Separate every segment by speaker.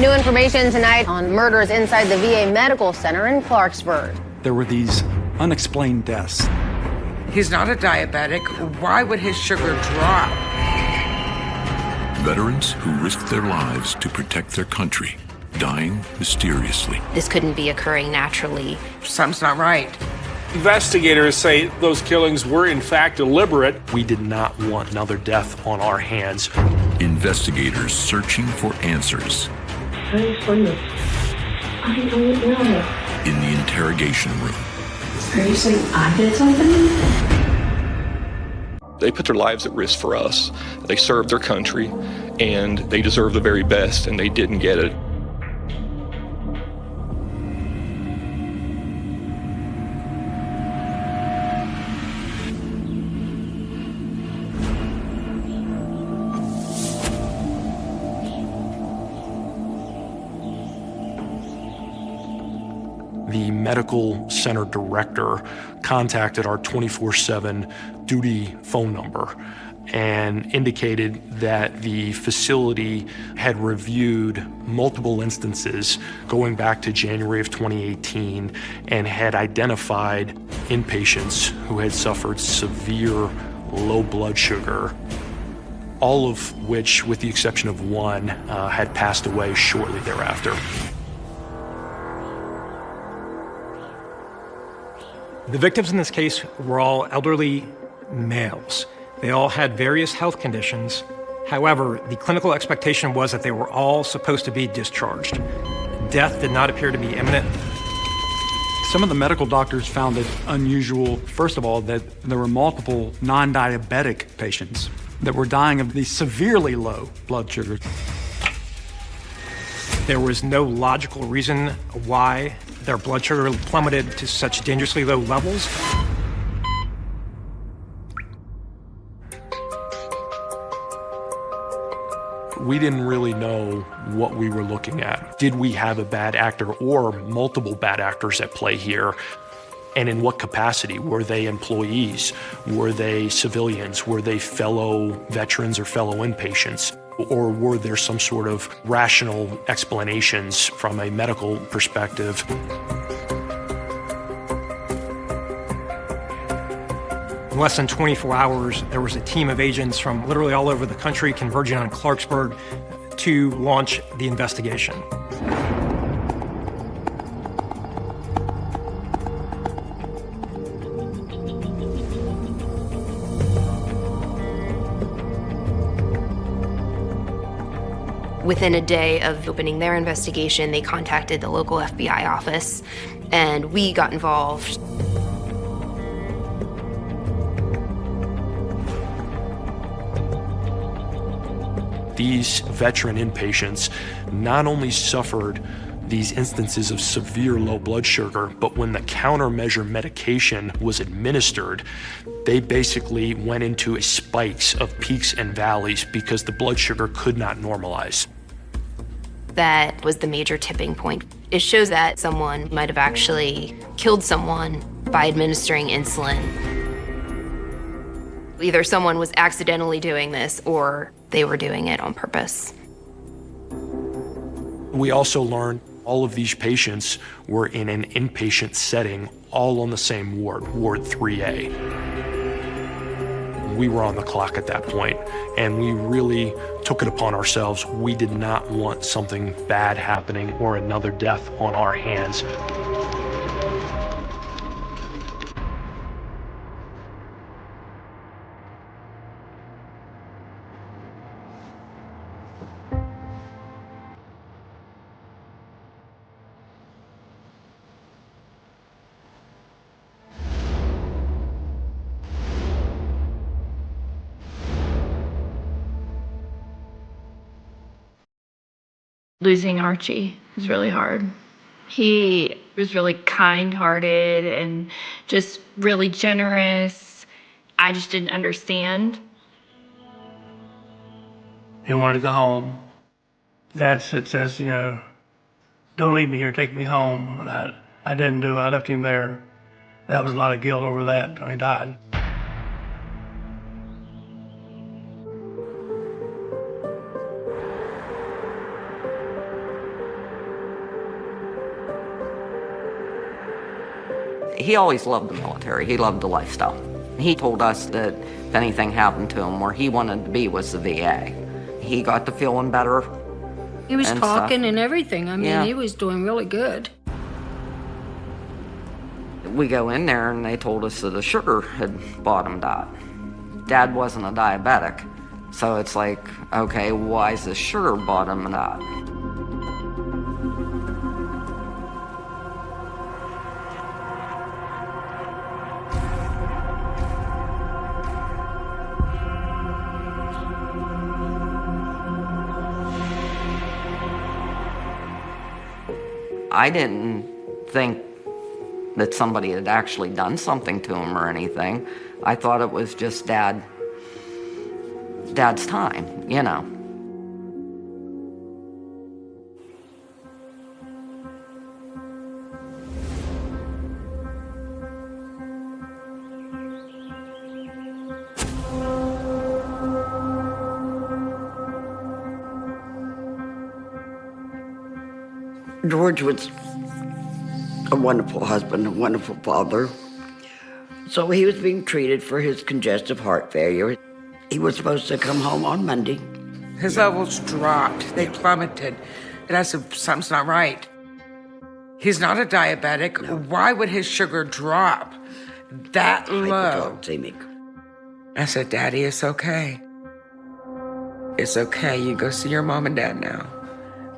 Speaker 1: New information tonight on murders inside the VA Medical Center in Clarksburg.
Speaker 2: There were these unexplained deaths.
Speaker 3: He's not a diabetic. Why would his sugar drop?
Speaker 4: Veterans who risked their lives to protect their country, dying mysteriously.
Speaker 5: This couldn't be occurring naturally.
Speaker 3: Something's not right.
Speaker 6: Investigators say those killings were in fact deliberate.
Speaker 7: We did not want another death on our hands.
Speaker 4: Investigators searching for answers.
Speaker 8: Seriously? I don't know.
Speaker 4: In the interrogation room.
Speaker 8: Seriously, I did something?
Speaker 9: They put their lives at risk for us. They served their country, and they deserve the very best, and they didn't get it.
Speaker 7: The medical center director contacted our 24/7 duty phone number and indicated that the facility had reviewed multiple instances going back to January of 2018 and had identified inpatients who had suffered severe low blood sugar, all of which, with the exception of one, had passed away shortly thereafter.
Speaker 10: The victims in this case were all elderly males. They all had various health conditions. However, the clinical expectation was that they were all supposed to be discharged. Death did not appear to be imminent.
Speaker 2: Some of the medical doctors found it unusual, first of all, that there were multiple non-diabetic patients that were dying of these severely low blood sugars.
Speaker 10: There was no logical reason why their blood sugar plummeted to such dangerously low levels.
Speaker 7: We didn't really know what we were looking at. Did we have a bad actor or multiple bad actors at play here? And in what capacity? Were they employees? Were they civilians? Were they fellow veterans or fellow inpatients? Or were there some sort of rational explanations from a medical perspective?
Speaker 10: In less than 24 hours, there was a team of agents from literally all over the country converging on Clarksburg to launch the investigation.
Speaker 5: Within a day of opening their investigation, they contacted the local FBI office, and we got involved.
Speaker 7: These veteran inpatients not only suffered these instances of severe low blood sugar, but when the countermeasure medication was administered, they basically went into spikes of peaks and valleys because the blood sugar could not normalize.
Speaker 5: That was the major tipping point. It shows that someone might have actually killed someone by administering insulin. Either someone was accidentally doing this or they were doing it on purpose.
Speaker 7: We also learned all of these patients were in an inpatient setting, all on the same ward, Ward 3A. We were on the clock at that point, and we really took it upon ourselves. We did not want something bad happening or another death on our hands.
Speaker 11: Losing Archie was really hard. He was really kind-hearted and just really generous. I just didn't understand.
Speaker 12: He wanted to go home. Dad says, you know, don't leave me here, take me home. And I didn't do it. I left him there. That was a lot of guilt over that when he died.
Speaker 13: He always loved the military. He loved the lifestyle. He told us that if anything happened to him, where he wanted to be was the VA. He got to feeling better.
Speaker 14: He was
Speaker 13: and
Speaker 14: talking
Speaker 13: stuff.
Speaker 14: and everything. I mean,
Speaker 13: Yeah.
Speaker 14: he was doing really good.
Speaker 13: We go in there and they told us that the sugar had bottomed out. Dad wasn't a diabetic, so it's like, okay, why is the sugar bottoming out? I didn't think that somebody had actually done something to him or anything. I thought it was just Dad's time, you know.
Speaker 15: George was a wonderful husband, a wonderful father. So he was being treated for his congestive heart failure. He was supposed to come home on Monday.
Speaker 3: His levels dropped. They plummeted. And I said, something's not right. He's not a diabetic. No. Why would his sugar drop that low?
Speaker 15: Hypoglycemic.
Speaker 3: I said, Daddy, it's okay. It's okay. You go see your mom and dad now.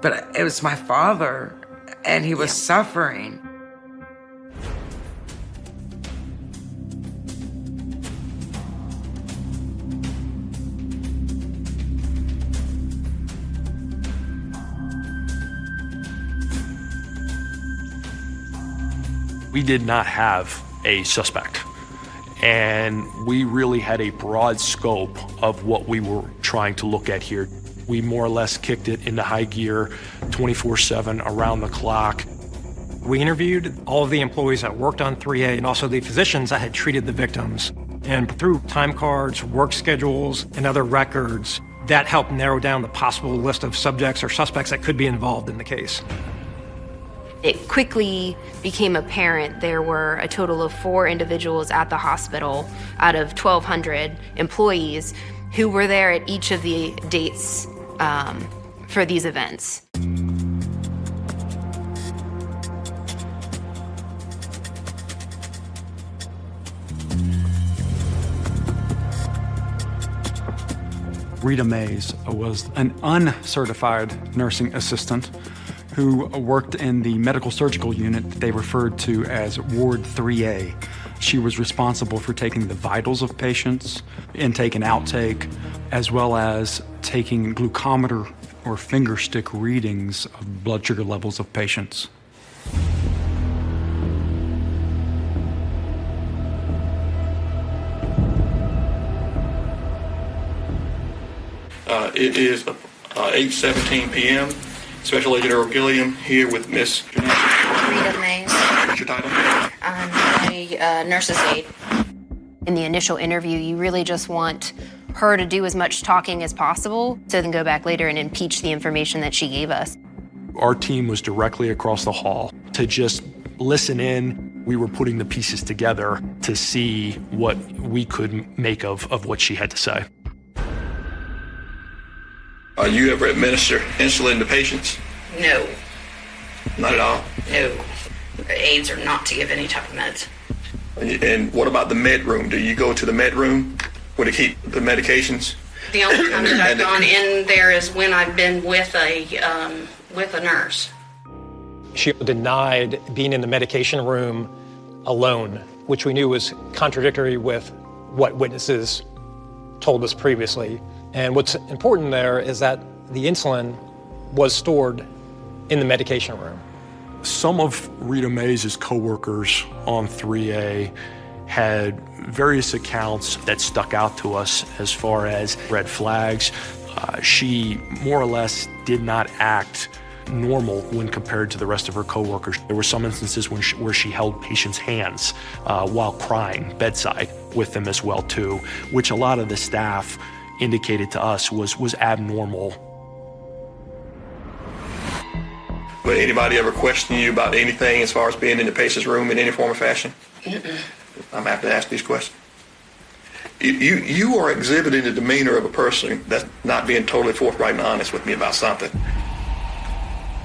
Speaker 3: But it was my father, and he was suffering.
Speaker 7: We did not have a suspect, and we really had a broad scope of what we were trying to look at here. We more or less kicked it into high gear, 24/7, around the clock.
Speaker 10: We interviewed all of the employees that worked on 3A and also the physicians that had treated the victims. And through time cards, work schedules, and other records, that helped narrow down the possible list of subjects or suspects that could be involved in the case.
Speaker 5: It quickly became apparent there were a total of 4 individuals at the hospital out of 1,200 employees who were there at each of the dates for these events.
Speaker 2: Rita Mays was an uncertified nursing assistant who worked in the medical surgical unit they referred to as Ward 3A. She was responsible for taking the vitals of patients, intake and outtake, as well as taking glucometer or finger stick readings of blood sugar levels of patients.
Speaker 9: It is 8:17 p.m. Special Agent Earl Gilliam here with Miss
Speaker 1: Rita Mays.
Speaker 9: What's your title?
Speaker 1: I'm a nurse's aide.
Speaker 5: In the initial interview, you really just want her to do as much talking as possible so then go back later and impeach the information that she gave us.
Speaker 7: Our team was directly across the hall to just listen in. We were putting the pieces together to see what we could make of what she had to say.
Speaker 9: You ever administer insulin to patients?
Speaker 16: No.
Speaker 9: Not at all?
Speaker 16: No. Aides are not to give any type of meds.
Speaker 9: And what about the med room? Do you go to the med room where they keep the medications?
Speaker 16: The only time that I've gone in there is when I've been with a nurse.
Speaker 10: She denied being in the medication room alone, which we knew was contradictory with what witnesses told us previously. And what's important there is that the insulin was stored in the medication room.
Speaker 7: Some of Rita Mays' coworkers on 3A had various accounts that stuck out to us as far as red flags. She more or less did not act normal when compared to the rest of her coworkers. There were some instances where she held patients' hands while crying bedside with them as well too, which a lot of the staff indicated to us was abnormal.
Speaker 9: Would anybody ever question you about anything as far as being in the patient's room in any form or fashion?
Speaker 16: Mm-mm.
Speaker 9: I'm happy to ask these questions. You are exhibiting the demeanor of a person that's not being totally forthright and honest with me about something.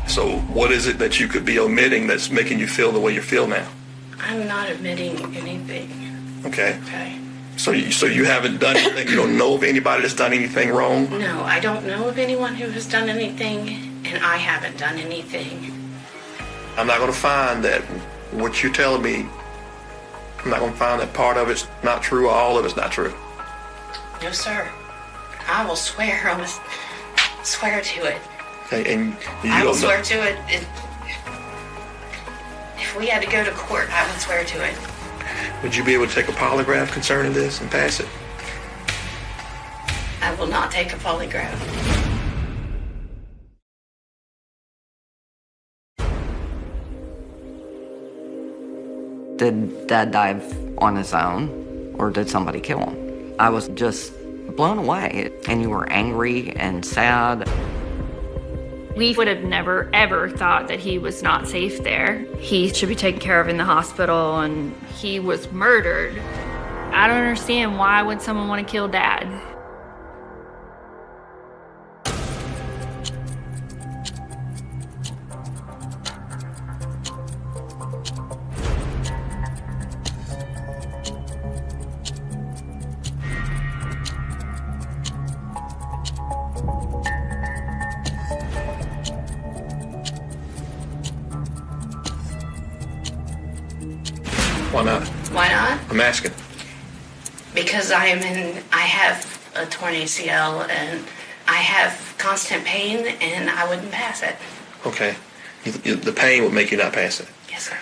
Speaker 9: So what is it that you could be omitting that's making you feel the way you feel now?
Speaker 16: I'm not admitting anything.
Speaker 9: Okay.
Speaker 16: Okay.
Speaker 9: So you haven't done anything? You don't know of anybody that's done anything wrong?
Speaker 16: No, I don't know of anyone who has done anything, and I haven't done anything.
Speaker 9: I'm not going to find that what you're telling me, I'm not going to find that part of it's not true or all of it's not true.
Speaker 16: No, sir. I will swear on it. Swear to it.
Speaker 9: Okay, and you
Speaker 16: I will
Speaker 9: don't
Speaker 16: swear
Speaker 9: know.
Speaker 16: to it. If we had to go to court, I would swear to it.
Speaker 9: Would you be able to take a polygraph concerning this and pass it?
Speaker 16: I will not take a polygraph.
Speaker 13: Did Dad die on his own, or did somebody kill him? I was just blown away, and you were angry and sad.
Speaker 11: We would have never, ever thought that he was not safe there. He should be taken care of in the hospital, and he was murdered. I don't understand, why would someone want to kill Dad?
Speaker 9: Why not?
Speaker 16: Why not?
Speaker 9: I'm asking.
Speaker 16: Because I have a torn ACL and I have constant pain and I wouldn't pass it.
Speaker 9: Okay. The pain would make you not pass it.
Speaker 16: Yes, sir.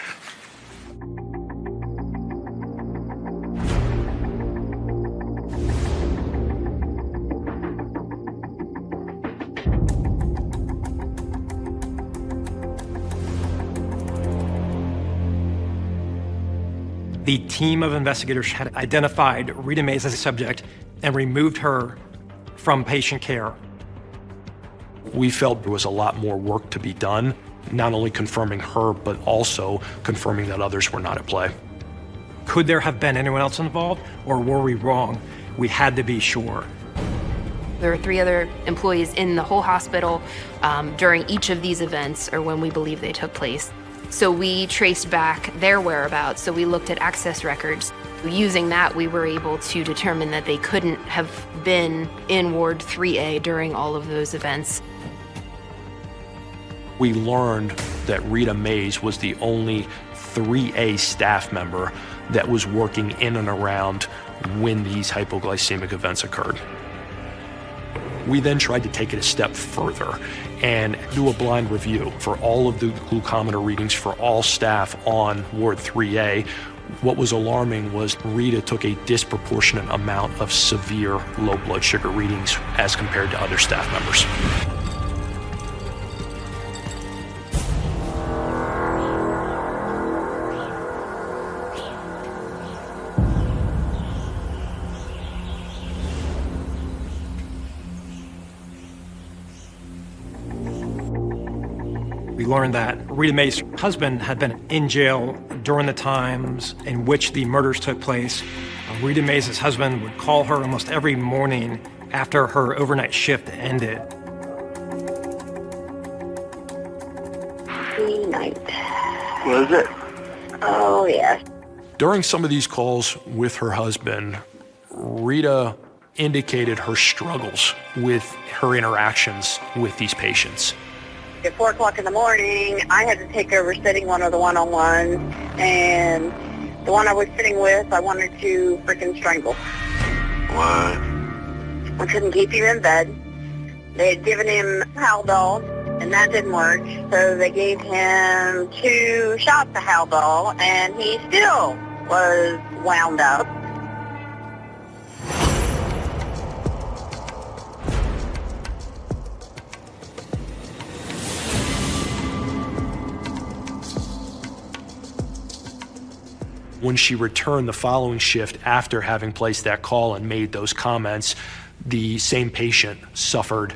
Speaker 10: The team of investigators had identified Rita Mays as a subject and removed her from patient care.
Speaker 7: We felt there was a lot more work to be done, not only confirming her, but also confirming that others were not at play.
Speaker 10: Could there have been anyone else involved, or were we wrong? We had to be sure.
Speaker 5: There were 3 other employees in the whole hospital during each of these events, or when we believe they took place. So we traced back their whereabouts, so we looked at access records. Using that, we were able to determine that they couldn't have been in Ward 3A during all of those events.
Speaker 7: We learned that Rita Mays was the only 3A staff member that was working in and around when these hypoglycemic events occurred. We then tried to take it a step further and do a blind review for all of the glucometer readings for all staff on Ward 3A. What was alarming was Rita took a disproportionate amount of severe low blood sugar readings as compared to other staff members.
Speaker 10: We learned that Rita Mays' husband had been in jail during the times in which the murders took place. Rita Mays' husband would call her almost every morning after her overnight shift ended.
Speaker 8: Night. What is it? Oh, yes.
Speaker 7: During some of these calls with her husband, Rita indicated her struggles with her interactions with these patients.
Speaker 17: At 4 o'clock in the morning, I had to take over sitting one of the one-on-ones, and the one I was sitting with, I wanted to freaking strangle.
Speaker 8: Why?
Speaker 17: I couldn't keep him in bed. They had given him Haldol, and that didn't work, so they gave him 2 shots of Haldol, and he still was wound up.
Speaker 7: When she returned the following shift after having placed that call and made those comments, the same patient suffered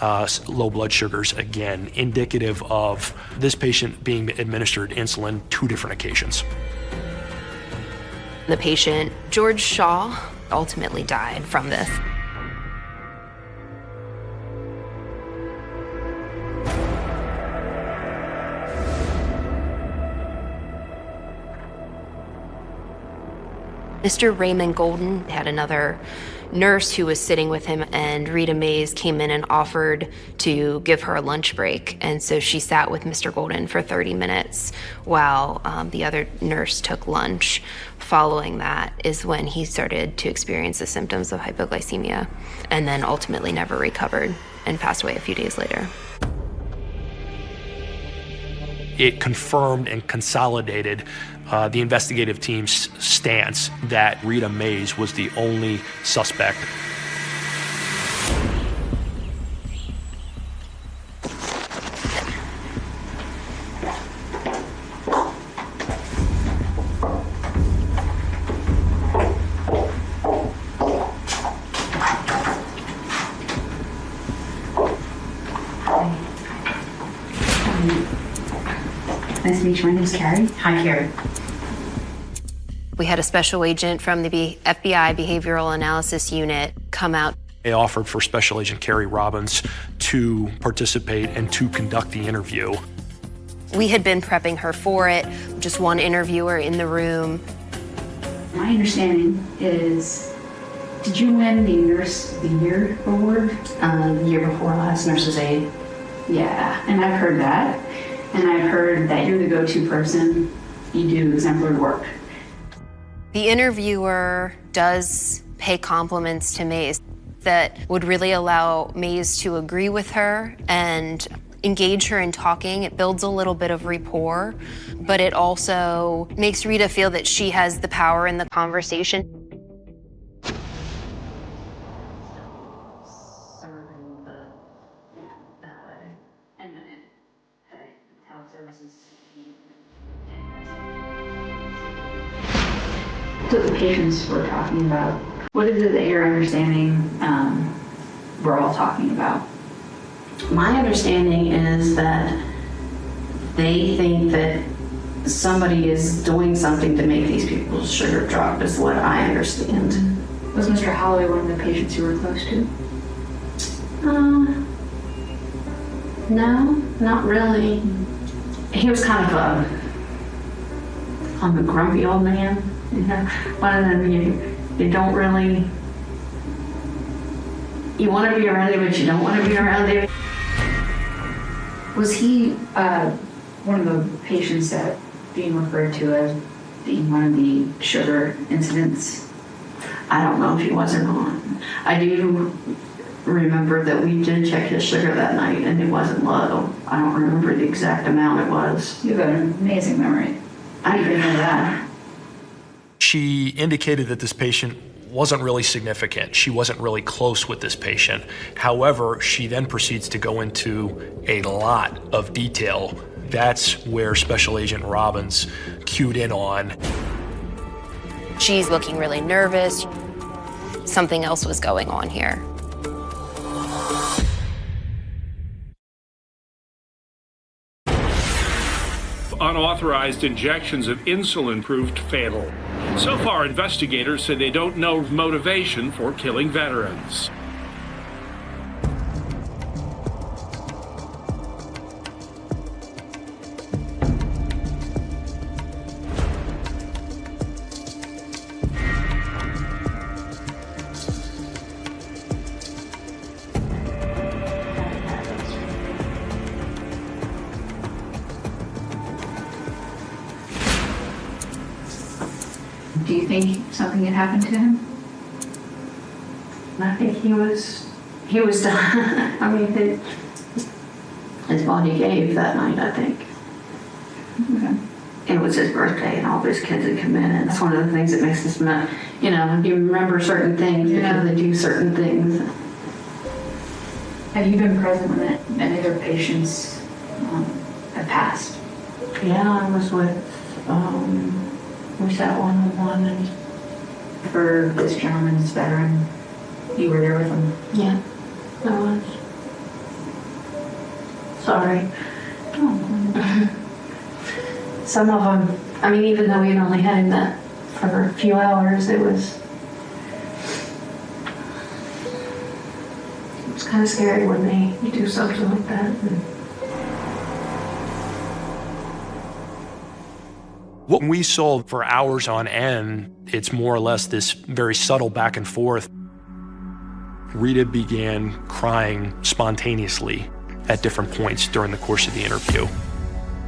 Speaker 7: low blood sugars again, indicative of this patient being administered insulin 2 different occasions.
Speaker 5: The patient, George Shaw, ultimately died from this. Mr. Raymond Golden had another nurse who was sitting with him, and Rita Mays came in and offered to give her a lunch break. And so she sat with Mr. Golden for 30 minutes while the other nurse took lunch. Following that is when he started to experience the symptoms of hypoglycemia, and then ultimately never recovered and passed away a few days later.
Speaker 7: It confirmed and consolidated the investigative team's stance that Rita Mays was the only suspect.
Speaker 18: Nice to meet you. My name's Carrie. Hi, Carrie.
Speaker 5: We had a special agent from the FBI Behavioral Analysis Unit come out.
Speaker 7: They offered for Special Agent Carrie Robbins to participate and to conduct the interview.
Speaker 5: We had been prepping her for it, just one interviewer in the room.
Speaker 18: My understanding is, did you win the Nurse of the Year award?
Speaker 19: The year before last, Nurse's Aide.
Speaker 18: Yeah, and I've heard that. And I've heard that you're the go-to person. You do exemplary work.
Speaker 5: The interviewer does pay compliments to Mays that would really allow Mays to agree with her and engage her in talking. It builds a little bit of rapport, but it also makes Rita feel that she has the power in the conversation.
Speaker 18: So the patients we're talking about, what is it that you're understanding we're all talking about?
Speaker 19: My understanding is that they think that somebody is doing something to make these people's sugar drop, is what I understand.
Speaker 18: Was Mr. Holloway one of the patients you were close to?
Speaker 19: No, not really. He was kind of a grumpy old man. You know, one of them you don't really, you want to be around him, but you don't want to be around him.
Speaker 18: Was he one of the patients that being referred to as being one of the sugar incidents?
Speaker 19: I don't know if he was or not. I do remember that we did check his sugar that night and it wasn't low. I don't remember the exact amount it was.
Speaker 18: You have an amazing memory.
Speaker 19: I didn't know that.
Speaker 7: She indicated that this patient wasn't really significant. She wasn't really close with this patient. However, she then proceeds to go into a lot of detail. That's where Special Agent Robbins cued in on.
Speaker 5: She's looking really nervous. Something else was going on here.
Speaker 6: Unauthorized injections of insulin proved fatal. So far, investigators say they don't know motivation for killing veterans.
Speaker 18: Do you think something had happened to him?
Speaker 19: I think he was done. I mean, his body gave that night, I think.
Speaker 18: Okay.
Speaker 19: It was his birthday and all of his kids had come in, and it's one of the things that makes us, you know, you remember certain things because they do certain things.
Speaker 18: Have you been present when any of their patients have passed?
Speaker 19: Yeah, I was with, we sat one-on-one and
Speaker 18: for this gentleman's veteran, you were there with him?
Speaker 19: Yeah, I was. sorry. Some of them, I mean, even though we had only had him that for a few hours, it was kind of scary when they do something like that.
Speaker 7: What we saw for hours on end, it's more or less this very subtle back and forth. Rita began crying spontaneously at different points during the course of the interview.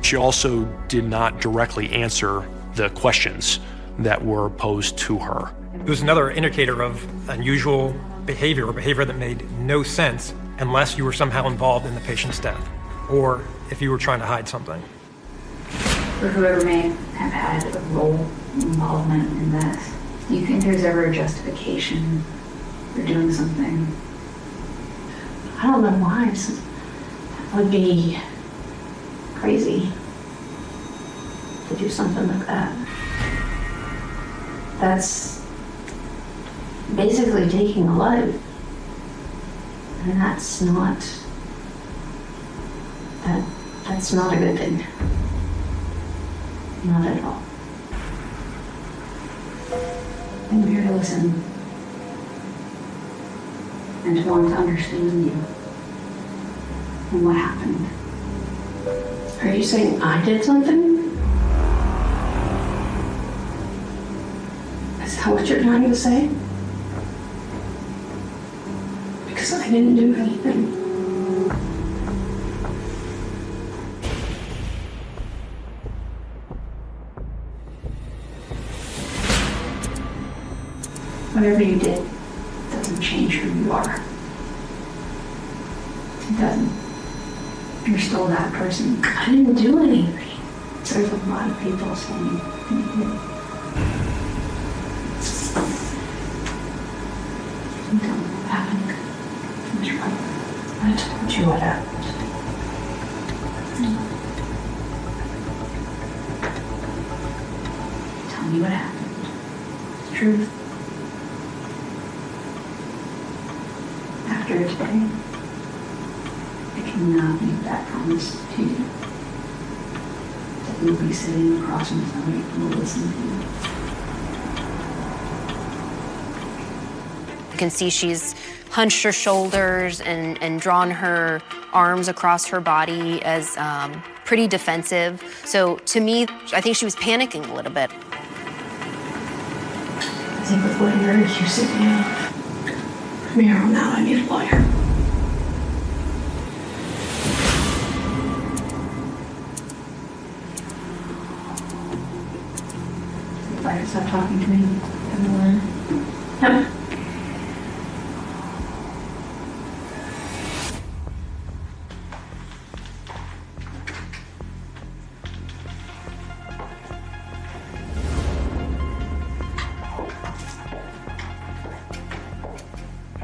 Speaker 7: She also did not directly answer the questions that were posed to her.
Speaker 10: It was another indicator of unusual behavior, or behavior that made no sense unless you were somehow involved in the patient's death, or if you were trying to hide something.
Speaker 18: For whoever may have had a role involvement in this, do you think there's ever a justification for doing something?
Speaker 19: I don't know why. That would be crazy to do something like that. That's basically taking a life. And that's not a good thing. Not at all. I'm here to listen and to want to understand you and what happened. Are you saying I did something? Is that what you're trying to say? Because I didn't do anything. Whatever you did doesn't change who you are. It doesn't. You're still that person. I didn't do anything. There's a lot of people saying you did. You don't know what happened. I told you what happened. Tell me what happened. The truth. After today, I cannot make that promise to you. That you'll be sitting across from somebody who will listen to you.
Speaker 5: You can see she's hunched her shoulders and drawn her arms across her body as pretty defensive. So to me, I think she was panicking a little bit.
Speaker 19: I think with what you're accusing me of, from here on out, I need a lawyer. If I stop talking to me, I'm a lawyer. Yep.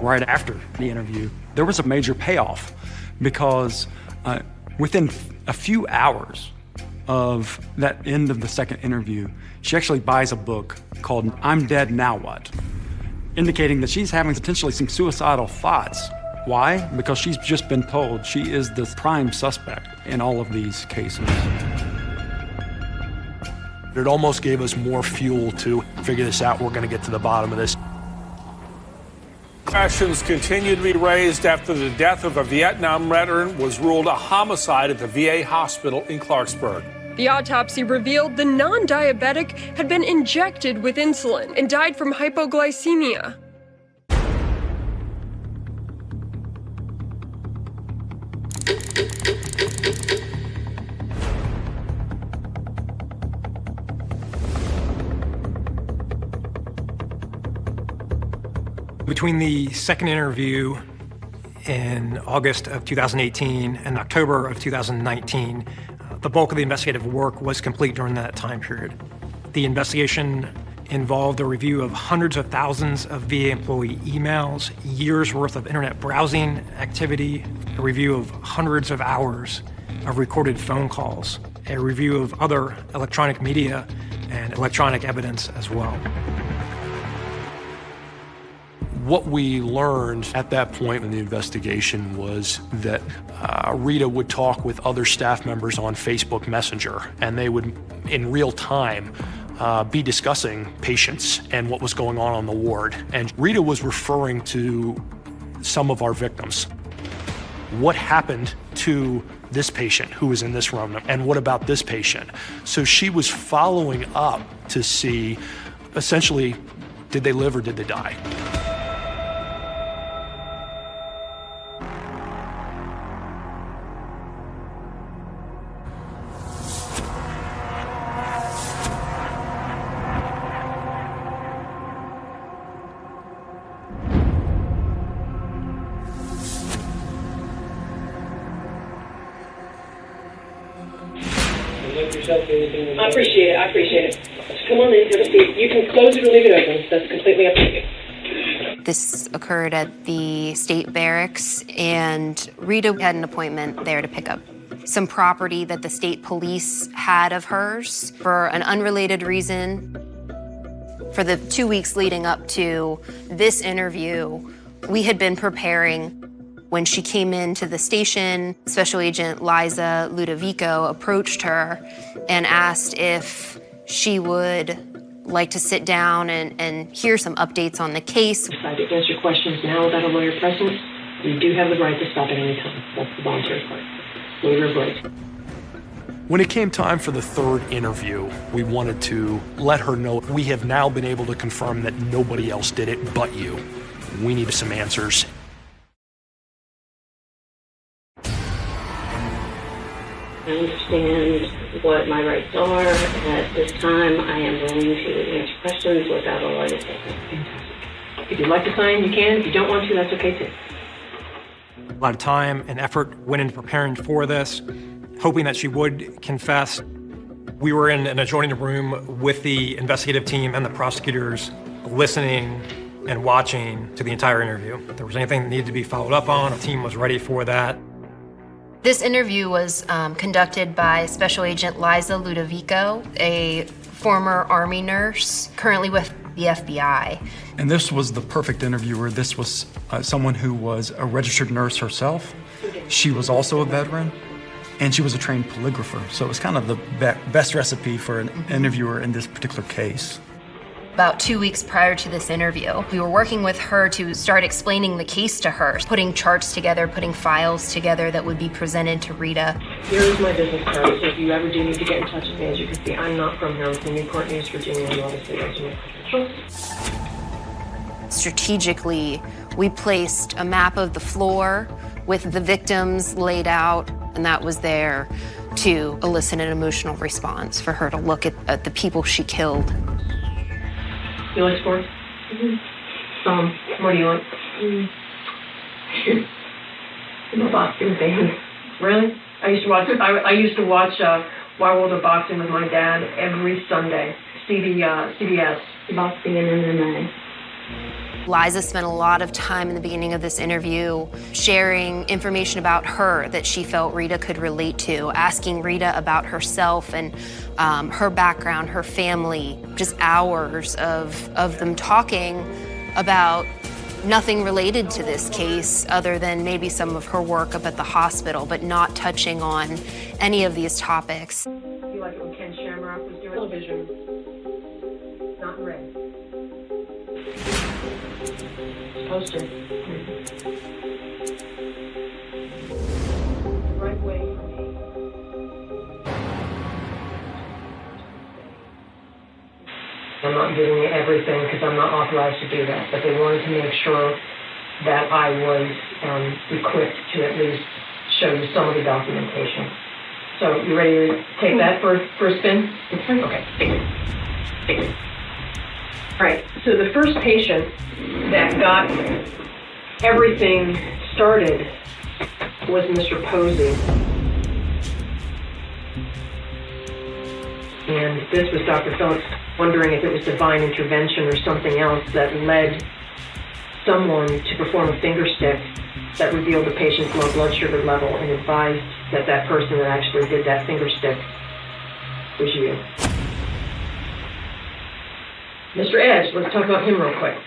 Speaker 2: Right after the interview, there was a major payoff because within a few hours of that end of the second interview, she actually buys a book called I'm Dead, Now What? Indicating that she's having potentially some suicidal thoughts. Why? Because she's just been told she is the prime suspect in all of these cases.
Speaker 7: It almost gave us more fuel to figure this out. We're going to get to the bottom of this.
Speaker 6: Questions continue to be raised after the death of a Vietnam veteran was ruled a homicide at the VA hospital in Clarksburg.
Speaker 20: The autopsy revealed the non-diabetic had been injected with insulin and died from hypoglycemia.
Speaker 10: Between the second interview in August of 2018 and October of 2019, the bulk of the investigative work was complete during that time period. The investigation involved a review of hundreds of thousands of VA employee emails, years worth of internet browsing activity, a review of hundreds of hours of recorded phone calls, a review of other electronic media and electronic evidence as well.
Speaker 7: What we learned at that point in the investigation was that Rita would talk with other staff members on Facebook Messenger, and they would, in real time, be discussing patients and what was going on the ward. And Rita was referring to some of our victims. What happened to this patient who was in this room, and what about this patient? So she was following up to see, essentially, did they live or did they die?
Speaker 21: I appreciate it. Come on in, have a seat. You can close it or leave it open. That's completely up to you.
Speaker 5: This occurred at the state barracks, and Rita had an appointment there to pick up some property that the state police had of hers for an unrelated reason. For the 2 weeks leading up to this interview, we had been preparing. When she came into the station, Special Agent Liza Ludovico approached her and asked if she would like to sit down and hear some updates on the case.
Speaker 21: Decide to answer questions now without a lawyer present. You do have the right to stop at any time. That's the voluntary part. Waiver of rights.
Speaker 7: When it came time for the third interview, we wanted to let her know we have now been able to confirm that nobody else did it but you. We need some answers.
Speaker 21: I understand what my rights are. At this time, I am willing to answer questions without a lawyer statement. If you'd like to sign, you can. If you don't want to, that's okay too.
Speaker 10: A lot of time and effort went into preparing for this, hoping that she would confess. We were in an adjoining room with the investigative team and the prosecutors, listening and watching to the entire interview. If there was anything that needed to be followed up on, the team was ready for that.
Speaker 5: This interview was conducted by Special Agent Liza Ludovico, a former Army nurse, currently with the FBI.
Speaker 2: And this was the perfect interviewer. This was someone who was a registered nurse herself. She was also a veteran, and she was a trained polygrapher. So it was kind of the best recipe for an interviewer in this particular case.
Speaker 5: About 2 weeks prior to this interview, we were working with her to start explaining the case to her, putting charts together, putting files together that would be presented to Rita.
Speaker 21: Here is my business card, so if you ever do need to get in touch with me, as you can see, I'm not from here. I'm from Newport News, Virginia, and obviously those are my credentials.
Speaker 5: Strategically, we placed a map of the floor with the victims laid out, and that was there to elicit an emotional response for her to look at the people she killed.
Speaker 21: You like sports? Mm-hmm. What do you like? I'm a boxing fan. Really? I used to watch Wild World of Boxing with my dad every Sunday. CBS. Boxing and MMA.
Speaker 5: Liza spent a lot of time in the beginning of this interview sharing information about her that she felt Rita could relate to, asking Rita about herself and her background, her family, just hours of them talking about nothing related to this case other than maybe some of her work up at the hospital, but not touching on any of these topics.
Speaker 21: You like it when Ken Shamrock was doing television? Not red. Poster. Right way for me. I'm not giving you everything because I'm not authorized to do that, but they wanted to make sure that I was equipped to at least show you some of the documentation. So you ready to take that for a spin? Okay, take it. All right, so the first patient that got everything started was Mr. Posey. And this was Dr. Phillips wondering if it was divine intervention or something else that led someone to perform a finger stick that revealed the patient's low blood sugar level and advised that that person that actually did that finger stick was you. Mr. Edge, let's talk about him real quick.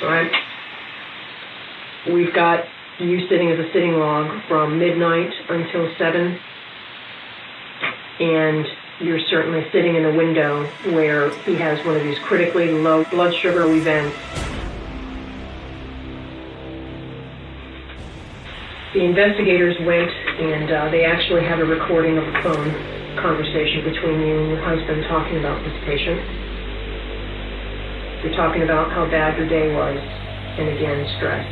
Speaker 21: right? We've got you sitting as a sitting log from midnight until 7, and you're certainly sitting in a window where he has one of these critically low blood sugar events. The investigators went and they actually have a recording of a phone conversation between you and your husband talking about this patient. You're talking about how bad your day was, and again, stress.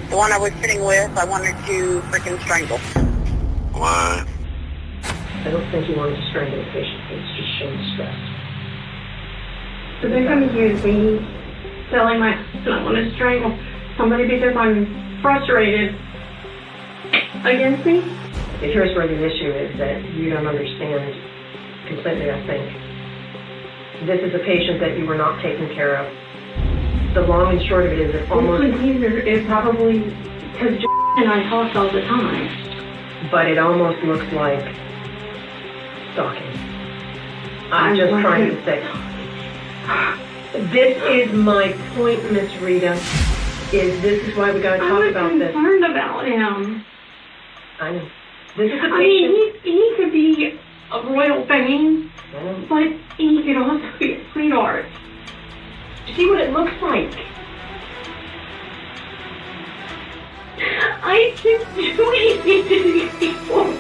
Speaker 17: The one I was sitting with, I wanted to freaking strangle.
Speaker 8: Why?
Speaker 21: I don't think you wanted to strangle the patient. It's just showing stress.
Speaker 19: So they're going to use me telling my husband I want to strangle somebody because I'm frustrated against me.
Speaker 21: Here's where the issue is that you don't understand completely, I think. This is a patient that you were not taking care of. The long and short of it is it almost...
Speaker 19: It probably, because and I talked all the time.
Speaker 21: But it almost looks like stalking. I'm just trying to say... This is my point, Miss Rita, this is why we got to talk about this.
Speaker 19: I'm concerned about him.
Speaker 21: I know. This is a patient...
Speaker 19: I mean, he could be a royal pain, but he could also be a sweetheart.
Speaker 21: See what it looks like.
Speaker 19: I didn't do anything to these people.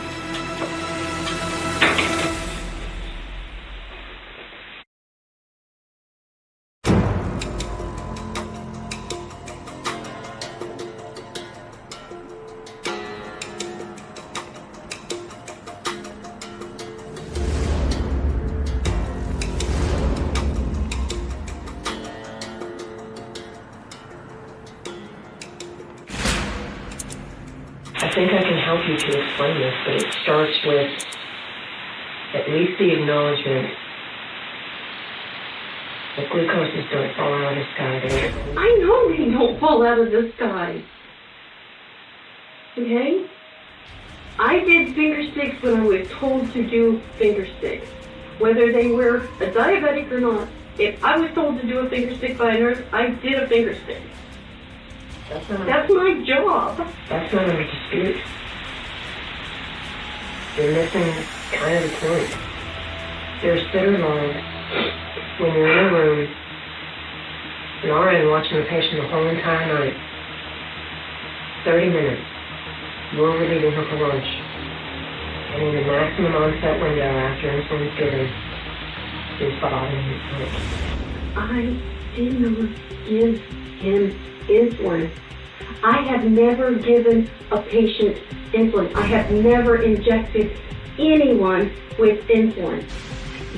Speaker 21: I think I can help you to explain this, but it starts with at least the acknowledgement that glucoses don't fall out of the sky.
Speaker 19: I know they don't fall out of the sky. Okay? I did finger sticks when I was told to do finger sticks. Whether they were a diabetic or not, if I was told to do a finger stick by a nurse, I did a finger stick. That's my job.
Speaker 21: That's not under dispute. You're missing kind of the point. You're sitter log when you're in a room, an RN watching the patient the whole entire night. 30 minutes. You're relieving her for lunch. And in the maximum onset window after insulin's given, is bothering his foot.
Speaker 19: I did not give him insulin. I have never given a patient insulin. I have never injected anyone with insulin.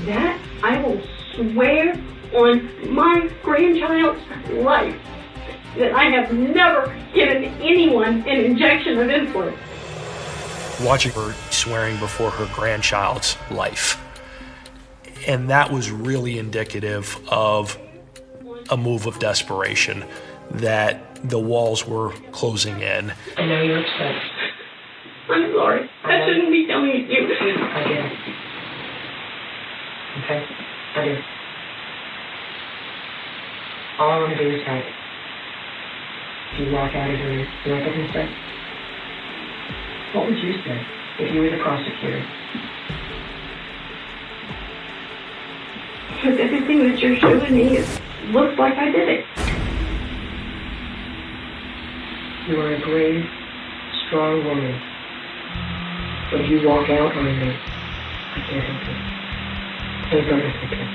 Speaker 19: That I will swear on my grandchild's life that I have never given anyone an injection of insulin.
Speaker 7: Watching her swearing before her grandchild's life. And that was really indicative of a move of desperation, that the walls were closing in.
Speaker 21: I know you're upset.
Speaker 19: I'm sorry. I shouldn't be telling you.
Speaker 21: I do. Okay? I do. All I want to do is help. If you walk out of here, you know what they're going to say? What would you say if you were the prosecutor?
Speaker 19: Because everything that you're showing me looks like I did it.
Speaker 21: You are a brave, strong woman. But if you walk out on me, I can't help you. Please don't listen to me.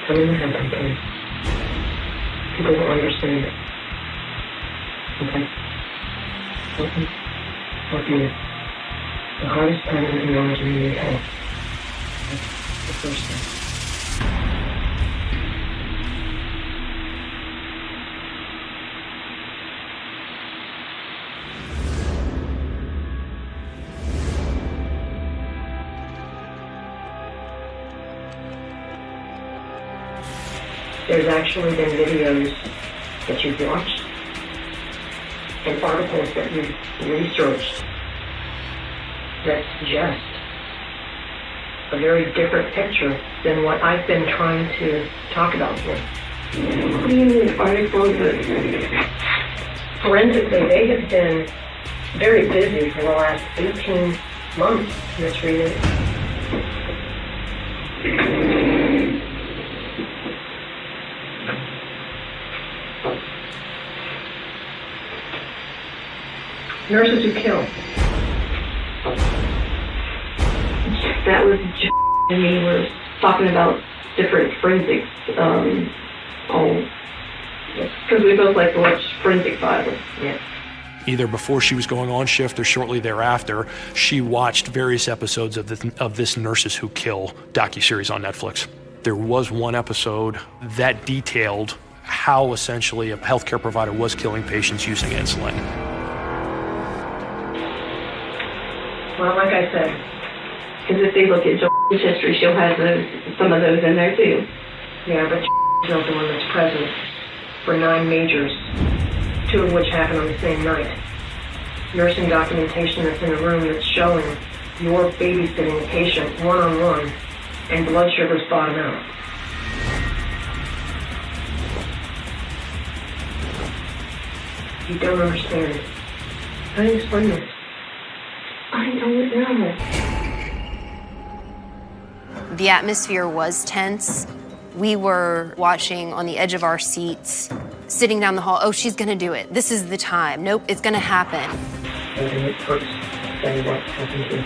Speaker 21: Tell me what happened, please. People don't understand it. Okay? Listen. Help me. The hardest time in your life, you need help. That's the first thing. There's actually been videos that you've watched and articles that you've researched that suggest a very different picture than what I've been trying to talk about here.
Speaker 19: What do you mean articles?
Speaker 21: Forensically, they have been very busy for the last 18 months, Ms. Rita. Nurses who kill.
Speaker 19: That was and me were talking about different forensics. Because we both like to watch forensic files.
Speaker 21: Yeah.
Speaker 7: Either before she was going on shift or shortly thereafter, she watched various episodes of this Nurses Who Kill docuseries on Netflix. There was one episode that detailed how essentially a healthcare provider was killing patients using insulin.
Speaker 21: Well, like I said,
Speaker 19: because if they look at Joanne's history, she'll have some of those in there too.
Speaker 21: Yeah, but she's not the one that's present for 9 majors, 2 of which happened on the same night. Nursing documentation that's in the room that's showing your babysitting a patient one-on-one and blood sugars bottom out. You don't understand. How do you explain this?
Speaker 19: I don't know.
Speaker 5: The atmosphere was tense. We were watching on the edge of our seats, sitting down the hall. Oh, she's gonna do it. This is the time. Nope, it's gonna happen.
Speaker 21: And it hurts saying what happened to you.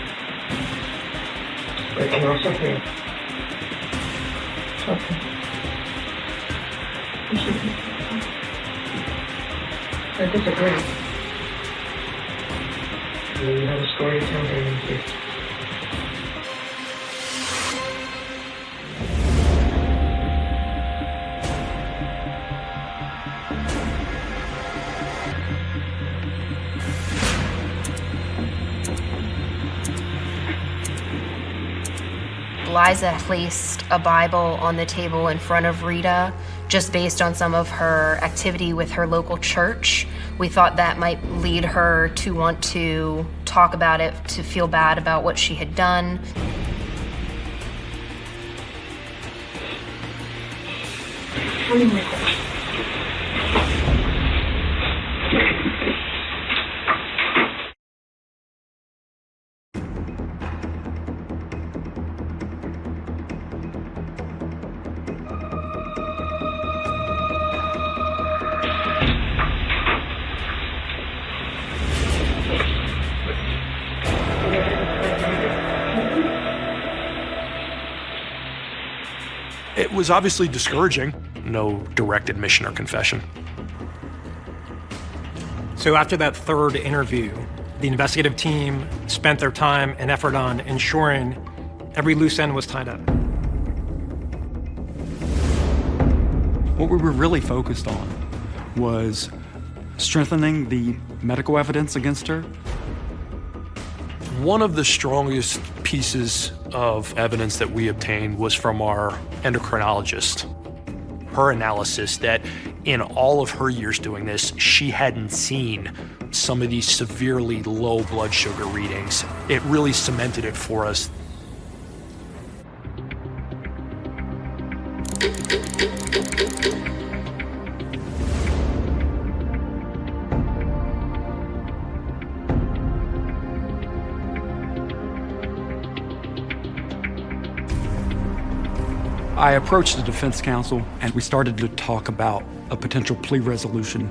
Speaker 21: But it can also heal. Okay. I disagree. You have a story to tell me, please.
Speaker 5: Liza placed a Bible on the table in front of Rita just based on some of her activity with her local church. We thought that might lead her to want to talk about it, to feel bad about what she had done.
Speaker 7: It was obviously discouraging. No direct admission or confession.
Speaker 10: So after that third interview, the investigative team spent their time and effort on ensuring every loose end was tied up.
Speaker 2: What we were really focused on was strengthening the medical evidence against her.
Speaker 7: One of the strongest pieces of evidence that we obtained was from our endocrinologist. Her analysis that in all of her years doing this, she hadn't seen some of these severely low blood sugar readings. It really cemented it for us.
Speaker 2: I approached the defense counsel and we started to talk about a potential plea resolution.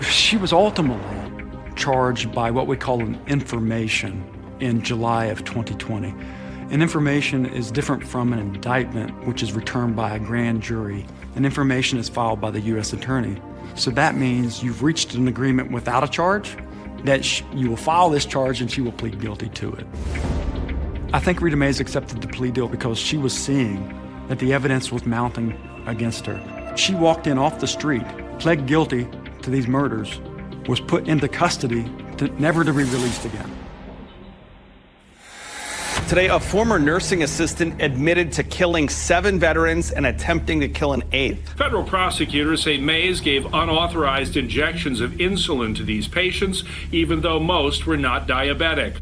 Speaker 2: She was ultimately charged by what we call an information in July of 2020. An information is different from an indictment, which is returned by a grand jury. An information is filed by the U.S. attorney. So that means you've reached an agreement without a charge, that you will file this charge and she will plead guilty to it. I think Rita Mays accepted the plea deal because she was seeing that the evidence was mounting against her. She walked in off the street, pled guilty to these murders, was put into custody, never to be released again.
Speaker 4: Today, a former nursing assistant admitted to killing 7 veterans and attempting to kill an 8th.
Speaker 6: Federal prosecutors say Mays gave unauthorized injections of insulin to these patients, even though most were not diabetic.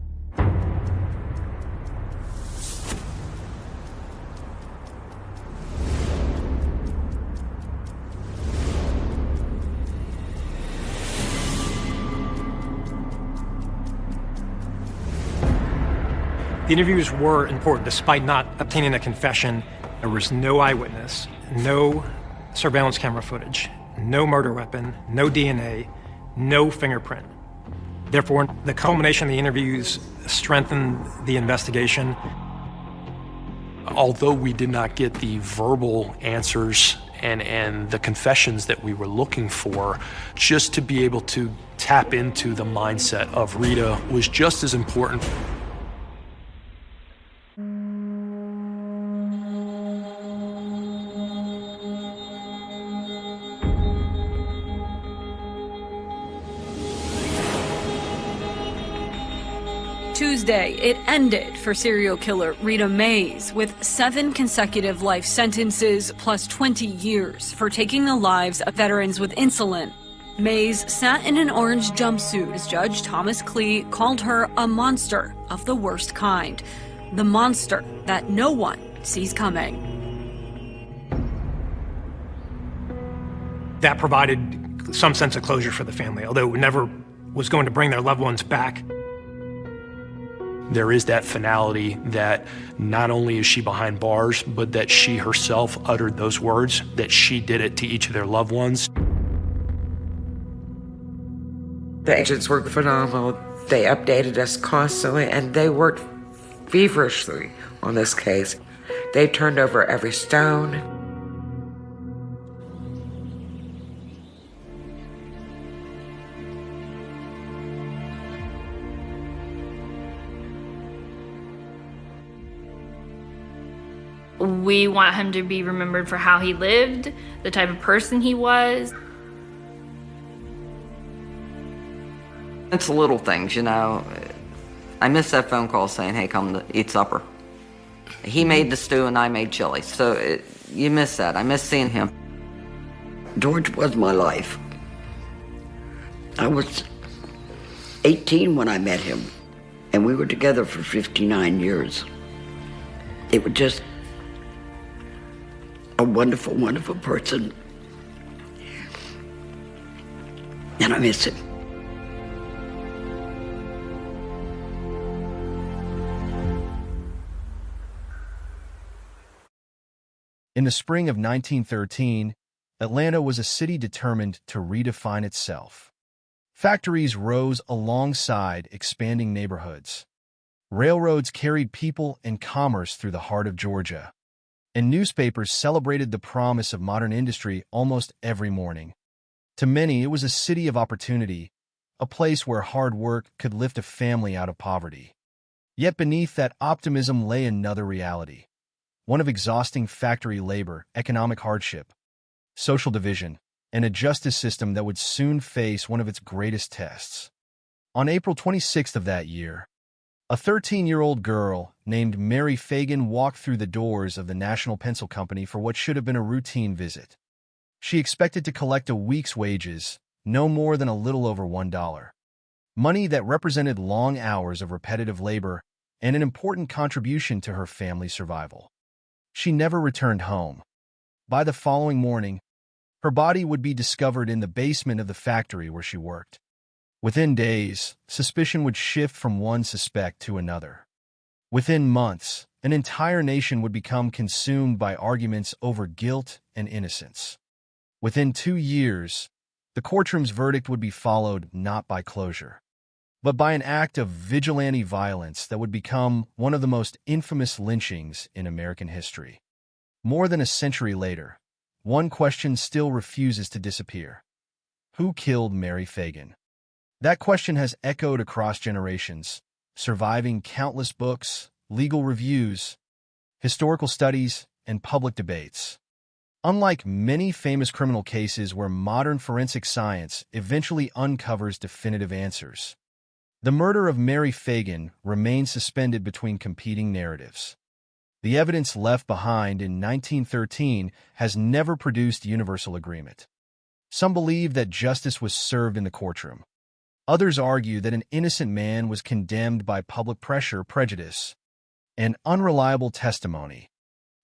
Speaker 10: The interviews were important. Despite not obtaining a confession, there was no eyewitness, no surveillance camera footage, no murder weapon, no DNA, no fingerprint. Therefore, the culmination of the interviews strengthened the investigation.
Speaker 7: Although we did not get the verbal answers and the confessions that we were looking for, just to be able to tap into the mindset of Rita was just as important.
Speaker 12: Tuesday, it ended for serial killer Rita Mays with 7 consecutive life sentences plus 20 years for taking the lives of veterans with insulin. Mays sat in an orange jumpsuit as Judge Thomas Klee called her a monster of the worst kind. The monster that no one sees coming.
Speaker 10: That provided some sense of closure for the family, although it never was going to bring their loved ones back.
Speaker 7: There is that finality that not only is she behind bars, but that she herself uttered those words, that she did it to each of their loved ones.
Speaker 3: The agents were phenomenal. They updated us constantly, and they worked feverishly on this case. They turned over every stone.
Speaker 11: We want him to be remembered for how he lived, the type of person he was.
Speaker 13: It's little things, you know. I miss that phone call saying, hey, come to eat supper. He made the stew and I made chili. So you miss that. I miss seeing him.
Speaker 15: George was my life. I was 18 when I met him, and we were together for 59 years. It was just a wonderful, wonderful person. And I miss him.
Speaker 22: In the spring of 1913, Atlanta was a city determined to redefine itself. Factories rose alongside expanding neighborhoods. Railroads carried people and commerce through the heart of Georgia. And newspapers celebrated the promise of modern industry almost every morning. To many, it was a city of opportunity, a place where hard work could lift a family out of poverty. Yet beneath that optimism lay another reality, one of exhausting factory labor, economic hardship, social division, and a justice system that would soon face one of its greatest tests. On April 26th of that year, a 13-year-old girl named Mary Fagan walked through the doors of the National Pencil Company for what should have been a routine visit. She expected to collect a week's wages, no more than a little over $1. Money that represented long hours of repetitive labor and an important contribution to her family's survival. She never returned home. By the following morning, her body would be discovered in the basement of the factory where she worked. Within days, suspicion would shift from one suspect to another. Within months, an entire nation would become consumed by arguments over guilt and innocence. Within 2 years, the courtroom's verdict would be followed not by closure, but by an act of vigilante violence that would become one of the most infamous lynchings in American history. More than a century later, one question still refuses to disappear. Who killed Mary Fagan? That question has echoed across generations, surviving countless books, legal reviews, historical studies, and public debates. Unlike many famous criminal cases where modern forensic science eventually uncovers definitive answers, the murder of Mary Fagan remains suspended between competing narratives. The evidence left behind in 1913 has never produced universal agreement. Some believe that justice was served in the courtroom. Others argue that an innocent man was condemned by public pressure, prejudice, and unreliable testimony.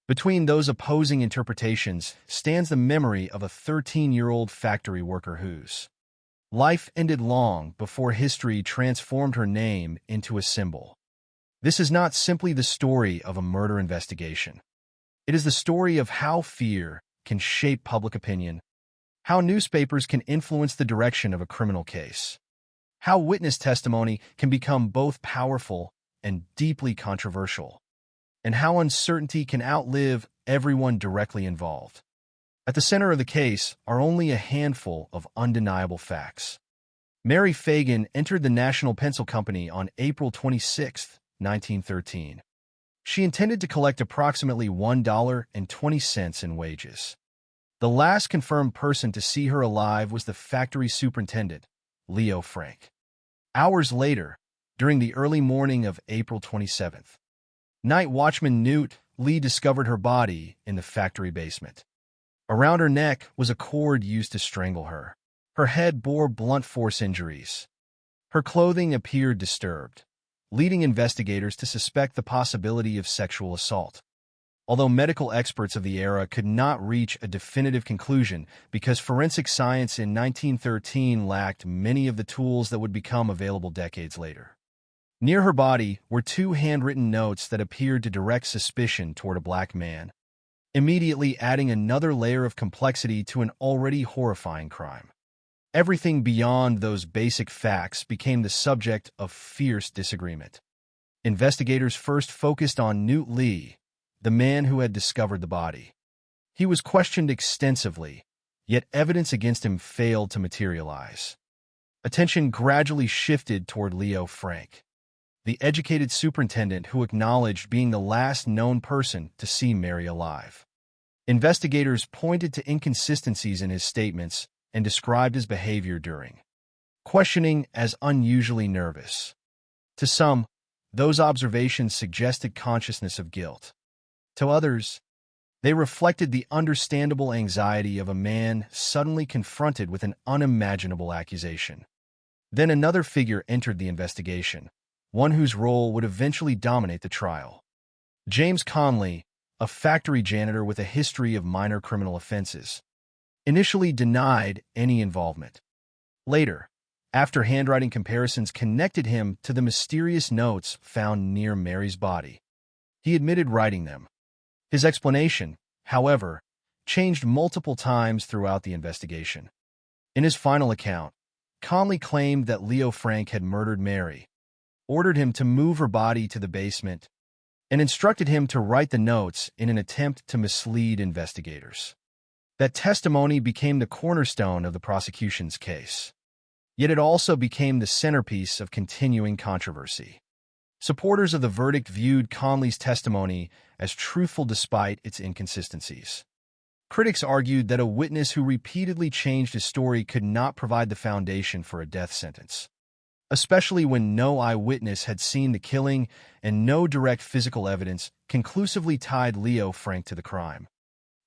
Speaker 22: Between those opposing interpretations stands the memory of a 13-year-old factory worker whose life ended long before history transformed her name into a symbol. This is not simply the story of a murder investigation. It is the story of how fear can shape public opinion, how newspapers can influence the direction of a criminal case, how witness testimony can become both powerful and deeply controversial, and how uncertainty can outlive everyone directly involved. At the center of the case are only a handful of undeniable facts. Mary Fagan entered the National Pencil Company on April 26, 1913. She intended to collect approximately $1.20 in wages. The last confirmed person to see her alive was the factory superintendent, Leo Frank. Hours later, during the early morning of April 27th, night watchman Newt Lee discovered her body in the factory basement. Around her neck was a cord used to strangle her. Her head bore blunt force injuries. Her clothing appeared disturbed, leading investigators to suspect the possibility of sexual assault. Although medical experts of the era could not reach a definitive conclusion because forensic science in 1913 lacked many of the tools that would become available decades later. Near her body were 2 handwritten notes that appeared to direct suspicion toward a black man, immediately adding another layer of complexity to an already horrifying crime. Everything beyond those basic facts became the subject of fierce disagreement. Investigators first focused on Newt Lee, the man who had discovered the body. He was questioned extensively, yet evidence against him failed to materialize. Attention gradually shifted toward Leo Frank, the educated superintendent who acknowledged being the last known person to see Mary alive. Investigators pointed to inconsistencies in his statements and described his behavior during questioning as unusually nervous. To some, those observations suggested consciousness of guilt. To others, they reflected the understandable anxiety of a man suddenly confronted with an unimaginable accusation. Then another figure entered the investigation, one whose role would eventually dominate the trial. James Conley, a factory janitor with a history of minor criminal offenses, initially denied any involvement. Later, after handwriting comparisons connected him to the mysterious notes found near Mary's body, he admitted writing them. His explanation, however, changed multiple times throughout the investigation. In his final account, Conley claimed that Leo Frank had murdered Mary, ordered him to move her body to the basement, and instructed him to write the notes in an attempt to mislead investigators. That testimony became the cornerstone of the prosecution's case. Yet it also became the centerpiece of continuing controversy. Supporters of the verdict viewed Conley's testimony as truthful despite its inconsistencies. Critics argued that a witness who repeatedly changed his story could not provide the foundation for a death sentence, especially when no eyewitness had seen the killing and no direct physical evidence conclusively tied Leo Frank to the crime.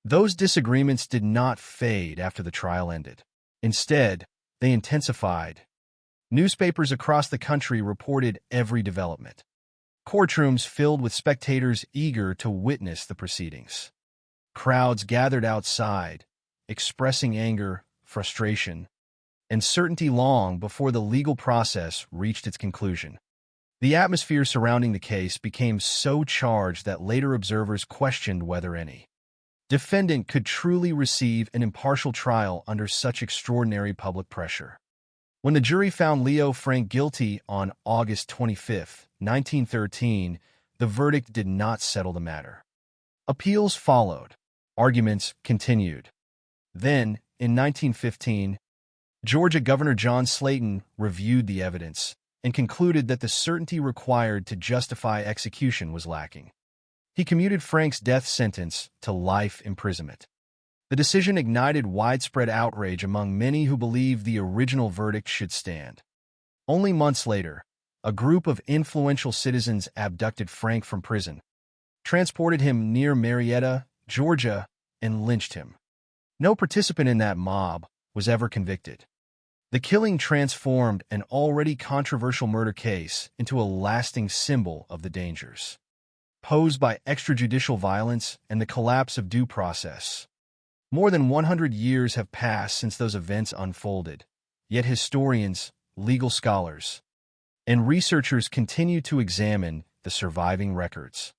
Speaker 22: Those disagreements did not fade after the trial ended. Instead, they intensified. Newspapers across the country reported every development. Courtrooms filled with spectators eager to witness the proceedings. Crowds gathered outside, expressing anger, frustration, and certainty long before the legal process reached its conclusion. The atmosphere surrounding the case became so charged that later observers questioned whether any defendant could truly receive an impartial trial under such extraordinary public pressure. When the jury found Leo Frank guilty on August 25, 1913, the verdict did not settle the matter. Appeals followed. Arguments continued. Then, in 1915, Georgia Governor John Slayton reviewed the evidence and concluded that the certainty required to justify execution was lacking. He commuted Frank's death sentence to life imprisonment. The decision ignited widespread outrage among many who believed the original verdict should stand. Only months later, a group of influential citizens abducted Frank from prison, transported him near Marietta, Georgia, and lynched him. No participant in that mob was ever convicted. The killing transformed an already controversial murder case into a lasting symbol of the dangers posed by extrajudicial violence and the collapse of due process. More than 100 years have passed since those events unfolded, yet historians, legal scholars, and researchers continue to examine the surviving records.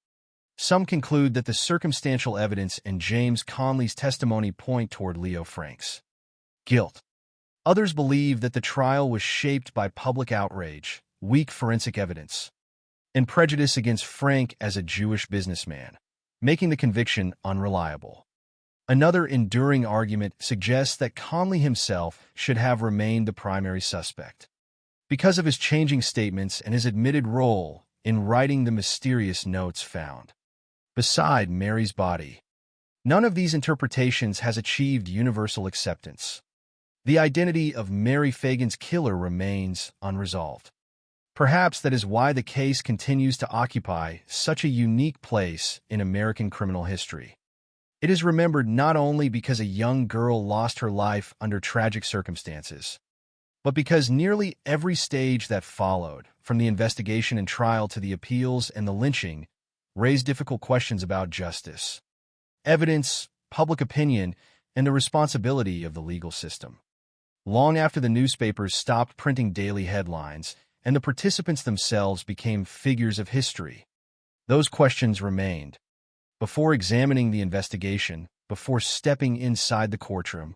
Speaker 22: Some conclude that the circumstantial evidence in James Conley's testimony point toward Leo Frank's guilt. Others believe that the trial was shaped by public outrage, weak forensic evidence, and prejudice against Frank as a Jewish businessman, making the conviction unreliable. Another enduring argument suggests that Conley himself should have remained the primary suspect, because of his changing statements and his admitted role in writing the mysterious notes found beside Mary's body. None of these interpretations has achieved universal acceptance. The identity of Mary Fagan's killer remains unresolved. Perhaps that is why the case continues to occupy such a unique place in American criminal history. It is remembered not only because a young girl lost her life under tragic circumstances, but because nearly every stage that followed, from the investigation and trial to the appeals and the lynching, raised difficult questions about justice, evidence, public opinion, and the responsibility of the legal system. Long after the newspapers stopped printing daily headlines and the participants themselves became figures of history, those questions remained. Before examining the investigation, before stepping inside the courtroom,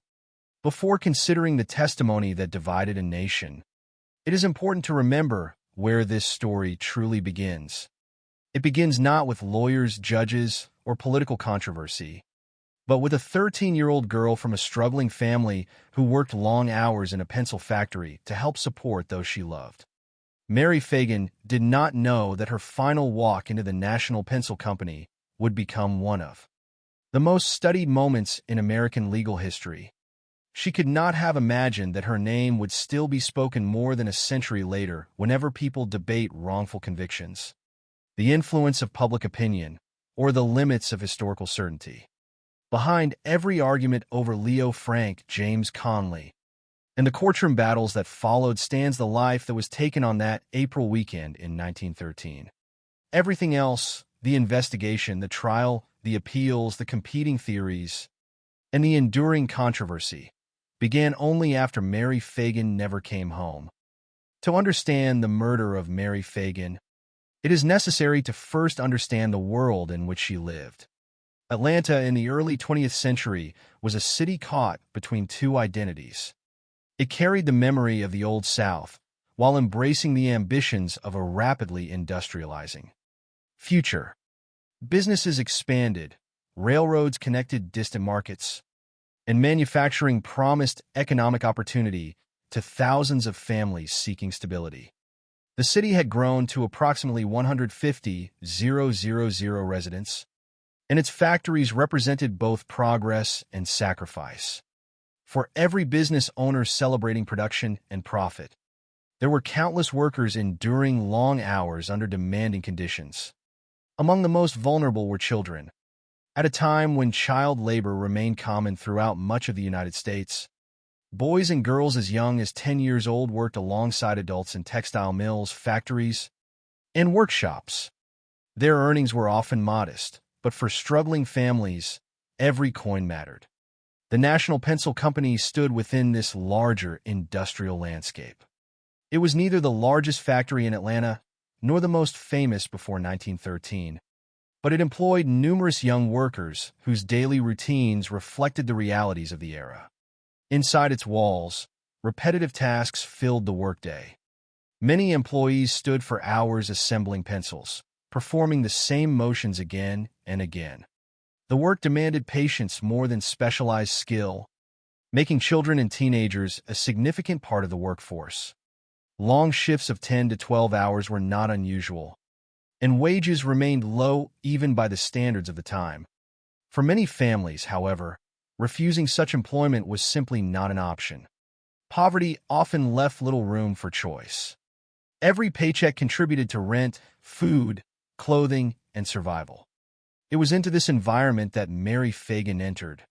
Speaker 22: before considering the testimony that divided a nation, it is important to remember where this story truly begins. It begins not with lawyers, judges, or political controversy, but with a 13-year-old girl from a struggling family who worked long hours in a pencil factory to help support those she loved. Mary Fagan did not know that her final walk into the National Pencil Company would become one of the most studied moments in American legal history. She could not have imagined that her name would still be spoken more than a century later whenever people debate wrongful convictions, the influence of public opinion, or the limits of historical certainty. Behind every argument over Leo Frank, James Conley, and the courtroom battles that followed stands the life that was taken on that April weekend in 1913. Everything else, the investigation, the trial, the appeals, the competing theories, and the enduring controversy, began only after Mary Fagan never came home. To understand the murder of Mary Fagan, it is necessary to first understand the world in which she lived. Atlanta in the early 20th century was a city caught between two identities. It carried the memory of the Old South while embracing the ambitions of a rapidly industrializing future. Businesses expanded, railroads connected distant markets, and manufacturing promised economic opportunity to thousands of families seeking stability. The city had grown to approximately 150,000 residents, and its factories represented both progress and sacrifice. For every business owner celebrating production and profit, there were countless workers enduring long hours under demanding conditions. Among the most vulnerable were children. At a time when child labor remained common throughout much of the United States, boys and girls as young as 10 years old worked alongside adults in textile mills, factories, and workshops. Their earnings were often modest, but for struggling families, every coin mattered. The National Pencil Company stood within this larger industrial landscape. It was neither the largest factory in Atlanta nor the most famous before 1913, but it employed numerous young workers whose daily routines reflected the realities of the era. Inside its walls, repetitive tasks filled the workday. Many employees stood for hours assembling pencils, performing the same motions again and again. The work demanded patience more than specialized skill, making children and teenagers a significant part of the workforce. Long shifts of 10 to 12 hours were not unusual, and wages remained low even by the standards of the time. For many families, however, refusing such employment was simply not an option. Poverty often left little room for choice. Every paycheck contributed to rent, food, clothing, and survival. It was into this environment that Mary Fagan entered.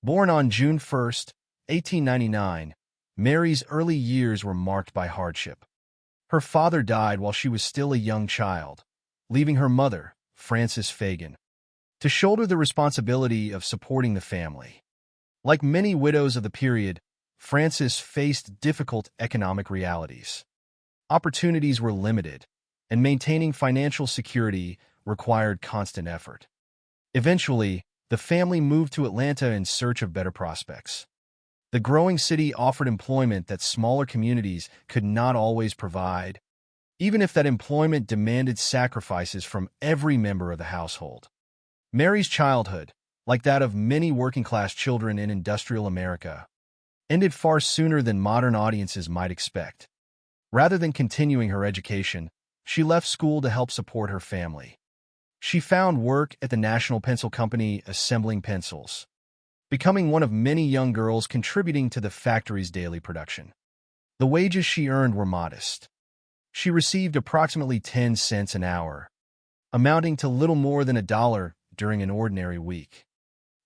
Speaker 22: Born on June 1, 1899, Mary's early years were marked by hardship. Her father died while she was still a young child, leaving her mother, Frances Fagan, to shoulder the responsibility of supporting the family. Like many widows of the period, Frances faced difficult economic realities. Opportunities were limited, and maintaining financial security required constant effort. Eventually, the family moved to Atlanta in search of better prospects. The growing city offered employment that smaller communities could not always provide, even if that employment demanded sacrifices from every member of the household. Mary's childhood, like that of many working-class children in industrial America, ended far sooner than modern audiences might expect. Rather than continuing her education, she left school to help support her family. She found work at the National Pencil Company assembling pencils, becoming one of many young girls contributing to the factory's daily production. The wages she earned were modest. She received approximately 10 cents an hour, amounting to little more than $1 during an ordinary week.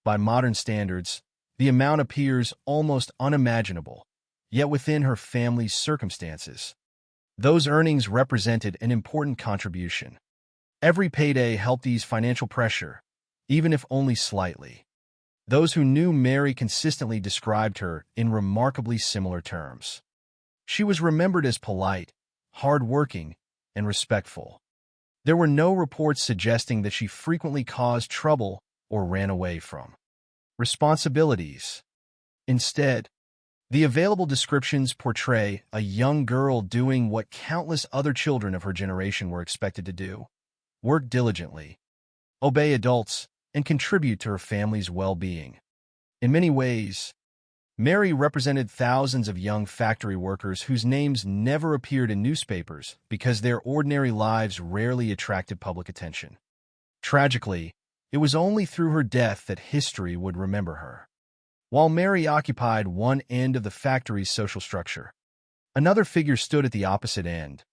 Speaker 22: By modern standards, the amount appears almost unimaginable, yet within her family's circumstances, those earnings represented an important contribution. Every payday helped ease financial pressure, even if only slightly. Those who knew Mary consistently described her in remarkably similar terms. She was remembered as polite, hard-working, and respectful. There were no reports suggesting that she frequently caused trouble or ran away from responsibilities. Instead, the available descriptions portray a young girl doing what countless other children of her generation were expected to do: work diligently, obey adults, and contribute to her family's well-being. In many ways, Mary represented thousands of young factory workers whose names never appeared in newspapers because their ordinary lives rarely attracted public attention. Tragically, it was only through her death that history would remember her. While Mary occupied one end of the factory's social structure, another figure stood at the opposite end.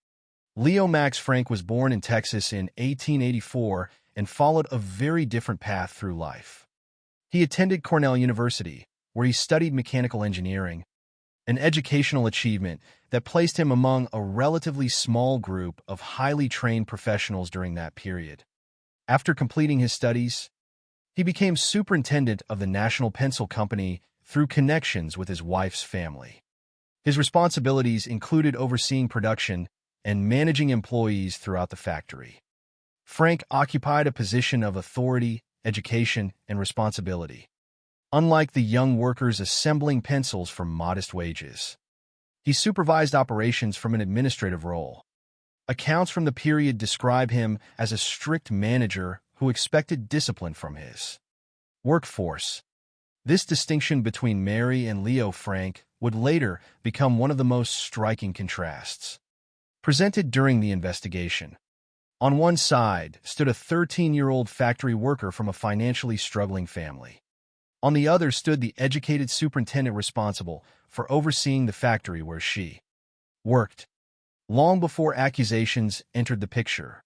Speaker 22: Leo Max Frank was born in Texas in 1884 and followed a very different path through life. He attended Cornell University, where he studied mechanical engineering, an educational achievement that placed him among a relatively small group of highly trained professionals during that period. After completing his studies, he became superintendent of the National Pencil Company through connections with his wife's family. His responsibilities included overseeing production and managing employees throughout the factory. Frank occupied a position of authority, education, and responsibility. Unlike the young workers assembling pencils for modest wages, he supervised operations from an administrative role. Accounts from the period describe him as a strict manager who expected discipline from his workforce. This distinction between Mary and Leo Frank would later become one of the most striking contrasts presented during the investigation. On one side stood a 13-year-old factory worker from a financially struggling family. On the other stood the educated superintendent responsible for overseeing the factory where she worked. Long before accusations entered the picture,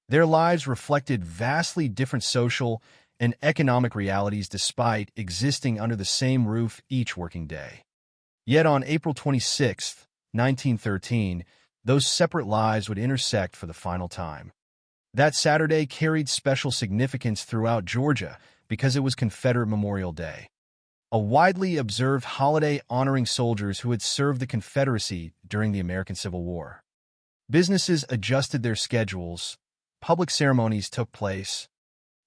Speaker 22: their lives reflected vastly different social and economic realities despite existing under the same roof each working day. Yet on April 26, 1913, those separate lives would intersect for the final time. That Saturday carried special significance throughout Georgia because it was Confederate Memorial Day, a widely observed holiday honoring soldiers who had served the Confederacy during the American Civil War. Businesses adjusted their schedules, public ceremonies took place,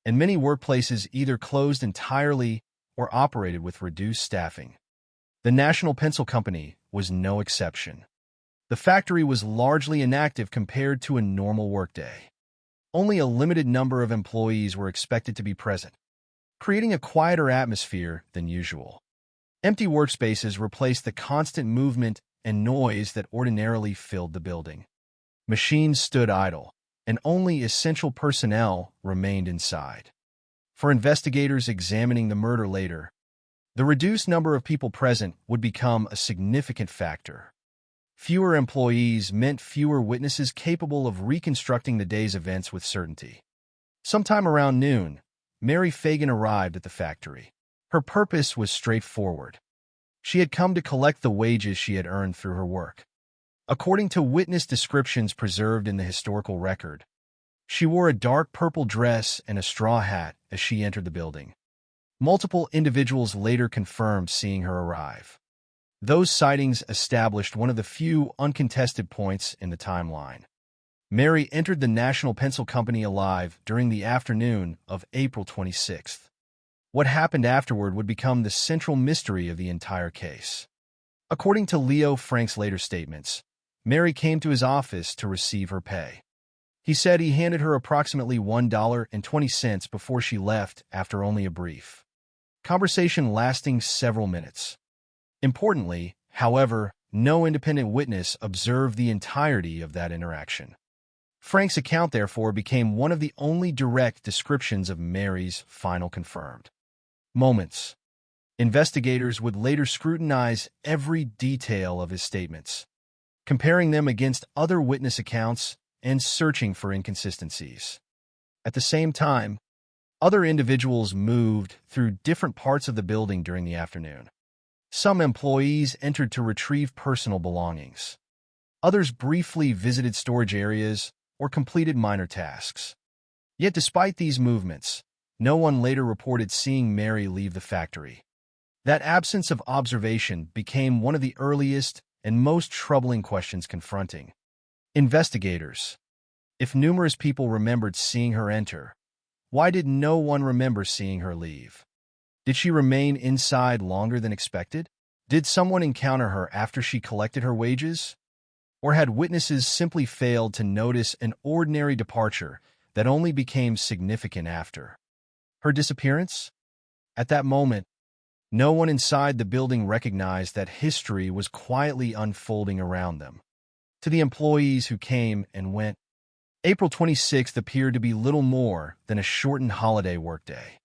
Speaker 22: and many workplaces either closed entirely or operated with reduced staffing. The National Pencil Company was no exception. The factory was largely inactive compared to a normal workday. Only a limited number of employees were expected to be present, creating a quieter atmosphere than usual. Empty workspaces replaced the constant movement and noise that ordinarily filled the building. Machines stood idle, and only essential personnel remained inside. For investigators examining the murder later, the reduced number of people present would become a significant factor. Fewer employees meant fewer witnesses capable of reconstructing the day's events with certainty. Sometime around noon, Mary Fagan arrived at the factory. Her purpose was straightforward. She had come to collect the wages she had earned through her work. According to witness descriptions preserved in the historical record, she wore a dark purple dress and a straw hat as she entered the building. Multiple individuals later confirmed seeing her arrive. Those sightings established one of the few uncontested points in the timeline. Mary entered the National Pencil Company alive during the afternoon of April 26th. What happened afterward would become the central mystery of the entire case. According to Leo Frank's later statements, Mary came to his office to receive her pay. He said he handed her approximately $1.20 before she left after only a brief conversation lasting several minutes. Importantly, however, no independent witness observed the entirety of that interaction. Frank's account, therefore, became one of the only direct descriptions of Mary's final confirmed moments. Investigators would later scrutinize every detail of his statements, comparing them against other witness accounts and searching for inconsistencies. At the same time, other individuals moved through different parts of the building during the afternoon. Some employees entered to retrieve personal belongings. Others briefly visited storage areas or completed minor tasks. Yet despite these movements, no one later reported seeing Mary leave the factory. That absence of observation became one of the earliest and most troubling questions confronting investigators. If numerous people remembered seeing her enter, why did no one remember seeing her leave? Did she remain inside longer than expected? Did someone encounter her after she collected her wages? Or had witnesses simply failed to notice an ordinary departure that only became significant after her disappearance? At that moment, no one inside the building recognized that history was quietly unfolding around them. To the employees who came and went, April 26th appeared to be little more than a shortened holiday workday.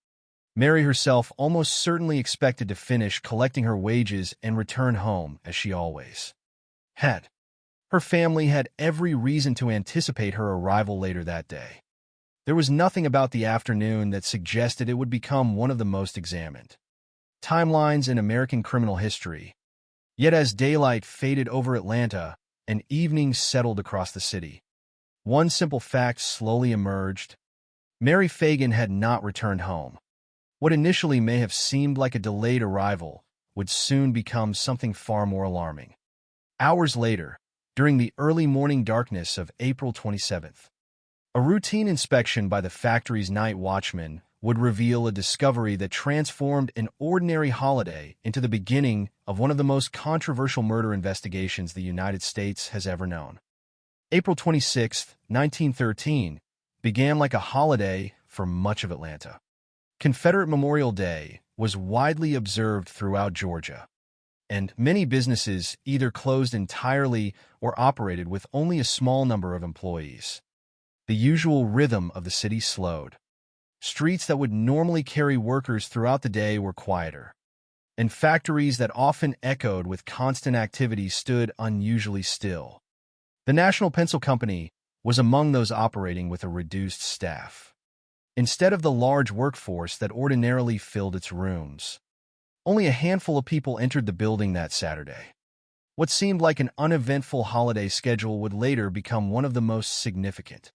Speaker 22: Mary herself almost certainly expected to finish collecting her wages and return home as she always had. Her family had every reason to anticipate her arrival later that day. There was nothing about the afternoon that suggested it would become one of the most examined timelines in American criminal history. Yet as daylight faded over Atlanta and evening settled across the city, one simple fact slowly emerged. Mary Fagan had not returned home. What initially may have seemed like a delayed arrival would soon become something far more alarming. Hours later, during the early morning darkness of April 27th, a routine inspection by the factory's night watchman would reveal a discovery that transformed an ordinary holiday into the beginning of one of the most controversial murder investigations the United States has ever known. April 26, 1913, began like a holiday for much of Atlanta. Confederate Memorial Day was widely observed throughout Georgia, and many businesses either closed entirely or operated with only a small number of employees. The usual rhythm of the city slowed. Streets that would normally carry workers throughout the day were quieter, and factories that often echoed with constant activity stood unusually still. The National Pencil Company was among those operating with a reduced staff. Instead of the large workforce that ordinarily filled its rooms, only a handful of people entered the building that Saturday. What seemed like an uneventful holiday schedule would later become one of the most significant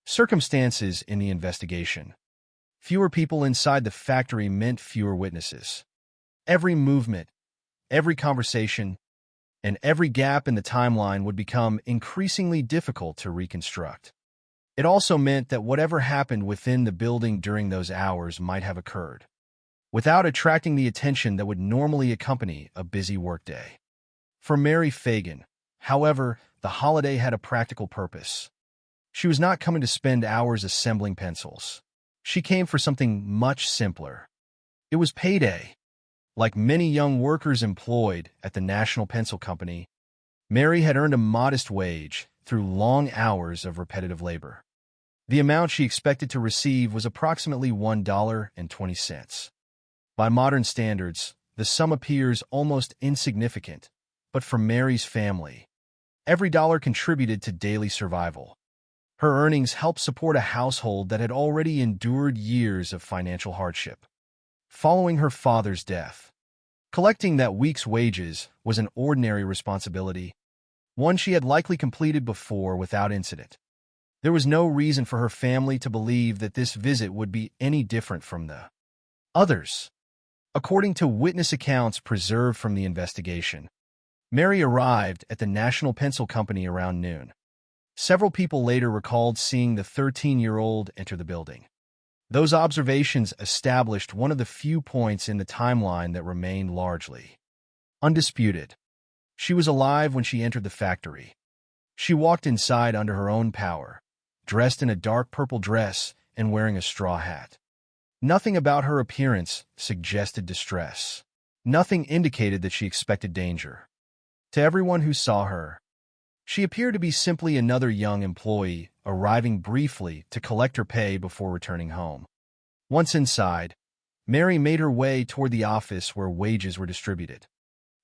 Speaker 22: circumstances in the investigation. Fewer people inside the factory meant fewer witnesses. Every movement, every conversation, and every gap in the timeline would become increasingly difficult to reconstruct. It also meant that whatever happened within the building during those hours might have occurred, without attracting the attention that would normally accompany a busy workday. For Mary Fagan, however, the holiday had a practical purpose. She was not coming to spend hours assembling pencils. She came for something much simpler. It was payday. Like many young workers employed at the National Pencil Company, Mary had earned a modest wage through long hours of repetitive labor. The amount she expected to receive was approximately $1.20. By modern standards, the sum appears almost insignificant, but for Mary's family, every dollar contributed to daily survival. Her earnings helped support a household that had already endured years of financial hardship. Following her father's death, collecting that week's wages was an ordinary responsibility, one she had likely completed before without incident. There was no reason for her family to believe that this visit would be any different from the others. According to witness accounts preserved from the investigation, Mary arrived at the National Pencil Company around noon. Several people later recalled seeing the 13-year-old enter the building. Those observations established one of the few points in the timeline that remained largely undisputed. She was alive when she entered the factory. She walked inside under her own power, dressed in a dark purple dress and wearing a straw hat. Nothing about her appearance suggested distress. Nothing indicated that she expected danger. To everyone who saw her, she appeared to be simply another young employee arriving briefly to collect her pay before returning home. Once inside, Mary made her way toward the office where wages were distributed.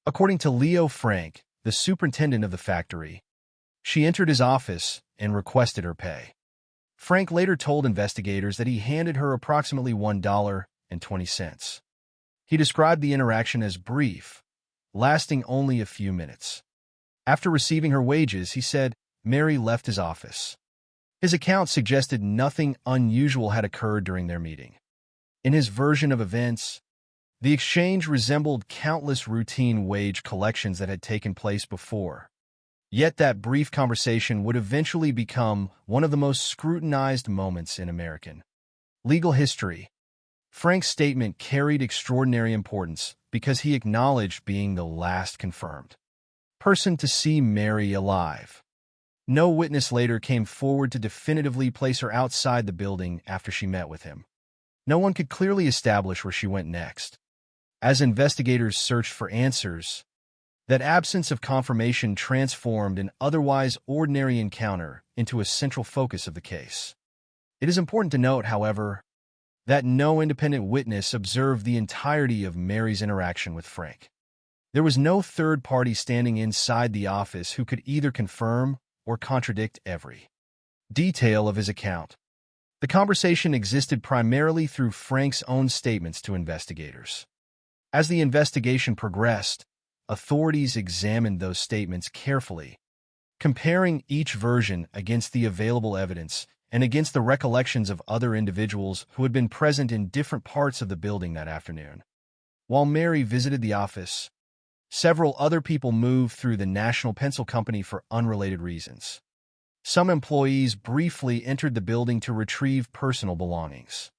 Speaker 22: According to Leo Frank, the superintendent of the factory, she entered his office and requested her pay. Frank later told investigators that he handed her approximately $1.20. He described the interaction as brief, lasting only a few minutes. After receiving her wages, he said Mary left his office. His account suggested nothing unusual had occurred during their meeting. In his version of events, the exchange resembled countless routine wage collections that had taken place before. Yet that brief conversation would eventually become one of the most scrutinized moments in American legal history. Frank's statement carried extraordinary importance because he acknowledged being the last confirmed person to see Mary alive. No witness later came forward to definitively place her outside the building after she met with him. No one could clearly establish where she went next. As investigators searched for answers, that absence of confirmation transformed an otherwise ordinary encounter into a central focus of the case. It is important to note, however, that no independent witness observed the entirety of Mary's interaction with Frank. There was no third party standing inside the office who could either confirm or contradict every detail of his account. The conversation existed primarily through Frank's own statements to investigators. As the investigation progressed, authorities examined those statements carefully, comparing each version against the available evidence and against the recollections of other individuals who had been present in different parts of the building that afternoon. While Mary visited the office, several other people moved through the National Pencil Company for unrelated reasons. Some employees briefly entered the building to retrieve personal belongings.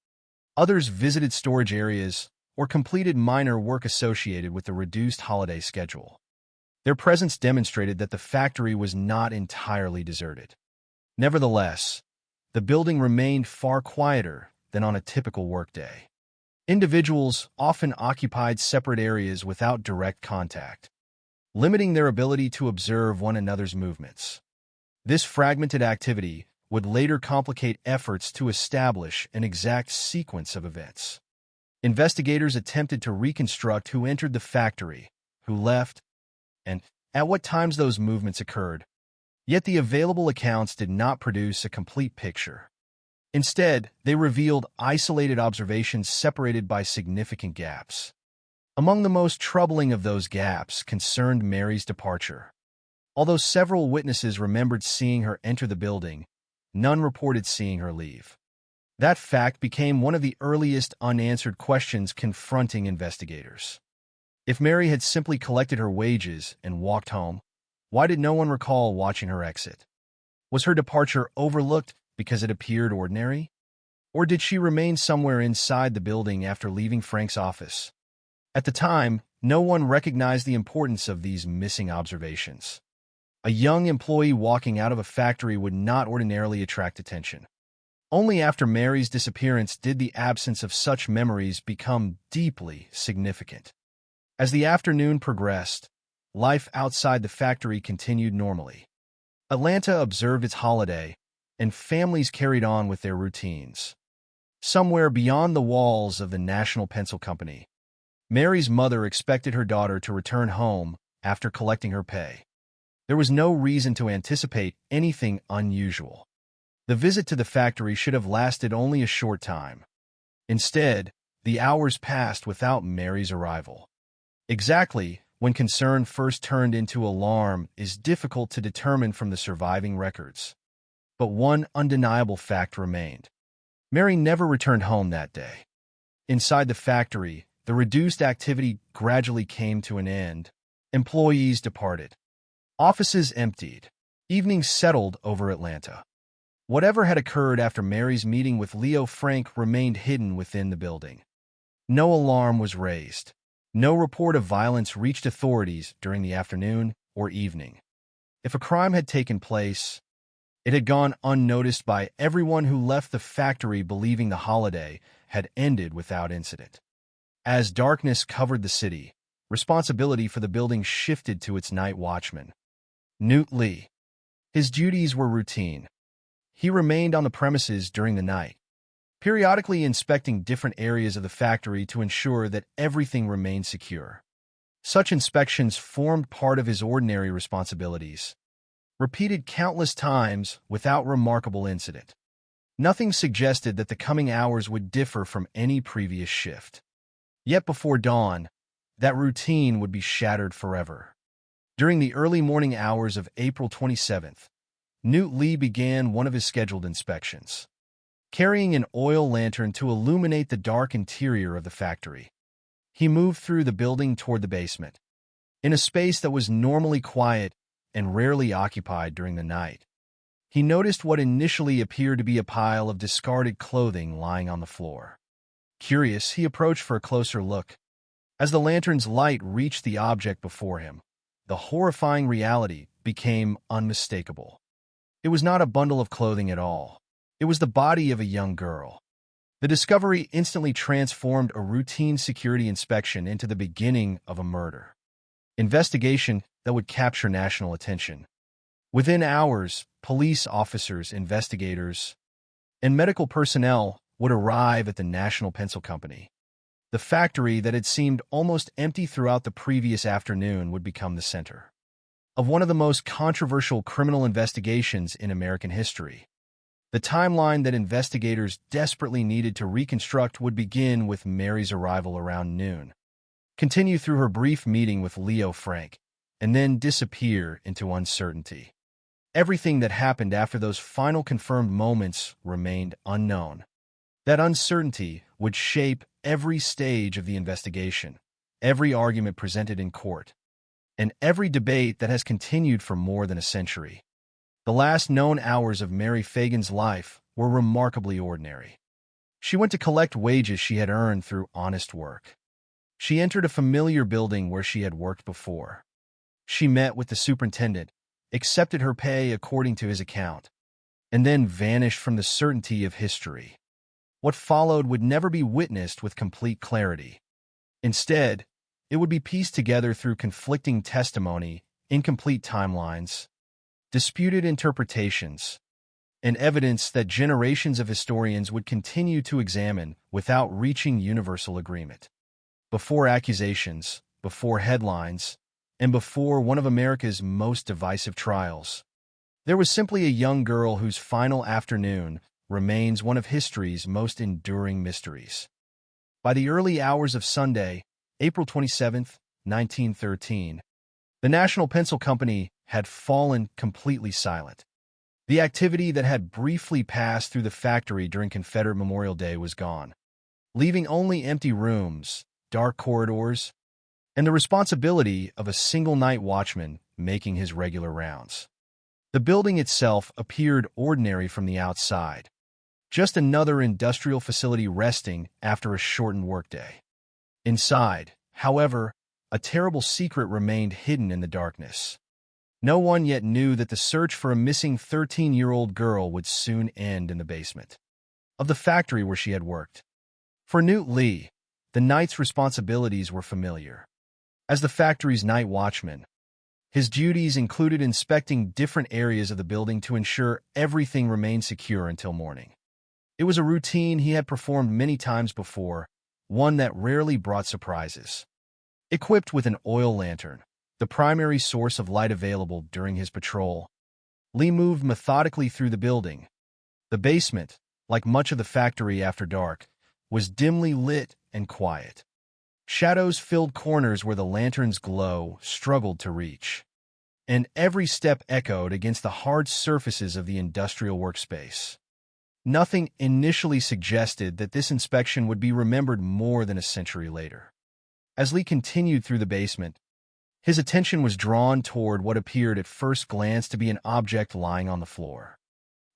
Speaker 22: Others visited storage areas or completed minor work associated with the reduced holiday schedule. Their presence demonstrated that the factory was not entirely deserted. Nevertheless, the building remained far quieter than on a typical workday. Individuals often occupied separate areas without direct contact, limiting their ability to observe one another's movements. This fragmented activity would later complicate efforts to establish an exact sequence of events. Investigators attempted to reconstruct who entered the factory, who left, and at what times those movements occurred. Yet the available accounts did not produce a complete picture. Instead, they revealed isolated observations separated by significant gaps. Among the most troubling of those gaps concerned Mary's departure. Although several witnesses remembered seeing her enter the building, none reported seeing her leave. That fact became one of the earliest unanswered questions confronting investigators. If Mary had simply collected her wages and walked home, why did no one recall watching her exit? Was her departure overlooked because it appeared ordinary? Or did she remain somewhere inside the building after leaving Frank's office? At the time, no one recognized the importance of these missing observations. A young employee walking out of a factory would not ordinarily attract attention. Only after Mary's disappearance did the absence of such memories become deeply significant. As the afternoon progressed, life outside the factory continued normally. Atlanta observed its holiday, and families carried on with their routines. Somewhere beyond the walls of the National Pencil Company, Mary's mother expected her daughter to return home after collecting her pay. There was no reason to anticipate anything unusual. The visit to the factory should have lasted only a short time. Instead, the hours passed without Mary's arrival. Exactly when concern first turned into alarm is difficult to determine from the surviving records. But one undeniable fact remained. Mary never returned home that day. Inside the factory, the reduced activity gradually came to an end. Employees departed. Offices emptied. Evening settled over Atlanta. Whatever had occurred after Mary's meeting with Leo Frank remained hidden within the building. No alarm was raised. No report of violence reached authorities during the afternoon or evening. If a crime had taken place, it had gone unnoticed by everyone who left the factory believing the holiday had ended without incident. As darkness covered the city, responsibility for the building shifted to its night watchman, Newt Lee. His duties were routine. He remained on the premises during the night, periodically inspecting different areas of the factory to ensure that everything remained secure. Such inspections formed part of his ordinary responsibilities, repeated countless times without remarkable incident. Nothing suggested that the coming hours would differ from any previous shift. Yet before dawn, that routine would be shattered forever. During the early morning hours of April 27th, Newt Lee began one of his scheduled inspections. Carrying an oil lantern to illuminate the dark interior of the factory, he moved through the building toward the basement. In a space that was normally quiet and rarely occupied during the night, he noticed what initially appeared to be a pile of discarded clothing lying on the floor. Curious, he approached for a closer look. As the lantern's light reached the object before him, the horrifying reality became unmistakable. It was not a bundle of clothing at all. It was the body of a young girl. The discovery instantly transformed a routine security inspection into the beginning of a murder. Investigation that would capture national attention. Within hours, police officers, investigators, and medical personnel would arrive at the National Pencil Company. The factory that had seemed almost empty throughout the previous afternoon would become the center of one of the most controversial criminal investigations in American history. The timeline that investigators desperately needed to reconstruct would begin with Mary's arrival around noon, continue through her brief meeting with Leo Frank, and then disappear into uncertainty. Everything that happened after those final confirmed moments remained unknown. That uncertainty would shape every stage of the investigation, every argument presented in court, and every debate that has continued for more than a century. The last known hours of Mary Fagan's life were remarkably ordinary. She went to collect wages she had earned through honest work. She entered a familiar building where she had worked before. She met with the superintendent, accepted her pay according to his account, and then vanished from the certainty of history. What followed would never be witnessed with complete clarity. Instead, it would be pieced together through conflicting testimony, incomplete timelines, disputed interpretations, and evidence that generations of historians would continue to examine without reaching universal agreement. Before accusations, before headlines, and before one of America's most divisive trials, there was simply a young girl whose final afternoon remains one of history's most enduring mysteries. By the early hours of Sunday, April 27, 1913, the National Pencil Company had fallen completely silent. The activity that had briefly passed through the factory during Confederate Memorial Day was gone, leaving only empty rooms, dark corridors, and the responsibility of a single night watchman making his regular rounds. The building itself appeared ordinary from the outside, just another industrial facility resting after a shortened workday. Inside, however, a terrible secret remained hidden in the darkness. No one yet knew that the search for a missing 13-year-old girl would soon end in the basement of the factory where she had worked. For Newt Lee, the night's responsibilities were familiar. As the factory's night watchman, his duties included inspecting different areas of the building to ensure everything remained secure until morning. It was a routine he had performed many times before, one that rarely brought surprises. Equipped with an oil lantern, the primary source of light available during his patrol, Lee moved methodically through the building. The basement, like much of the factory after dark, was dimly lit and quiet. Shadows filled corners where the lantern's glow struggled to reach, and every step echoed against the hard surfaces of the industrial workspace. Nothing initially suggested that this inspection would be remembered more than a century later. As Lee continued through the basement, His attention was drawn toward what appeared at first glance to be an object lying on the floor.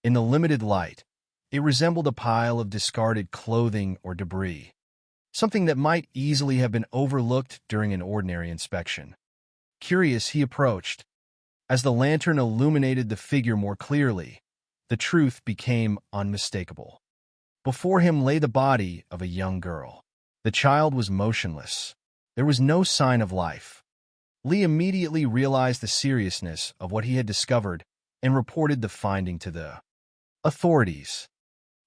Speaker 22: In the limited light, it resembled a pile of discarded clothing or debris, something that might easily have been overlooked during an ordinary inspection. Curious, he approached. As the lantern illuminated the figure more clearly, the truth became unmistakable. Before him lay the body of a young girl. The child was motionless. There was no sign of life. Lee immediately realized the seriousness of what he had discovered and reported the finding to the authorities.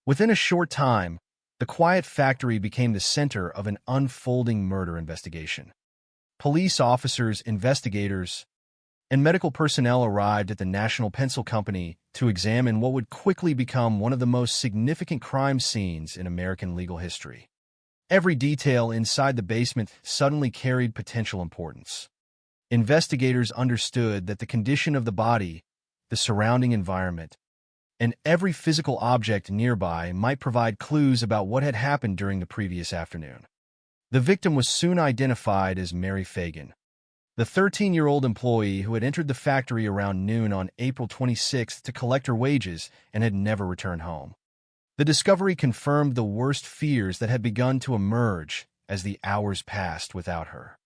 Speaker 22: Within a short time, the quiet factory became the center of an unfolding murder investigation. Police officers, investigators, and medical personnel arrived at the National Pencil Company to examine what would quickly become one of the most significant crime scenes in American legal history. Every detail inside the basement suddenly carried potential importance. Investigators understood that the condition of the body, the surrounding environment, and every physical object nearby might provide clues about what had happened during the previous afternoon. The victim was soon identified as Mary Fagan, the 13-year-old employee who had entered the factory around noon on April 26th to collect her wages and had never returned home. The discovery confirmed the worst fears that had begun to emerge as the hours passed without her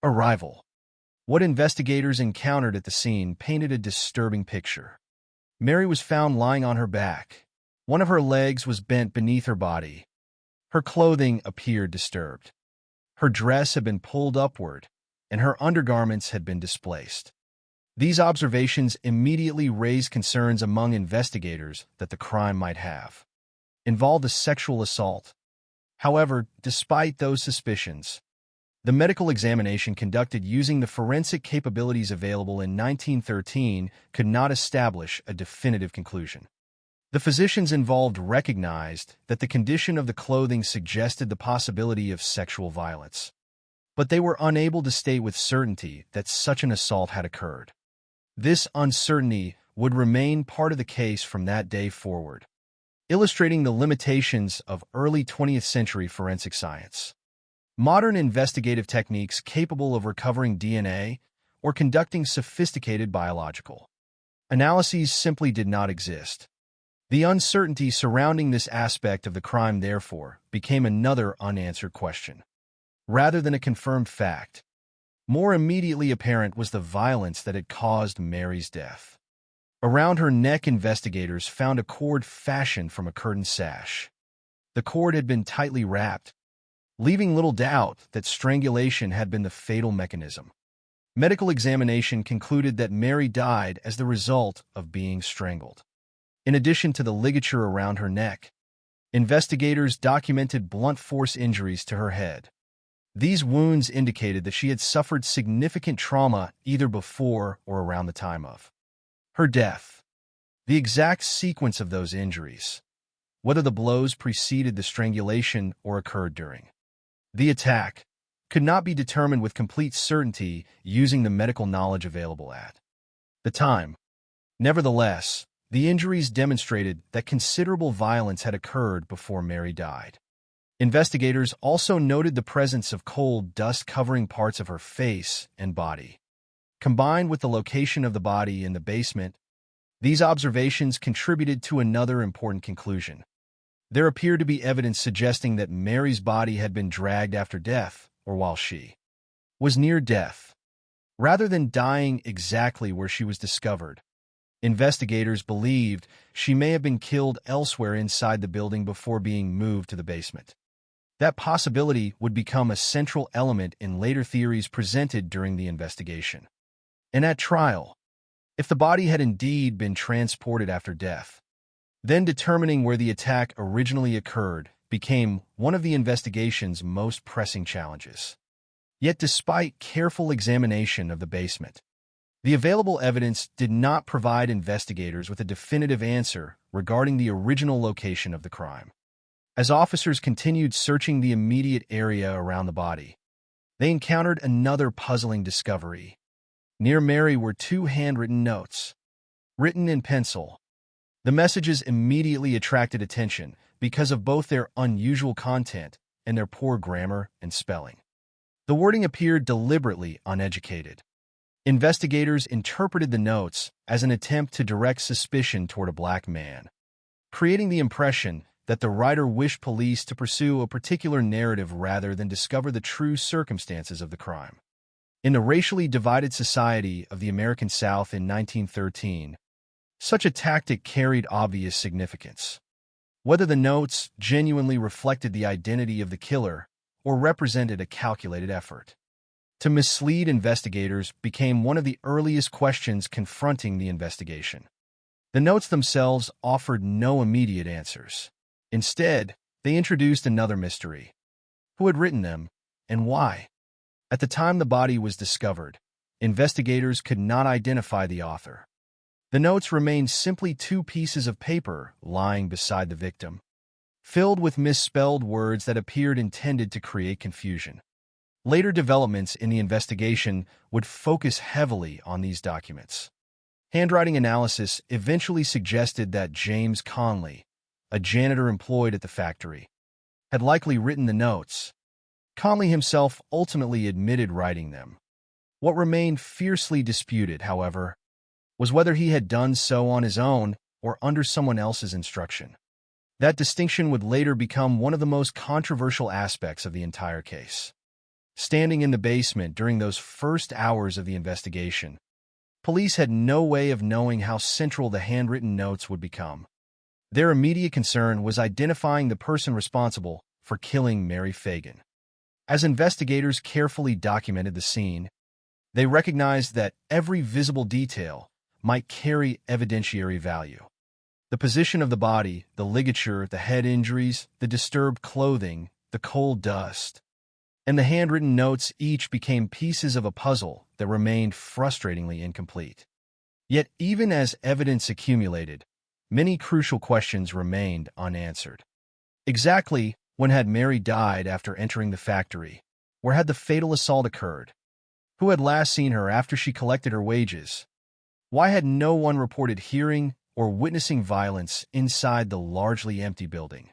Speaker 22: arrival. What investigators encountered at the scene painted a disturbing picture. Mary was found lying on her back. One of her legs was bent beneath her body. Her clothing appeared disturbed. Her dress had been pulled upward, and her undergarments had been displaced. These observations immediately raised concerns among investigators that the crime might have involved a sexual assault. However, despite those suspicions, the medical examination conducted using the forensic capabilities available in 1913 could not establish a definitive conclusion. The physicians involved recognized that the condition of the clothing suggested the possibility of sexual violence, but they were unable to state with certainty that such an assault had occurred. This uncertainty would remain part of the case from that day forward, illustrating the limitations of early 20th century forensic science. Modern investigative techniques capable of recovering DNA or conducting sophisticated biological analyses simply did not exist. The uncertainty surrounding this aspect of the crime, therefore, became another unanswered question, rather than a confirmed fact. More immediately apparent was the violence that had caused Mary's death. Around her neck, investigators found a cord fashioned from a curtain sash. The cord had been tightly wrapped, leaving little doubt that strangulation had been the fatal mechanism. Medical examination concluded that Mary died as the result of being strangled. In addition to the ligature around her neck, investigators documented blunt force injuries to her head. These wounds indicated that she had suffered significant trauma either before or around the time of her death. The exact sequence of those injuries, whether the blows preceded the strangulation or occurred during the attack, could not be determined with complete certainty using the medical knowledge available at the time. Nevertheless, the injuries demonstrated that considerable violence had occurred before Mary died. Investigators also noted the presence of coal dust covering parts of her face and body. Combined with the location of the body in the basement, these observations contributed to another important conclusion. There appeared to be evidence suggesting that Mary's body had been dragged after death or while she was near death, rather than dying exactly where she was discovered. Investigators believed she may have been killed elsewhere inside the building before being moved to the basement. That possibility would become a central element in later theories presented during the investigation. And at trial, if the body had indeed been transported after death, then determining where the attack originally occurred became one of the investigation's most pressing challenges. Yet despite careful examination of the basement, the available evidence did not provide investigators with a definitive answer regarding the original location of the crime. As officers continued searching the immediate area around the body, they encountered another puzzling discovery. Near Mary were two handwritten notes, written in pencil. The messages immediately attracted attention because of both their unusual content and their poor grammar and spelling. The wording appeared deliberately uneducated. Investigators interpreted the notes as an attempt to direct suspicion toward a black man, creating the impression that the writer wished police to pursue a particular narrative rather than discover the true circumstances of the crime. In the racially divided society of the American South in 1913, such a tactic carried obvious significance. Whether the notes genuinely reflected the identity of the killer or represented a calculated effort to mislead investigators became one of the earliest questions confronting the investigation. The notes themselves offered no immediate answers. Instead, they introduced another mystery. Who had written them, and why? At the time the body was discovered, investigators could not identify the author. The notes remained simply two pieces of paper lying beside the victim, filled with misspelled words that appeared intended to create confusion. Later developments in the investigation would focus heavily on these documents. Handwriting analysis eventually suggested that James Conley, a janitor employed at the factory, had likely written the notes. Conley himself ultimately admitted writing them. What remained fiercely disputed, however, was whether he had done so on his own or under someone else's instruction. That distinction would later become one of the most controversial aspects of the entire case. Standing in the basement during those first hours of the investigation, police had no way of knowing how central the handwritten notes would become. Their immediate concern was identifying the person responsible for killing Mary Fagan. As investigators carefully documented the scene, they recognized that every visible detail might carry evidentiary value. The position of the body, the ligature, the head injuries, the disturbed clothing, the coal dust, and the handwritten notes each became pieces of a puzzle that remained frustratingly incomplete. Yet even as evidence accumulated, many crucial questions remained unanswered. Exactly when had Mary died after entering the factory? Where had the fatal assault occurred? Who had last seen her after she collected her wages? Why had no one reported hearing or witnessing violence inside the largely empty building?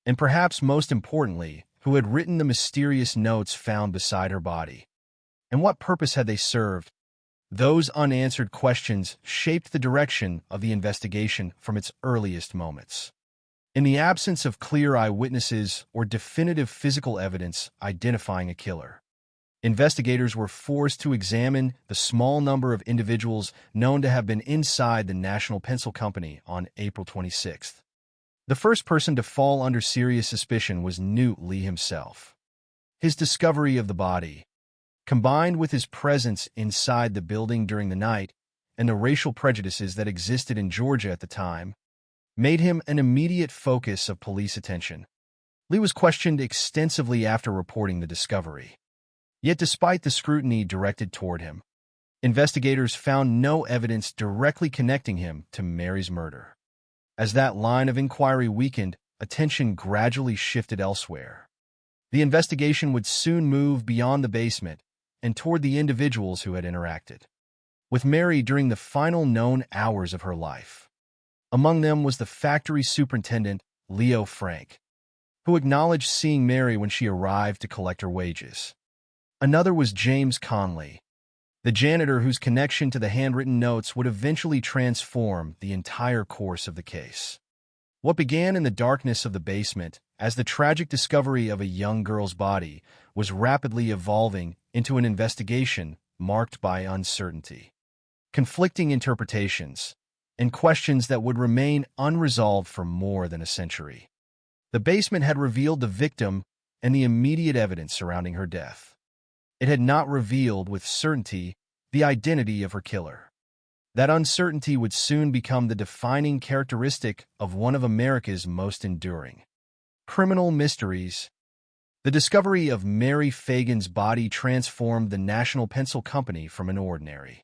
Speaker 22: And perhaps most importantly, who had written the mysterious notes found beside her body? And what purpose had they served? Those unanswered questions shaped the direction of the investigation from its earliest moments. In the absence of clear eyewitnesses or definitive physical evidence identifying a killer, investigators were forced to examine the small number of individuals known to have been inside the National Pencil Company on April 26th. The first person to fall under serious suspicion was Newt Lee himself. His discovery of the body, combined with his presence inside the building during the night and the racial prejudices that existed in Georgia at the time, made him an immediate focus of police attention. Lee was questioned extensively after reporting the discovery. Yet despite the scrutiny directed toward him, investigators found no evidence directly connecting him to Mary's murder. As that line of inquiry weakened, attention gradually shifted elsewhere. The investigation would soon move beyond the basement and toward the individuals who had interacted with Mary during the final known hours of her life. Among them was the factory superintendent, Leo Frank, who acknowledged seeing Mary when she arrived to collect her wages. Another was James Conley, the janitor whose connection to the handwritten notes would eventually transform the entire course of the case. What began in the darkness of the basement as the tragic discovery of a young girl's body was rapidly evolving into an investigation marked by uncertainty, conflicting interpretations, and questions that would remain unresolved for more than a century. The basement had revealed the victim and the immediate evidence surrounding her death. It had not revealed with certainty the identity of her killer. That uncertainty would soon become the defining characteristic of one of America's most enduring criminal mysteries. The discovery of Mary Fagan's body transformed the National Pencil Company from an ordinary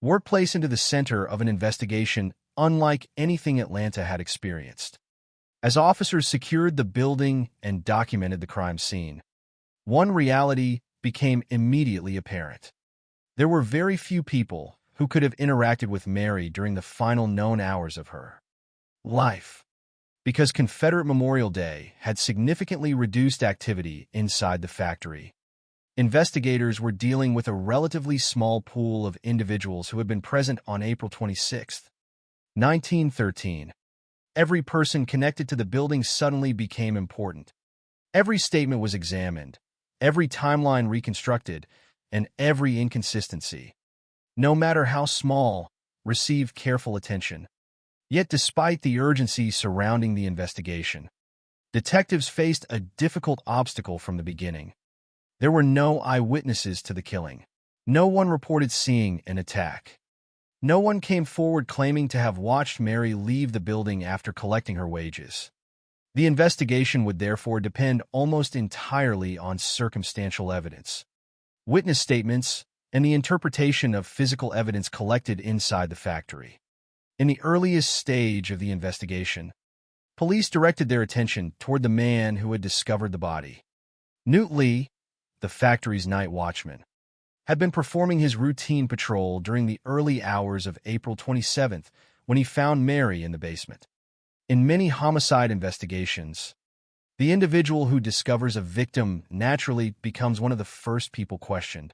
Speaker 22: workplace into the center of an investigation unlike anything Atlanta had experienced. As officers secured the building and documented the crime scene, one reality became immediately apparent. There were very few people who could have interacted with Mary during the final known hours of her life, because Confederate Memorial Day had significantly reduced activity inside the factory. Investigators were dealing with a relatively small pool of individuals who had been present on April 26, 1913. Every person connected to the building suddenly became important. Every statement was examined, every timeline reconstructed, and every inconsistency, no matter how small, received careful attention. Yet despite the urgency surrounding the investigation, detectives faced a difficult obstacle from the beginning. There were no eyewitnesses to the killing. No one reported seeing an attack. No one came forward claiming to have watched Mary leave the building after collecting her wages. The investigation would therefore depend almost entirely on circumstantial evidence, witness statements, and the interpretation of physical evidence collected inside the factory. In the earliest stage of the investigation, police directed their attention toward the man who had discovered the body. Newt Lee, the factory's night watchman, had been performing his routine patrol during the early hours of April 27th when he found Mary in the basement. In many homicide investigations, the individual who discovers a victim naturally becomes one of the first people questioned.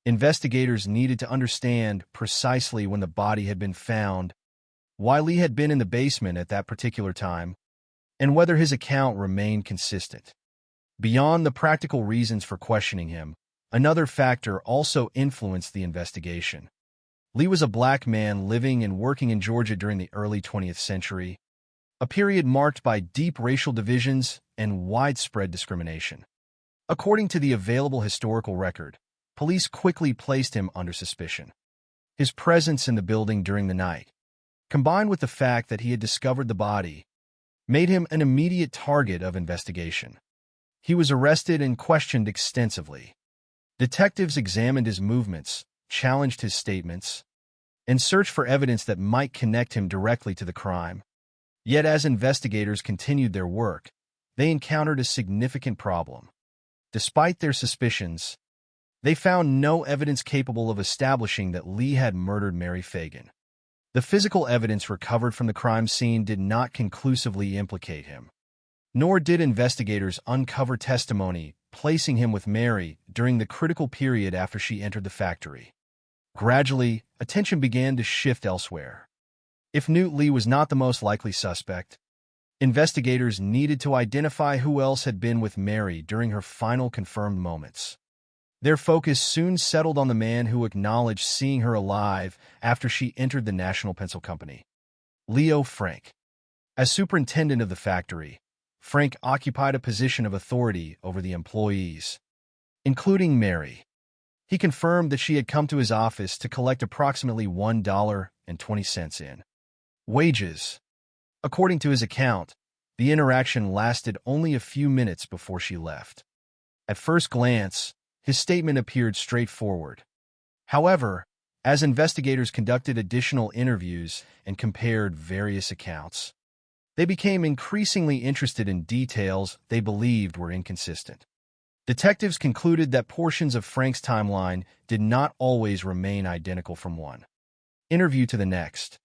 Speaker 22: Investigators needed to understand precisely when the body had been found, why Lee had been in the basement at that particular time, and whether his account remained consistent. Beyond the practical reasons for questioning him, another factor also influenced the investigation. Lee was a black man living and working in Georgia during the early 20th century, a period marked by deep racial divisions and widespread discrimination. According to the available historical record, police quickly placed him under suspicion. His presence in the building during the night, combined with the fact that he had discovered the body, made him an immediate target of investigation. He was arrested and questioned extensively. Detectives examined his movements, challenged his statements, and searched for evidence that might connect him directly to the crime. Yet as investigators continued their work, they encountered a significant problem. Despite their suspicions, they found no evidence capable of establishing that Lee had murdered Mary Fagan. The physical evidence recovered from the crime scene did not conclusively implicate him, nor did investigators uncover testimony placing him with Mary during the critical period after she entered the factory. Gradually, attention began to shift elsewhere. If Newt Lee was not the most likely suspect, investigators needed to identify who else had been with Mary during her final confirmed moments. Their focus soon settled on the man who acknowledged seeing her alive after she entered the National Pencil Company, Leo Frank. As superintendent of the factory, Frank occupied a position of authority over the employees, including Mary. He confirmed that she had come to his office to collect approximately $1.20 in wages. According to his account, the interaction lasted only a few minutes before she left. At first glance, his statement appeared straightforward. However, as investigators conducted additional interviews and compared various accounts, they became increasingly interested in details they believed were inconsistent. Detectives concluded that portions of Frank's timeline did not always remain identical from one interview to the next.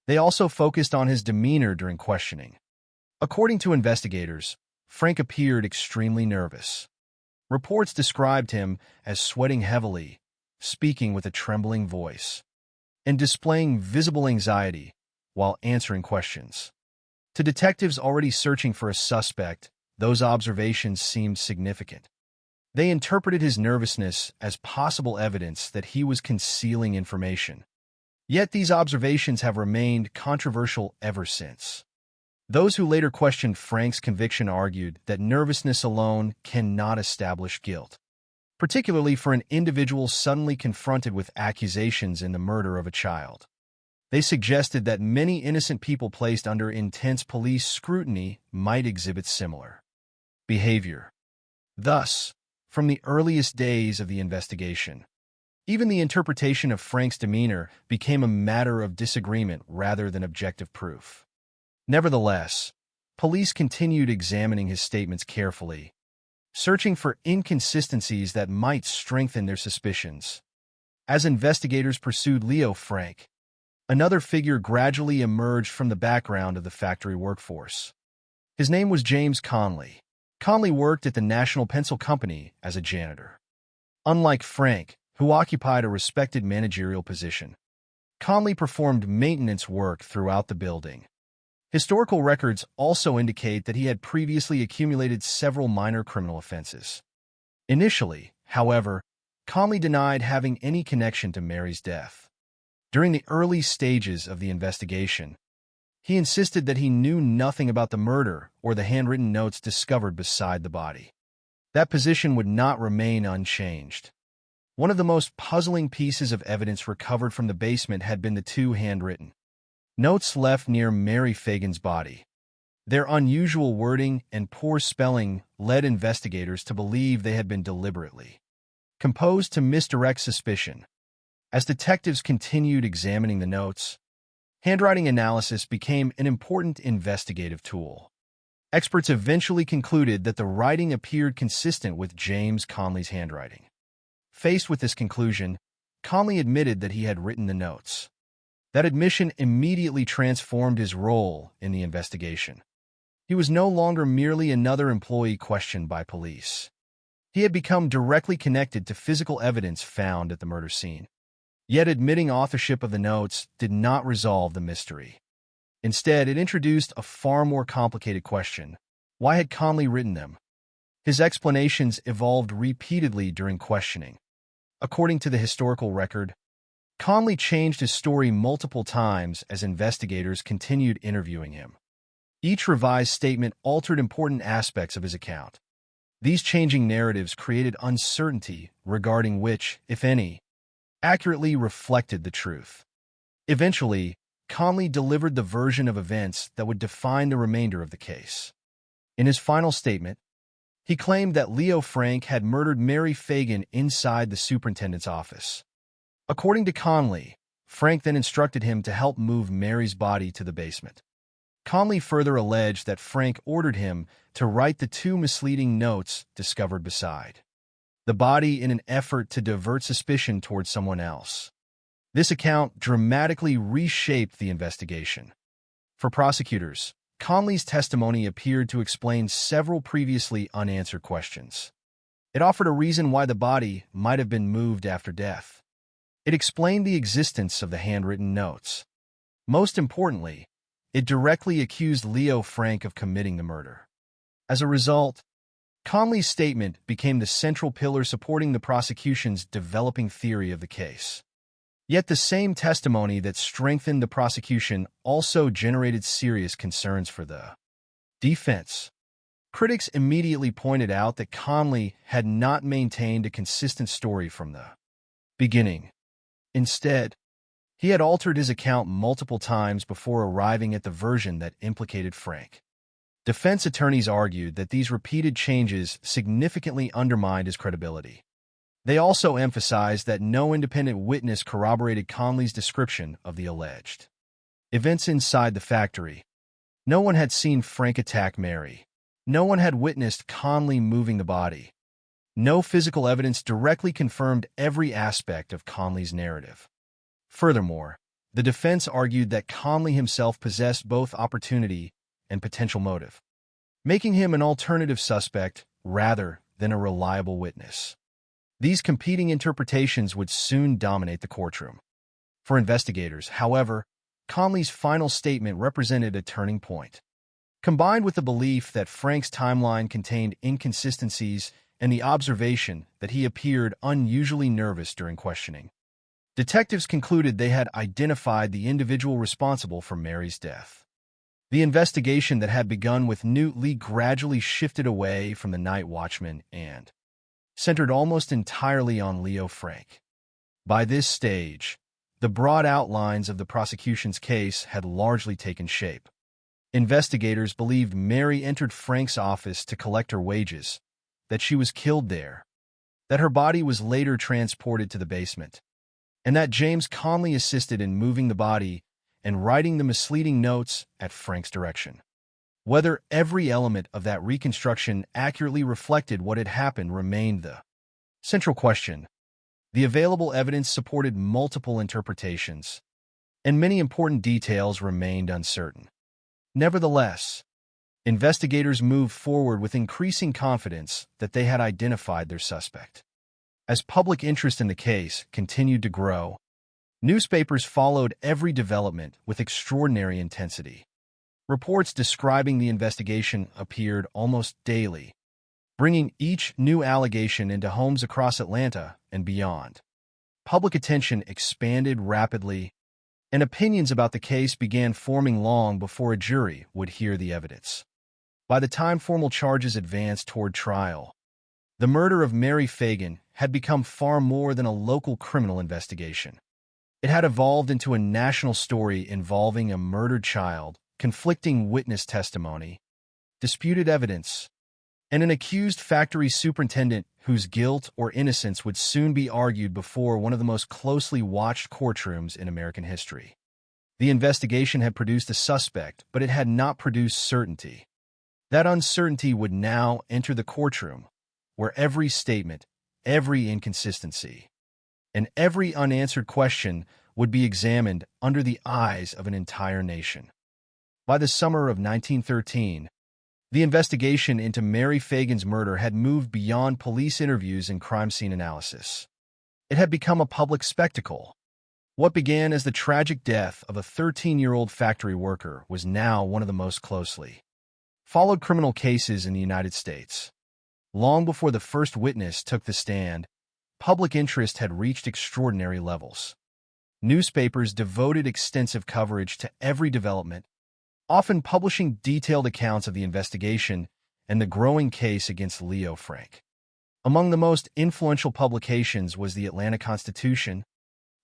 Speaker 22: They also focused on his demeanor during questioning. According to investigators, Frank appeared extremely nervous. Reports described him as sweating heavily, speaking with a trembling voice, and displaying visible anxiety while answering questions. To detectives already searching for a suspect, those observations seemed significant. They interpreted his nervousness as possible evidence that he was concealing information. Yet these observations have remained controversial ever since. Those who later questioned Frank's conviction argued that nervousness alone cannot establish guilt, particularly for an individual suddenly confronted with accusations in the murder of a child. They suggested that many innocent people placed under intense police scrutiny might exhibit similar behavior. Thus, from the earliest days of the investigation, even the interpretation of Frank's demeanor became a matter of disagreement rather than objective proof. Nevertheless, police continued examining his statements carefully, searching for inconsistencies that might strengthen their suspicions. As investigators pursued Leo Frank, another figure gradually emerged from the background of the factory workforce. His name was James Conley. Conley worked at the National Pencil Company as a janitor. Unlike Frank, who occupied a respected managerial position, Conley performed maintenance work throughout the building. Historical records also indicate that he had previously accumulated several minor criminal offenses. Initially, however, Conley denied having any connection to Mary's death. During the early stages of the investigation, he insisted that he knew nothing about the murder or the handwritten notes discovered beside the body. That position would not remain unchanged. One of the most puzzling pieces of evidence recovered from the basement had been the two handwritten notes left near Mary Fagan's body. Their unusual wording and poor spelling led investigators to believe they had been deliberately composed to misdirect suspicion. As detectives continued examining the notes, handwriting analysis became an important investigative tool. Experts eventually concluded that the writing appeared consistent with James Conley's handwriting. Faced with this conclusion, Conley admitted that he had written the notes. That admission immediately transformed his role in the investigation. He was no longer merely another employee questioned by police. He had become directly connected to physical evidence found at the murder scene. Yet admitting authorship of the notes did not resolve the mystery. Instead, it introduced a far more complicated question. Why had Conley written them? His explanations evolved repeatedly during questioning. According to the historical record, Conley changed his story multiple times as investigators continued interviewing him. Each revised statement altered important aspects of his account. These changing narratives created uncertainty regarding which, if any, accurately reflected the truth. Eventually, Conley delivered the version of events that would define the remainder of the case. In his final statement, he claimed that Leo Frank had murdered Mary Fagan inside the superintendent's office. According to Conley, Frank then instructed him to help move Mary's body to the basement. Conley further alleged that Frank ordered him to write the two misleading notes discovered beside the body in an effort to divert suspicion towards someone else. This account dramatically reshaped the investigation. For prosecutors, Conley's testimony appeared to explain several previously unanswered questions. It offered a reason why the body might have been moved after death. It explained the existence of the handwritten notes. Most importantly, it directly accused Leo Frank of committing the murder. As a result, Conley's statement became the central pillar supporting the prosecution's developing theory of the case. Yet the same testimony that strengthened the prosecution also generated serious concerns for the defense. Critics immediately pointed out that Conley had not maintained a consistent story from the beginning. Instead, he had altered his account multiple times before arriving at the version that implicated Frank. Defense attorneys argued that these repeated changes significantly undermined his credibility. They also emphasized that no independent witness corroborated Conley's description of the alleged events inside the factory. No one had seen Frank attack Mary. No one had witnessed Conley moving the body. No physical evidence directly confirmed every aspect of Conley's narrative. Furthermore, the defense argued that Conley himself possessed both opportunity and potential motive, making him an alternative suspect rather than a reliable witness. These competing interpretations would soon dominate the courtroom. For investigators, however, Conley's final statement represented a turning point. Combined with the belief that Frank's timeline contained inconsistencies and the observation that he appeared unusually nervous during questioning, detectives concluded they had identified the individual responsible for Mary's death. The investigation that had begun with Newt Lee gradually shifted away from the night watchman and centered almost entirely on Leo Frank. By this stage, the broad outlines of the prosecution's case had largely taken shape. Investigators believed Mary entered Frank's office to collect her wages, that she was killed there, that her body was later transported to the basement, and that James Conley assisted in moving the body and writing the misleading notes at Frank's direction. Whether every element of that reconstruction accurately reflected what had happened remained the central question. The available evidence supported multiple interpretations, and many important details remained uncertain. Nevertheless, investigators moved forward with increasing confidence that they had identified their suspect. As public interest in the case continued to grow, newspapers followed every development with extraordinary intensity. Reports describing the investigation appeared almost daily, bringing each new allegation into homes across Atlanta and beyond. Public attention expanded rapidly, and opinions about the case began forming long before a jury would hear the evidence. By the time formal charges advanced toward trial, the murder of Mary Fagan had become far more than a local criminal investigation. It had evolved into a national story involving a murdered child, conflicting witness testimony, disputed evidence, and an accused factory superintendent whose guilt or innocence would soon be argued before one of the most closely watched courtrooms in American history. The investigation had produced a suspect, but it had not produced certainty. That uncertainty would now enter the courtroom, where every statement, every inconsistency, and every unanswered question would be examined under the eyes of an entire nation. By the summer of 1913, the investigation into Mary Fagan's murder had moved beyond police interviews and crime scene analysis. It had become a public spectacle. What began as the tragic death of a 13-year-old factory worker was now one of the most closely followed criminal cases in the United States. Long before the first witness took the stand, public interest had reached extraordinary levels. Newspapers devoted extensive coverage to every development, often publishing detailed accounts of the investigation and the growing case against Leo Frank. Among the most influential publications was the Atlanta Constitution,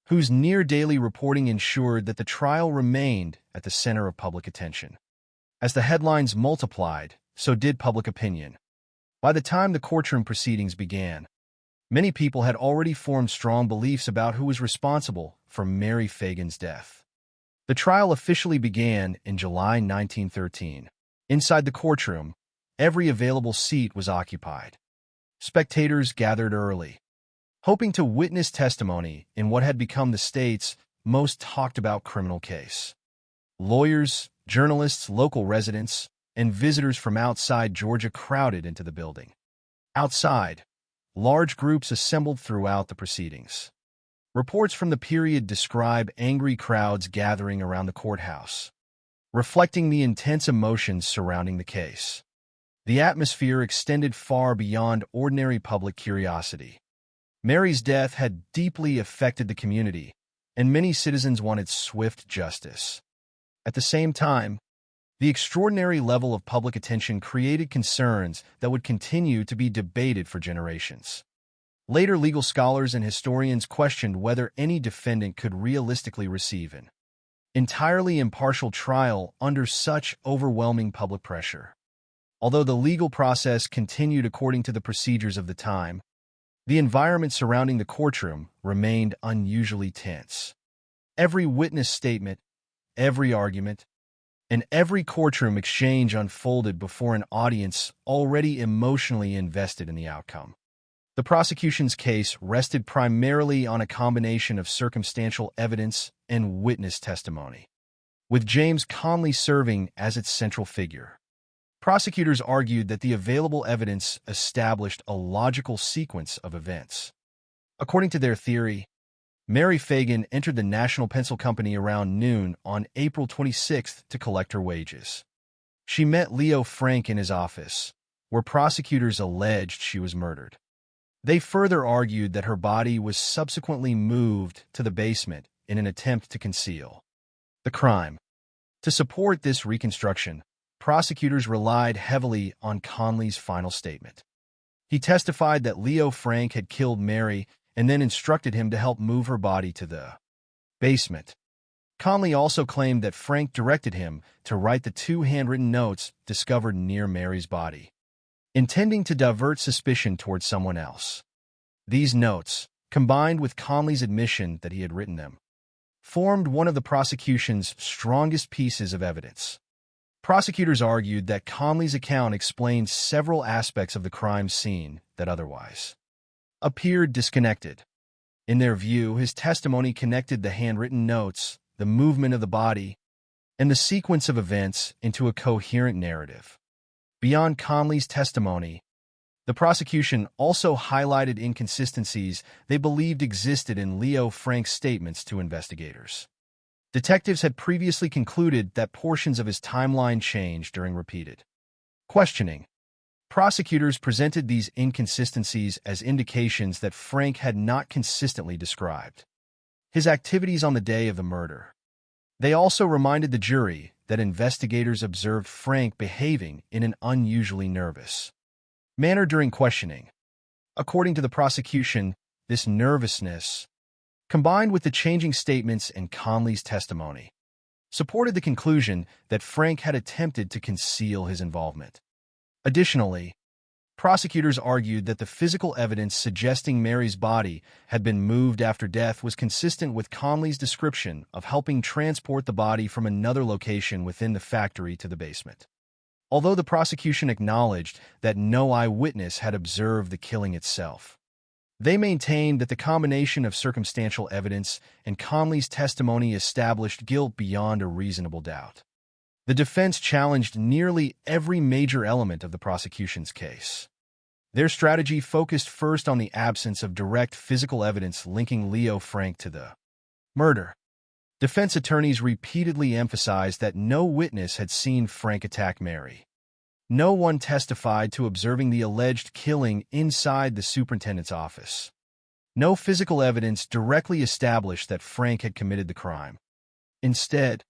Speaker 22: whose near-daily reporting ensured that the trial remained at the center of public attention. As the headlines multiplied, so did public opinion. By the time the courtroom proceedings began, many people had already formed strong beliefs about who was responsible for Mary Fagan's death. The trial officially began in July 1913. Inside the courtroom, every available seat was occupied. Spectators gathered early, hoping to witness testimony in what had become the state's most talked-about criminal case. Lawyers, journalists, local residents, and visitors from outside Georgia crowded into the building. Outside, large groups assembled throughout the proceedings. Reports from the period describe angry crowds gathering around the courthouse, reflecting the intense emotions surrounding the case. The atmosphere extended far beyond ordinary public curiosity. Mary's death had deeply affected the community, and many citizens wanted swift justice. At the same time, the extraordinary level of public attention created concerns that would continue to be debated for generations. Later legal scholars and historians questioned whether any defendant could realistically receive an entirely impartial trial under such overwhelming public pressure. Although the legal process continued according to the procedures of the time, the environment surrounding the courtroom remained unusually tense. Every witness statement, every argument, and every courtroom exchange unfolded before an audience already emotionally invested in the outcome. The prosecution's case rested primarily on a combination of circumstantial evidence and witness testimony, with James Conley serving as its central figure. Prosecutors argued that the available evidence established a logical sequence of events. According to their theory, Mary Fagan entered the National Pencil Company around noon on April 26th to collect her wages. She met Leo Frank in his office, where prosecutors alleged she was murdered. They further argued that her body was subsequently moved to the basement in an attempt to conceal the crime. To support this reconstruction, prosecutors relied heavily on Conley's final statement. He testified that Leo Frank had killed Mary and then instructed him to help move her body to the basement. Conley also claimed that Frank directed him to write the 2 handwritten notes discovered near Mary's body, intending to divert suspicion toward someone else. These notes, combined with Conley's admission that he had written them, formed one of the prosecution's strongest pieces of evidence. Prosecutors argued that Conley's account explained several aspects of the crime scene that otherwise appeared disconnected. In their view, his testimony connected the handwritten notes, the movement of the body, and the sequence of events into a coherent narrative. Beyond Conley's testimony, The prosecution also highlighted inconsistencies they believed existed in Leo Frank's statements to investigators. Detectives had previously concluded that portions of his timeline changed during repeated questioning. Prosecutors presented these inconsistencies as indications that Frank had not consistently described his activities on the day of the murder. They also reminded the jury that investigators observed Frank behaving in an unusually nervous manner during questioning. According to the prosecution, this nervousness, combined with the changing statements in Conley's testimony, supported the conclusion that Frank had attempted to conceal his involvement. Additionally, prosecutors argued that the physical evidence suggesting Mary's body had been moved after death was consistent with Conley's description of helping transport the body from another location within the factory to the basement. Although the prosecution acknowledged that no eyewitness had observed the killing itself, they maintained that the combination of circumstantial evidence and Conley's testimony established guilt beyond a reasonable doubt. The defense challenged nearly every major element of the prosecution's case. Their strategy focused first on the absence of direct physical evidence linking Leo Frank to the murder. Defense attorneys repeatedly emphasized that no witness had seen Frank attack Mary. No one testified to observing the alleged killing inside the superintendent's office. No physical evidence directly established that Frank had committed the crime. Instead,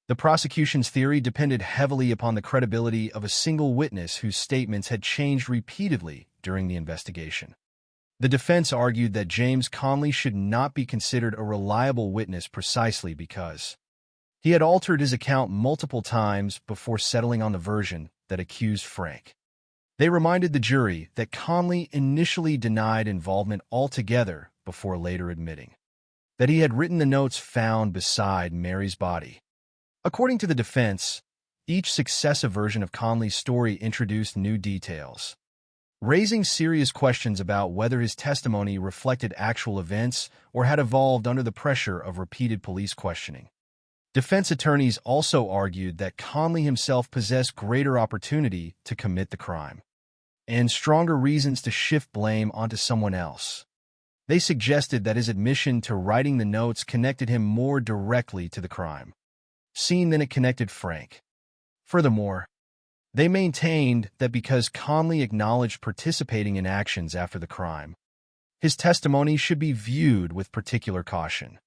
Speaker 22: the prosecution's theory depended heavily upon the credibility of a single witness whose statements had changed repeatedly during the investigation. The defense argued that James Conley should not be considered a reliable witness precisely because he had altered his account multiple times before settling on the version that accused Frank. They reminded the jury that Conley initially denied involvement altogether before later admitting that he had written the notes found beside Mary's body. According to the defense, each successive version of Conley's story introduced new details, raising serious questions about whether his testimony reflected actual events or had evolved under the pressure of repeated police questioning. Defense attorneys also argued that Conley himself possessed greater opportunity to commit the crime and stronger reasons to shift blame onto someone else. They suggested that his admission to writing the notes connected him more directly to the crime scene than it connected Frank. Furthermore, they maintained that because Conley acknowledged participating in actions after the crime, his testimony should be viewed with particular caution,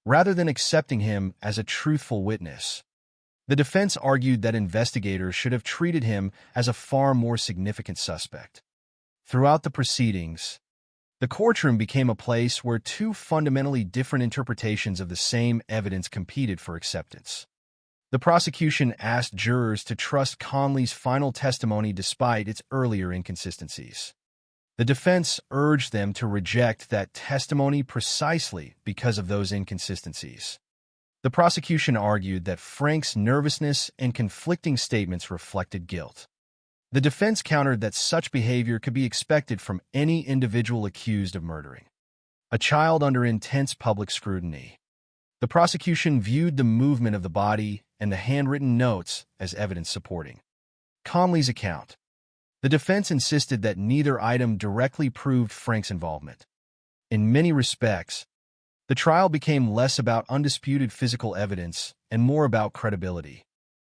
Speaker 22: rather than accepting him as a truthful witness. The defense argued that investigators should have treated him as a far more significant suspect. Throughout the proceedings, the courtroom became a place where two fundamentally different interpretations of the same evidence competed for acceptance. The prosecution asked jurors to trust Conley's final testimony despite its earlier inconsistencies. The defense urged them to reject that testimony precisely because of those inconsistencies. The prosecution argued that Frank's nervousness and conflicting statements reflected guilt. The defense countered that such behavior could be expected from any individual accused of murdering a child under intense public scrutiny. The prosecution viewed the movement of the body and the handwritten notes as evidence supporting Conley's account. The defense insisted that neither item directly proved Frank's involvement. In many respects, the trial became less about undisputed physical evidence and more about credibility.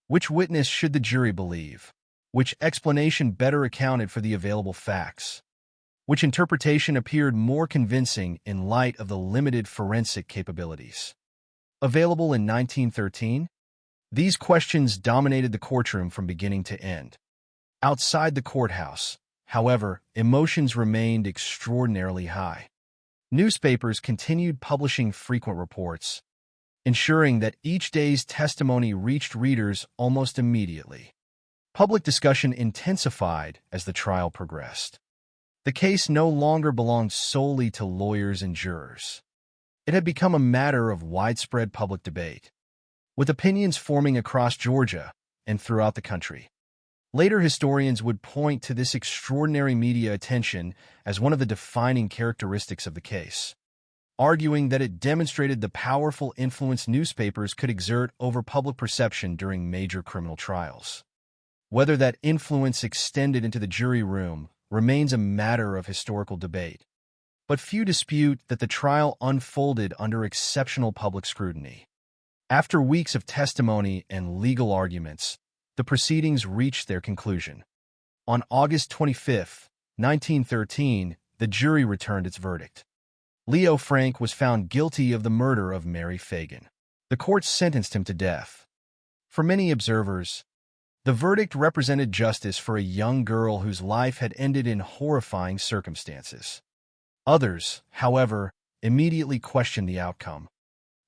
Speaker 22: Which witness should the jury believe? Which explanation better accounted for the available facts? Which interpretation appeared more convincing in light of the limited forensic capabilities available in 1913? These questions dominated the courtroom from beginning to end. Outside the courthouse, however, emotions remained extraordinarily high. Newspapers continued publishing frequent reports, ensuring that each day's testimony reached readers almost immediately. Public discussion intensified as the trial progressed. The case no longer belonged solely to lawyers and jurors. It had become a matter of widespread public debate, with opinions forming across Georgia and throughout the country. Later historians would point to this extraordinary media attention as one of the defining characteristics of the case, arguing that it demonstrated the powerful influence newspapers could exert over public perception during major criminal trials. Whether that influence extended into the jury room remains a matter of historical debate, but few dispute that the trial unfolded under exceptional public scrutiny. After weeks of testimony and legal arguments, the proceedings reached their conclusion. On August 25, 1913, the jury returned its verdict. Leo Frank was found guilty of the murder of Mary Fagan. The court sentenced him to death. For many observers, the verdict represented justice for a young girl whose life had ended in horrifying circumstances. Others, however, immediately questioned the outcome.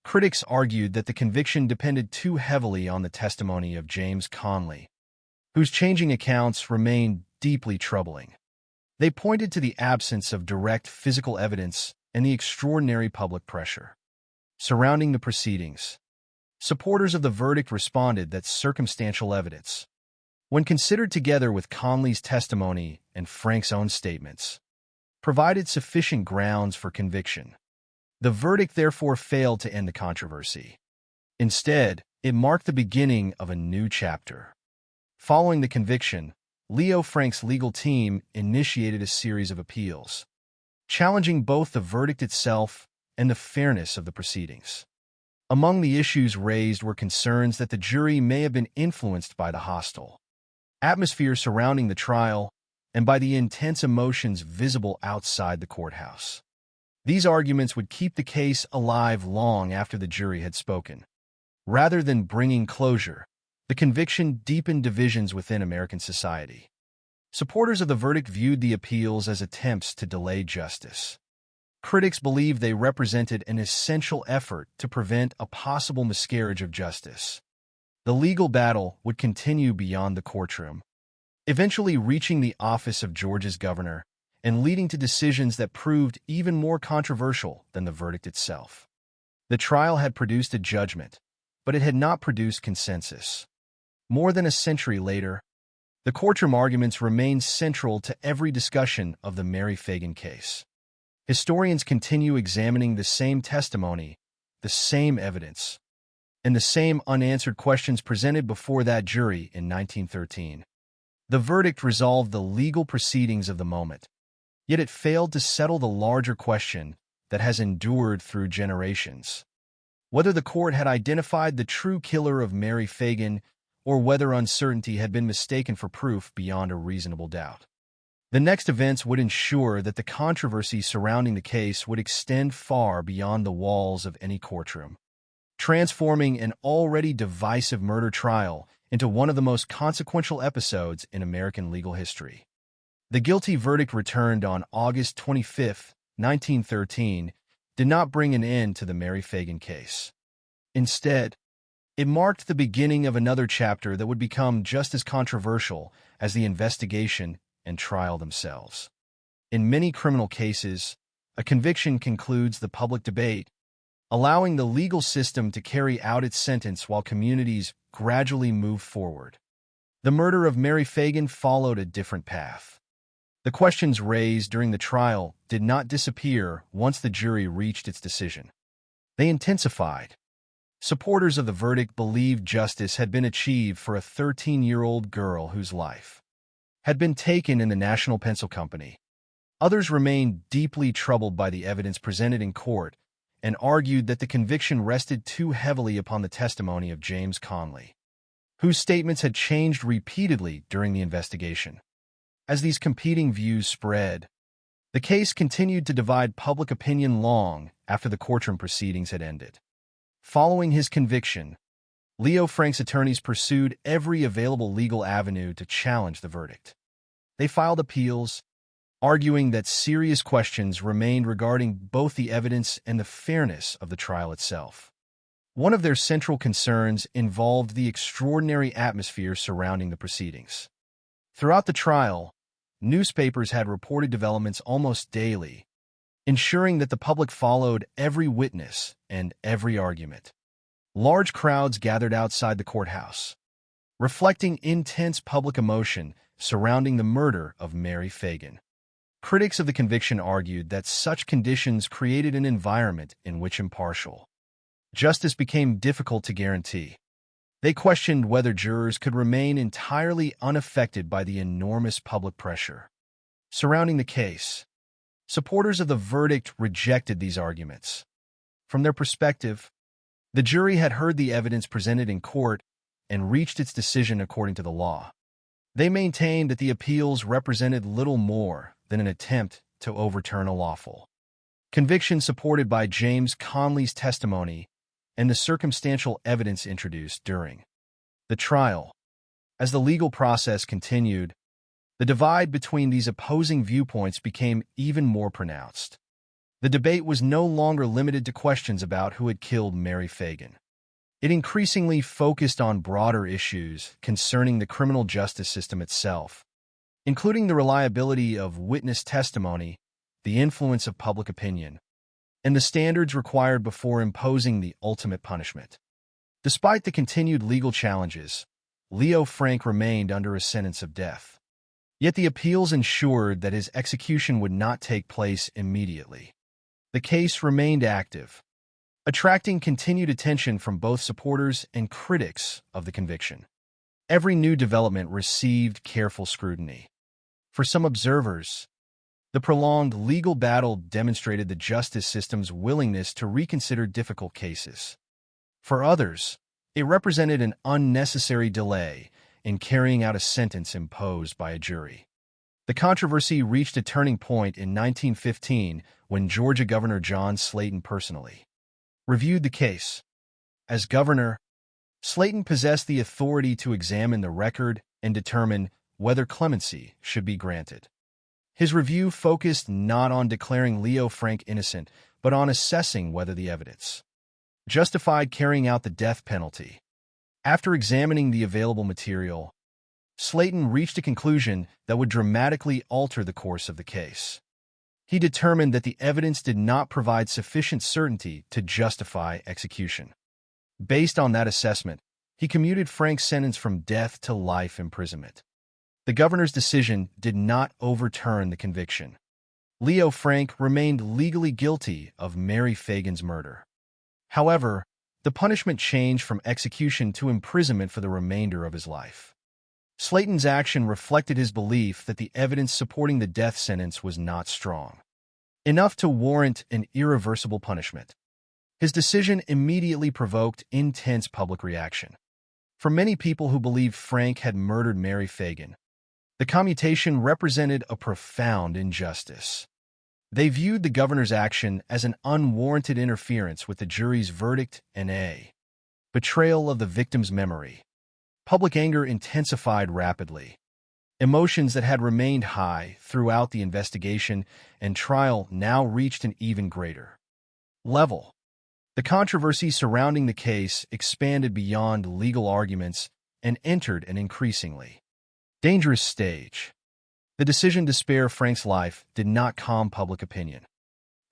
Speaker 22: Critics argued that the conviction depended too heavily on the testimony of James Conley, whose changing accounts remained deeply troubling. They pointed to the absence of direct physical evidence and the extraordinary public pressure surrounding the proceedings. Supporters of the verdict responded that circumstantial evidence, when considered together with Conley's testimony and Frank's own statements, provided sufficient grounds for conviction. The verdict therefore failed to end the controversy. Instead, it marked the beginning of a new chapter. Following the conviction, Leo Frank's legal team initiated a series of appeals, challenging both the verdict itself and the fairness of the proceedings. Among the issues raised were concerns that the jury may have been influenced by the hostile atmosphere surrounding the trial and by the intense emotions visible outside the courthouse. These arguments would keep the case alive long after the jury had spoken. Rather than bringing closure, the conviction deepened divisions within American society. Supporters of the verdict viewed the appeals as attempts to delay justice. Critics believed they represented an essential effort to prevent a possible miscarriage of justice. The legal battle would continue beyond the courtroom, eventually reaching the office of Georgia's governor and leading to decisions that proved even more controversial than the verdict itself. The trial had produced a judgment, but it had not produced consensus. More than a century later, the courtroom arguments remain central to every discussion of the Mary Fagan case. Historians continue examining the same testimony, the same evidence, and the same unanswered questions presented before that jury in 1913. The verdict resolved the legal proceedings of the moment, yet it failed to settle the larger question that has endured through generations: whether the court had identified the true killer of Mary Fagan or whether uncertainty had been mistaken for proof beyond a reasonable doubt. The next events would ensure that the controversy surrounding the case would extend far beyond the walls of any courtroom, transforming an already divisive murder trial into one of the most consequential episodes in American legal history. The guilty verdict returned on August 25, 1913, did not bring an end to the Mary Fagan case. Instead, it marked the beginning of another chapter that would become just as controversial as the investigation and trial themselves. In many criminal cases, a conviction concludes the public debate, allowing the legal system to carry out its sentence while communities gradually move forward. The murder of Mary Fagan followed a different path. The questions raised during the trial did not disappear once the jury reached its decision. They intensified. Supporters of the verdict believed justice had been achieved for a 13-year-old girl whose life had been taken in the National Pencil Company. Others remained deeply troubled by the evidence presented in court and argued that the conviction rested too heavily upon the testimony of James Conley, whose statements had changed repeatedly during the investigation. As these competing views spread, the case continued to divide public opinion long after the courtroom proceedings had ended. Following his conviction, Leo Frank's attorneys pursued every available legal avenue to challenge the verdict. They filed appeals, arguing that serious questions remained regarding both the evidence and the fairness of the trial itself. One of their central concerns involved the extraordinary atmosphere surrounding the proceedings. Throughout the trial, newspapers had reported developments almost daily, ensuring that the public followed every witness and every argument. Large crowds gathered outside the courthouse, reflecting intense public emotion surrounding the murder of Mary Fagan. Critics of the conviction argued that such conditions created an environment in which impartial justice became difficult to guarantee. They questioned whether jurors could remain entirely unaffected by the enormous public pressure. Surrounding the case, supporters of the verdict rejected these arguments. From their perspective, the jury had heard the evidence presented in court and reached its decision according to the law. They maintained that the appeals represented little more than an attempt to overturn a lawful conviction supported by James Conley's testimony and the circumstantial evidence introduced during the trial. As the legal process continued, the divide between these opposing viewpoints became even more pronounced. The debate was no longer limited to questions about who had killed Mary Fagan. It increasingly focused on broader issues concerning the criminal justice system itself, including the reliability of witness testimony, the influence of public opinion, and the standards required before imposing the ultimate punishment. Despite the continued legal challenges, Leo Frank remained under a sentence of death. Yet the appeals ensured that his execution would not take place immediately. The case remained active, attracting continued attention from both supporters and critics of the conviction. Every new development received careful scrutiny. For some observers, the prolonged legal battle demonstrated the justice system's willingness to reconsider difficult cases. For others, it represented an unnecessary delay in carrying out a sentence imposed by a jury. The controversy reached a turning point in 1915 when Georgia Governor John Slayton personally reviewed the case. As governor, Slayton possessed the authority to examine the record and determine whether clemency should be granted. His review focused not on declaring Leo Frank innocent, but on assessing whether the evidence justified carrying out the death penalty. After examining the available material, Slayton reached a conclusion that would dramatically alter the course of the case. He determined that the evidence did not provide sufficient certainty to justify execution. Based on that assessment, he commuted Frank's sentence from death to life imprisonment. The governor's decision did not overturn the conviction. Leo Frank remained legally guilty of Mary Fagan's murder. However, the punishment changed from execution to imprisonment for the remainder of his life. Slayton's action reflected his belief that the evidence supporting the death sentence was not strong enough to warrant an irreversible punishment. His decision immediately provoked intense public reaction. For many people who believed Frank had murdered Mary Fagan, the commutation represented a profound injustice. They viewed the governor's action as an unwarranted interference with the jury's verdict and a betrayal of the victim's memory. Public anger intensified rapidly. Emotions that had remained high throughout the investigation and trial now reached an even greater level. The controversy surrounding the case expanded beyond legal arguments and entered an increasingly dangerous stage. The decision to spare Frank's life did not calm public opinion.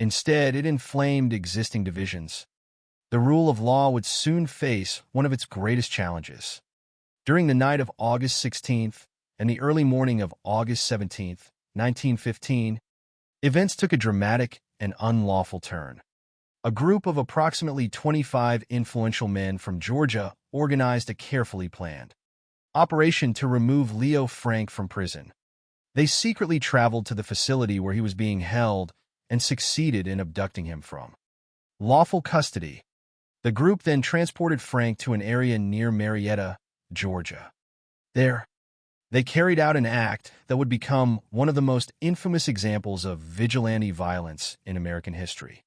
Speaker 22: Instead, it inflamed existing divisions. The rule of law would soon face one of its greatest challenges. During the night of August 16th and the early morning of August 17th, 1915, events took a dramatic and unlawful turn. A group of approximately 25 influential men from Georgia organized a carefully planned operation to remove Leo Frank from prison. They secretly traveled to the facility where he was being held and succeeded in abducting him from lawful custody. The group then transported Frank to an area near Marietta, Georgia. There, they carried out an act that would become one of the most infamous examples of vigilante violence in American history.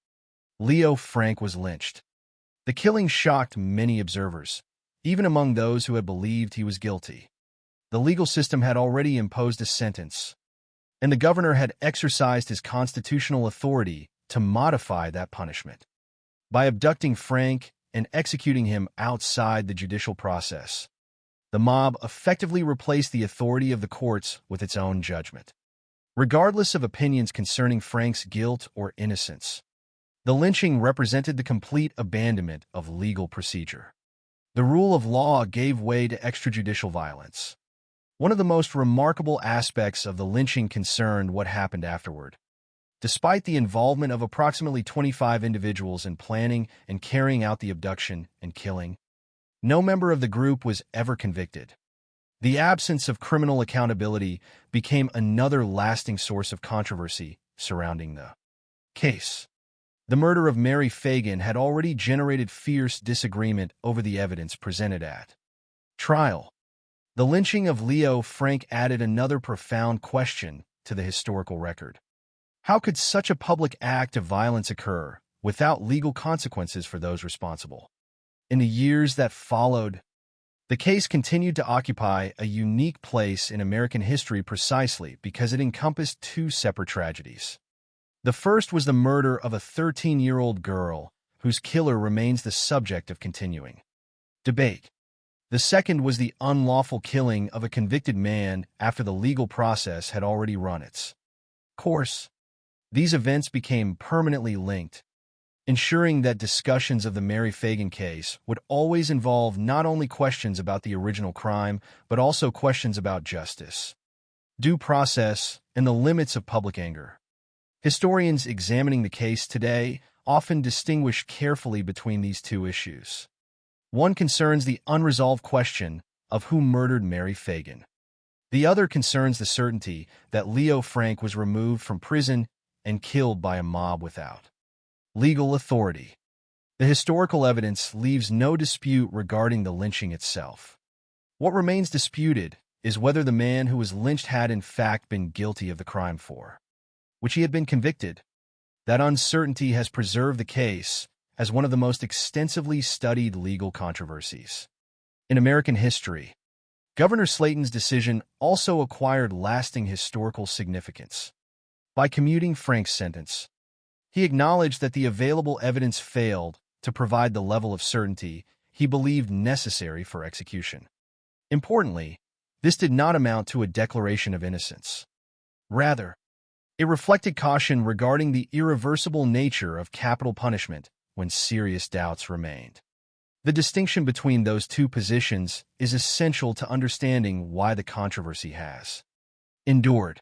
Speaker 22: Leo Frank was lynched. The killing shocked many observers, even among those who had believed he was guilty. The legal system had already imposed a sentence, and the governor had exercised his constitutional authority to modify that punishment. By abducting Frank and executing him outside the judicial process, the mob effectively replaced the authority of the courts with its own judgment. Regardless of opinions concerning Frank's guilt or innocence, the lynching represented the complete abandonment of legal procedure. The rule of law gave way to extrajudicial violence. One of the most remarkable aspects of the lynching concerned what happened afterward. Despite the involvement of approximately 25 individuals in planning and carrying out the abduction and killing, no member of the group was ever convicted. The absence of criminal accountability became another lasting source of controversy surrounding the case. The murder of Mary Fagan had already generated fierce disagreement over the evidence presented at trial. The lynching of Leo Frank added another profound question to the historical record. How could such a public act of violence occur without legal consequences for those responsible? In the years that followed, the case continued to occupy a unique place in American history precisely because it encompassed two separate tragedies. The first was the murder of a 13-year-old girl whose killer remains the subject of continuing debate. The second was the unlawful killing of a convicted man after the legal process had already run its course. These events became permanently linked, ensuring that discussions of the Mary Fagan case would always involve not only questions about the original crime, but also questions about justice, due process, and the limits of public anger. Historians examining the case today often distinguish carefully between these two issues. One concerns the unresolved question of who murdered Mary Fagan. The other concerns the certainty that Leo Frank was removed from prison and killed by a mob without legal authority. The historical evidence leaves no dispute regarding the lynching itself. What remains disputed is whether the man who was lynched had in fact been guilty of the crime for which he had been convicted. That uncertainty has preserved the case as one of the most extensively studied legal controversies in American history. Governor Slaton's decision also acquired lasting historical significance. By commuting Frank's sentence, he acknowledged that the available evidence failed to provide the level of certainty he believed necessary for execution. Importantly, this did not amount to a declaration of innocence. Rather, it reflected caution regarding the irreversible nature of capital punishment when serious doubts remained. The distinction between those two positions is essential to understanding why the controversy has endured.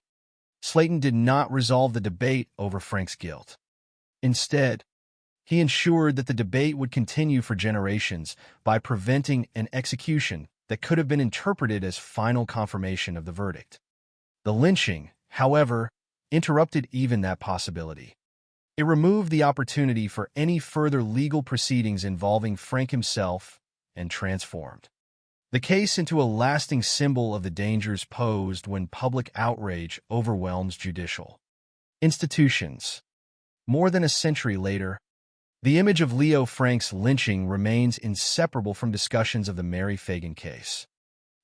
Speaker 22: Slaton did not resolve the debate over Frank's guilt. Instead, he ensured that the debate would continue for generations by preventing an execution that could have been interpreted as final confirmation of the verdict. The lynching, however, interrupted even that possibility. It removed the opportunity for any further legal proceedings involving Frank himself and transformed the case into a lasting symbol of the dangers posed when public outrage overwhelms judicial institutions. More than a century later, the image of Leo Frank's lynching remains inseparable from discussions of the Mary Fagan case.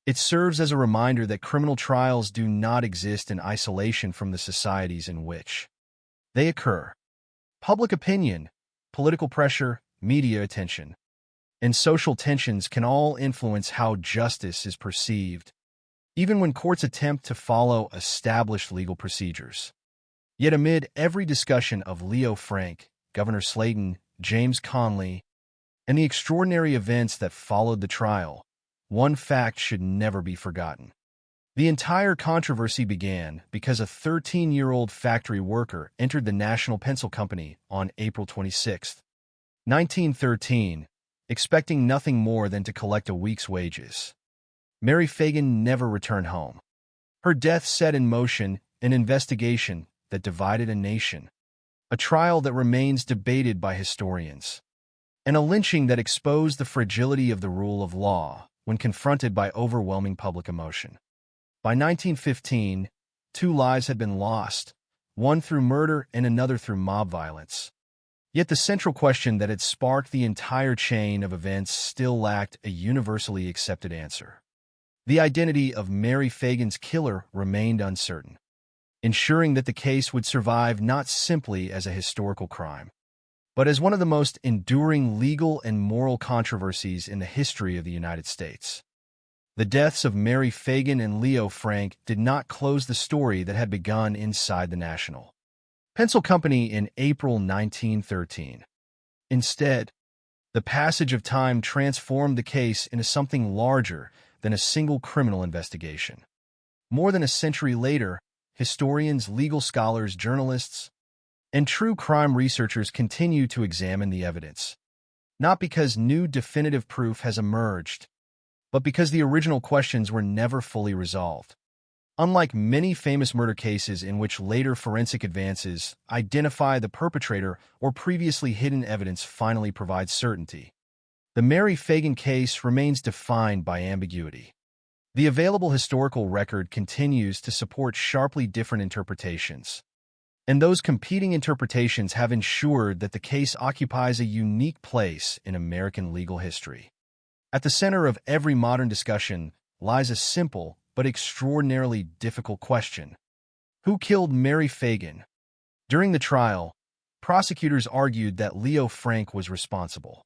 Speaker 22: It serves as a reminder that criminal trials do not exist in isolation from the societies in which they occur. Public opinion, political pressure, media attention, and social tensions can all influence how justice is perceived, even when courts attempt to follow established legal procedures. Yet amid every discussion of Leo Frank, Governor Slaton, James Conley, and the extraordinary events that followed the trial, one fact should never be forgotten. The entire controversy began because a 13-year-old factory worker entered the National Pencil Company on April 26, 1913, expecting nothing more than to collect a week's wages. Mary Fagan never returned home. Her death set in motion an investigation that divided a nation, a trial that remains debated by historians, and a lynching that exposed the fragility of the rule of law when confronted by overwhelming public emotion. By 1915, 2 lives had been lost, one through murder and another through mob violence. Yet the central question that had sparked the entire chain of events still lacked a universally accepted answer. The identity of Mary Fagan's killer remained uncertain, ensuring that the case would survive not simply as a historical crime, but as one of the most enduring legal and moral controversies in the history of the United States. The deaths of Mary Fagan and Leo Frank did not close the story that had begun inside the National Pencil Company in April 1913. Instead, the passage of time transformed the case into something larger than a single criminal investigation. More than a century later, historians, legal scholars, journalists, and true crime researchers continue to examine the evidence, not because new definitive proof has emerged, but because the original questions were never fully resolved. Unlike many famous murder cases in which later forensic advances identify the perpetrator or previously hidden evidence finally provide certainty, the Mary Fagan case remains defined by ambiguity. The available historical record continues to support sharply different interpretations, and those competing interpretations have ensured that the case occupies a unique place in American legal history. At the center of every modern discussion lies a simple but extraordinarily difficult question. Who killed Mary Fagan? During the trial, prosecutors argued that Leo Frank was responsible.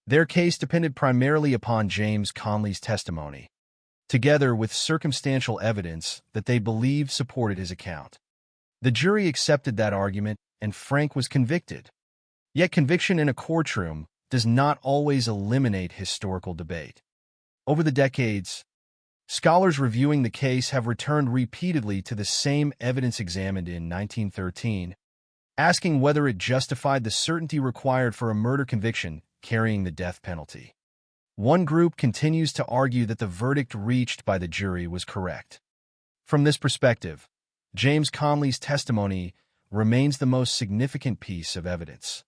Speaker 22: Their case depended primarily upon James Conley's testimony, together with circumstantial evidence that they believed supported his account. The jury accepted that argument, and Frank was convicted. Yet conviction in a courtroom does not always eliminate historical debate. Over the decades, scholars reviewing the case have returned repeatedly to the same evidence examined in 1913, asking whether it justified the certainty required for a murder conviction carrying the death penalty. One group continues to argue that the verdict reached by the jury was correct. From this perspective, James Conley's testimony remains the most significant piece of evidence.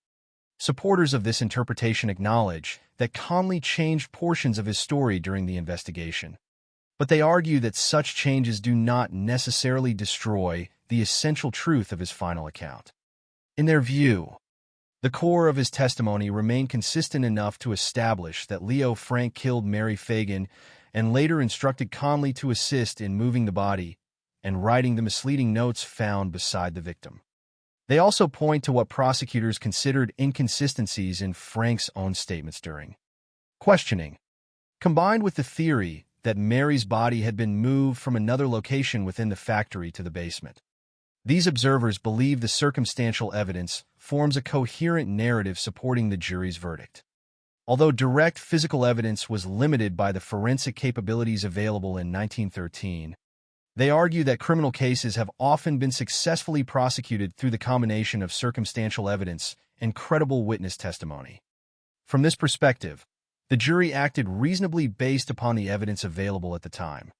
Speaker 22: Supporters of this interpretation acknowledge that Conley changed portions of his story during the investigation, but they argue that such changes do not necessarily destroy the essential truth of his final account. In their view, the core of his testimony remained consistent enough to establish that Leo Frank killed Mary Fagan and later instructed Conley to assist in moving the body and writing the misleading notes found beside the victim. They also point to what prosecutors considered inconsistencies in Frank's own statements during questioning, combined with the theory that Mary's body had been moved from another location within the factory to the basement. These observers believe the circumstantial evidence forms a coherent narrative supporting the jury's verdict. Although direct physical evidence was limited by the forensic capabilities available in 1913, they argue that criminal cases have often been successfully prosecuted through the combination of circumstantial evidence and credible witness testimony. From this perspective, the jury acted reasonably based upon the evidence available at the time.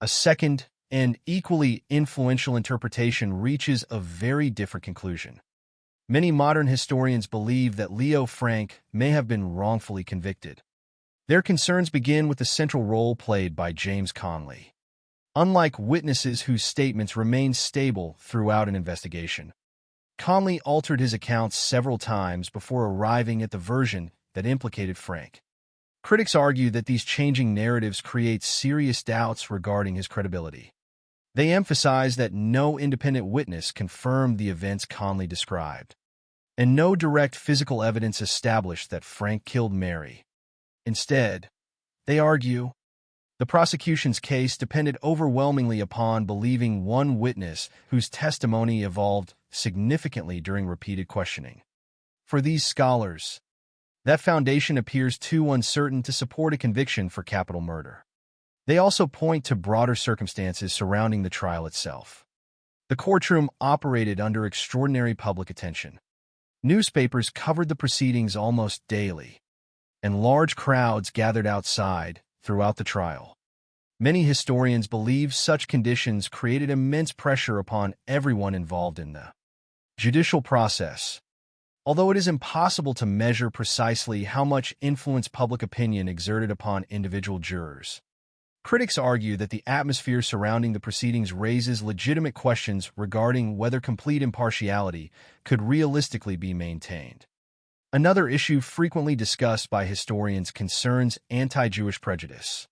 Speaker 22: A second and equally influential interpretation reaches a very different conclusion. Many modern historians believe that Leo Frank may have been wrongfully convicted. Their concerns begin with the central role played by James Conley. Unlike witnesses whose statements remained stable throughout an investigation, Conley altered his accounts several times before arriving at the version that implicated Frank. Critics argue that these changing narratives create serious doubts regarding his credibility. They emphasize that no independent witness confirmed the events Conley described, and no direct physical evidence established that Frank killed Mary. Instead, they argue, the prosecution's case depended overwhelmingly upon believing one witness whose testimony evolved significantly during repeated questioning. For these scholars, that foundation appears too uncertain to support a conviction for capital murder. They also point to broader circumstances surrounding the trial itself. The courtroom operated under extraordinary public attention. Newspapers covered the proceedings almost daily, and large crowds gathered outside throughout the trial. Many historians believe such conditions created immense pressure upon everyone involved in the judicial process. Although it is impossible to measure precisely how much influence public opinion exerted upon individual jurors, critics argue that the atmosphere surrounding the proceedings raises legitimate questions regarding whether complete impartiality could realistically be maintained. Another issue frequently discussed by historians concerns anti-Jewish prejudice.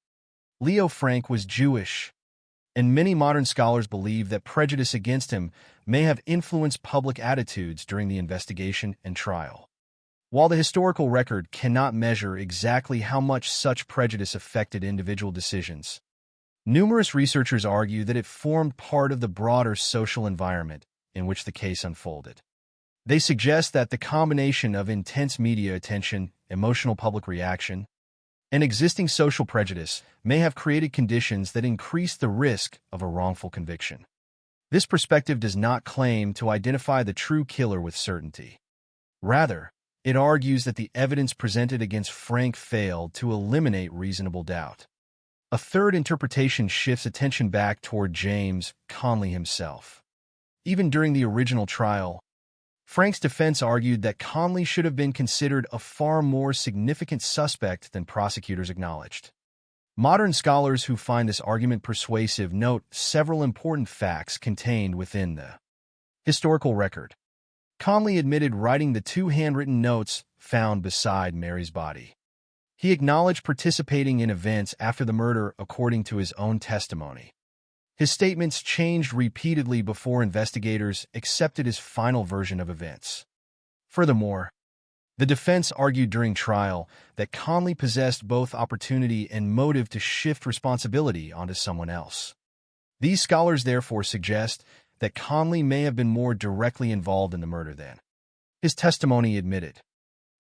Speaker 22: Leo Frank was Jewish, and many modern scholars believe that prejudice against him may have influenced public attitudes during the investigation and trial. While the historical record cannot measure exactly how much such prejudice affected individual decisions, numerous researchers argue that it formed part of the broader social environment in which the case unfolded. They suggest that the combination of intense media attention, emotional public reaction, and existing social prejudice may have created conditions that increase the risk of a wrongful conviction. This perspective does not claim to identify the true killer with certainty. Rather, it argues that the evidence presented against Frank failed to eliminate reasonable doubt. A third interpretation shifts attention back toward James Conley himself. Even during the original trial, Frank's defense argued that Conley should have been considered a far more significant suspect than prosecutors acknowledged. Modern scholars who find this argument persuasive note several important facts contained within the historical record. Conley admitted writing the 2 handwritten notes found beside Mary's body. He acknowledged participating in events after the murder according to his own testimony. His statements changed repeatedly before investigators accepted his final version of events. Furthermore, the defense argued during trial that Conley possessed both opportunity and motive to shift responsibility onto someone else. These scholars therefore suggest that Conley may have been more directly involved in the murder than his testimony admitted.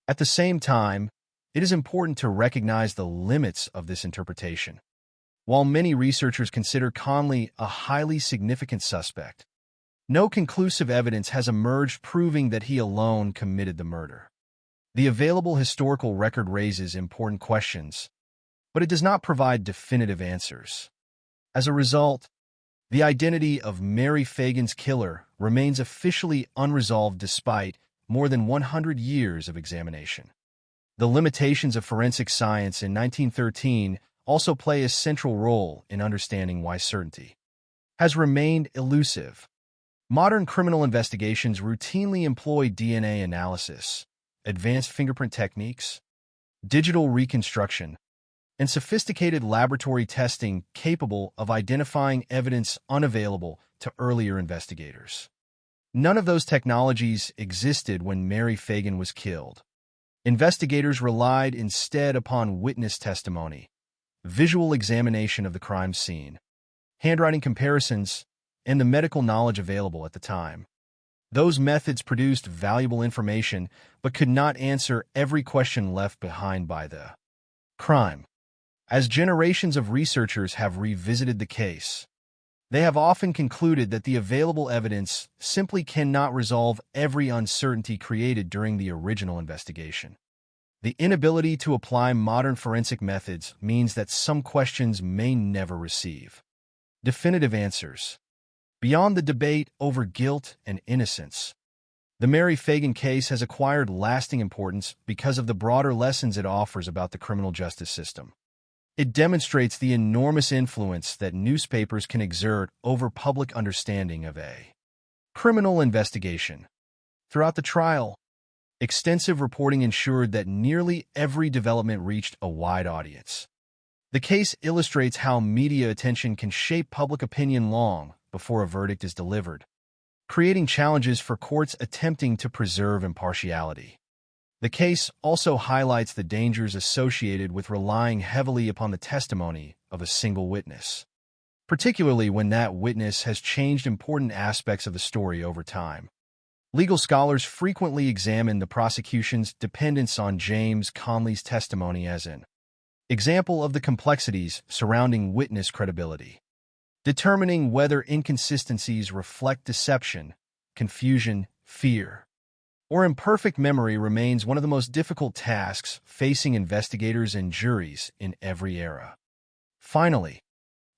Speaker 22: At the same time, it is important to recognize the limits of this interpretation. While many researchers consider Conley a highly significant suspect, no conclusive evidence has emerged proving that he alone committed the murder. The available historical record raises important questions, but it does not provide definitive answers. As a result, the identity of Mary Fagan's killer remains officially unresolved despite more than 100 years of examination. The limitations of forensic science in 1913 also play a central role in understanding why certainty has remained elusive. Modern criminal investigations routinely employ DNA analysis, advanced fingerprint techniques, digital reconstruction, and sophisticated laboratory testing capable of identifying evidence unavailable to earlier investigators. None of those technologies existed when Mary Fagan was killed. Investigators relied instead upon witness testimony, visual examination of the crime scene, handwriting comparisons, and the medical knowledge available at the time. Those methods produced valuable information but could not answer every question left behind by the crime. As generations of researchers have revisited the case, they have often concluded that the available evidence simply cannot resolve every uncertainty created during the original investigation. The inability to apply modern forensic methods means that some questions may never receive definitive answers. Beyond the debate over guilt and innocence, the Mary Fagan case has acquired lasting importance because of the broader lessons it offers about the criminal justice system. It demonstrates the enormous influence that newspapers can exert over public understanding of a criminal investigation. Throughout the trial, extensive reporting ensured that nearly every development reached a wide audience. The case illustrates how media attention can shape public opinion long before a verdict is delivered, creating challenges for courts attempting to preserve impartiality. The case also highlights the dangers associated with relying heavily upon the testimony of a single witness, particularly when that witness has changed important aspects of the story over time. Legal scholars frequently examine the prosecution's dependence on James Conley's testimony as an example of the complexities surrounding witness credibility. Determining whether inconsistencies reflect deception, confusion, fear, or imperfect memory remains one of the most difficult tasks facing investigators and juries in every era. Finally,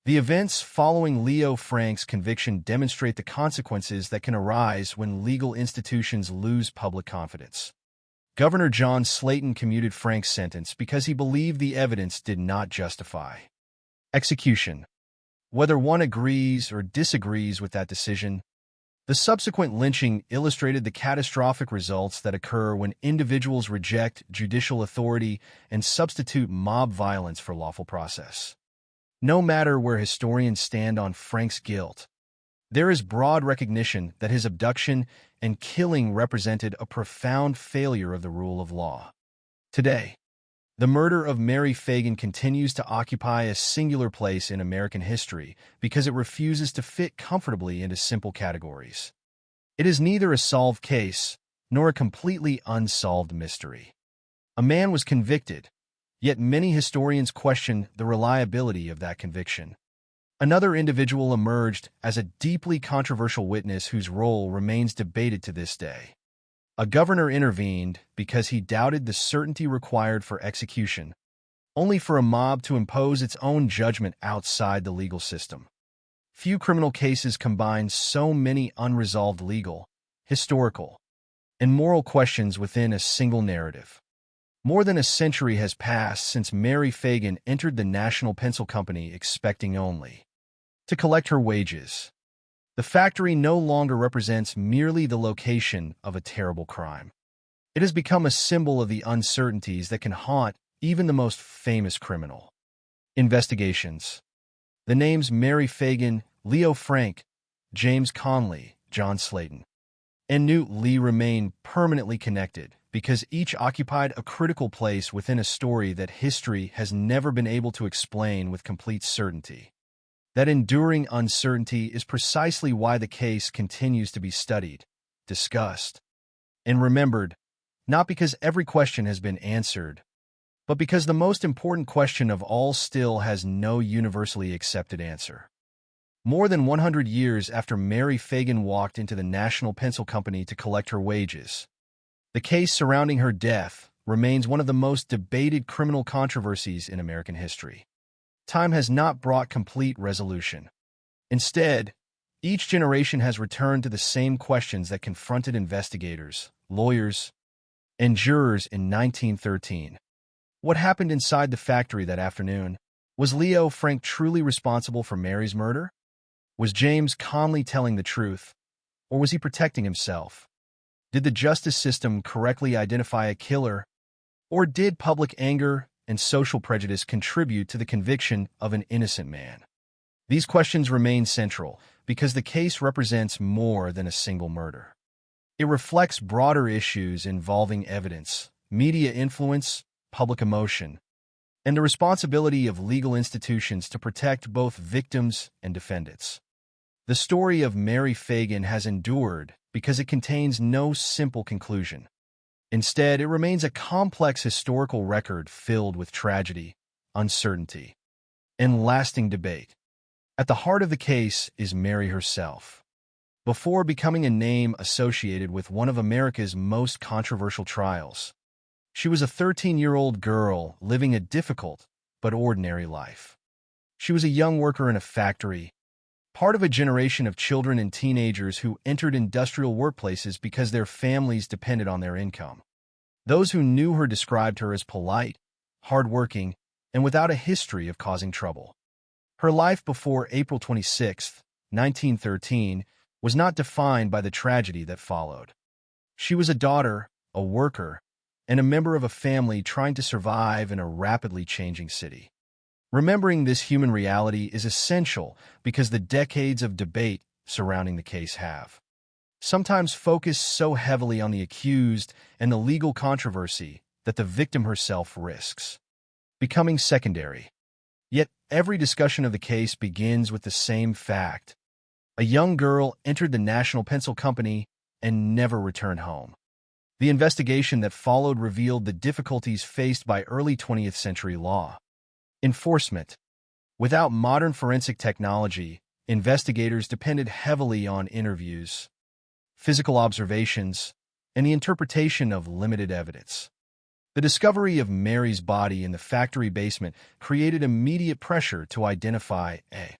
Speaker 22: the events following Leo Frank's conviction demonstrate the consequences that can arise when legal institutions lose public confidence. Governor John Slayton commuted Frank's sentence because he believed the evidence did not justify execution. Whether one agrees or disagrees with that decision, the subsequent lynching illustrated the catastrophic results that occur when individuals reject judicial authority and substitute mob violence for lawful process. No matter where historians stand on Frank's guilt, there is broad recognition that his abduction and killing represented a profound failure of the rule of law. Today, the murder of Mary Fagan continues to occupy a singular place in American history because it refuses to fit comfortably into simple categories. It is neither a solved case nor a completely unsolved mystery. A man was convicted, yet many historians question the reliability of that conviction. Another individual emerged as a deeply controversial witness whose role remains debated to this day. A governor intervened because he doubted the certainty required for execution, only for a mob to impose its own judgment outside the legal system. Few criminal cases combine so many unresolved legal, historical, and moral questions within a single narrative. More than a century has passed since Mary Fagan entered the National Pencil Company expecting only to collect her wages. The factory no longer represents merely the location of a terrible crime. It has become a symbol of the uncertainties that can haunt even the most famous criminal. Investigations. The names Mary Fagan, Leo Frank, James Conley, John Slayton, and Newt Lee remain permanently connected because each occupied a critical place within a story that history has never been able to explain with complete certainty. That enduring uncertainty is precisely why the case continues to be studied, discussed, and remembered, not because every question has been answered, but because the most important question of all still has no universally accepted answer. More than 100 years after Mary Fagan walked into the National Pencil Company to collect her wages, the case surrounding her death remains one of the most debated criminal controversies in American history. Time has not brought complete resolution. Instead, each generation has returned to the same questions that confronted investigators, lawyers, and jurors in 1913. What happened inside the factory that afternoon? Was Leo Frank truly responsible for Mary's murder? Was James Conley telling the truth, or was he protecting himself? Did the justice system correctly identify a killer, or did public anger and social prejudice contribute to the conviction of an innocent man? These questions remain central because the case represents more than a single murder. It reflects broader issues involving evidence, media influence, public emotion, and the responsibility of legal institutions to protect both victims and defendants. The story of Mary Fagan has endured because it contains no simple conclusion. Instead, it remains a complex historical record filled with tragedy, uncertainty, and lasting debate. At the heart of the case is Mary herself. Before becoming a name associated with one of America's most controversial trials, she was a 13-year-old girl living a difficult but ordinary life. She was a young worker in a factory, part of a generation of children and teenagers who entered industrial workplaces because their families depended on their income. Those who knew her described her as polite, hardworking, and without a history of causing trouble. Her life before April 26, 1913, was not defined by the tragedy that followed. She was a daughter, a worker, and a member of a family trying to survive in a rapidly changing city. Remembering this human reality is essential because the decades of debate surrounding the case have sometimes focused so heavily on the accused and the legal controversy that the victim herself risks becoming secondary. Yet every discussion of the case begins with the same fact. A young girl entered the National Pencil Company and never returned home. The investigation that followed revealed the difficulties faced by early 20th century law enforcement. Without modern forensic technology, investigators depended heavily on interviews, physical observations, and the interpretation of limited evidence. The discovery of Mary's body in the factory basement created immediate pressure to identify a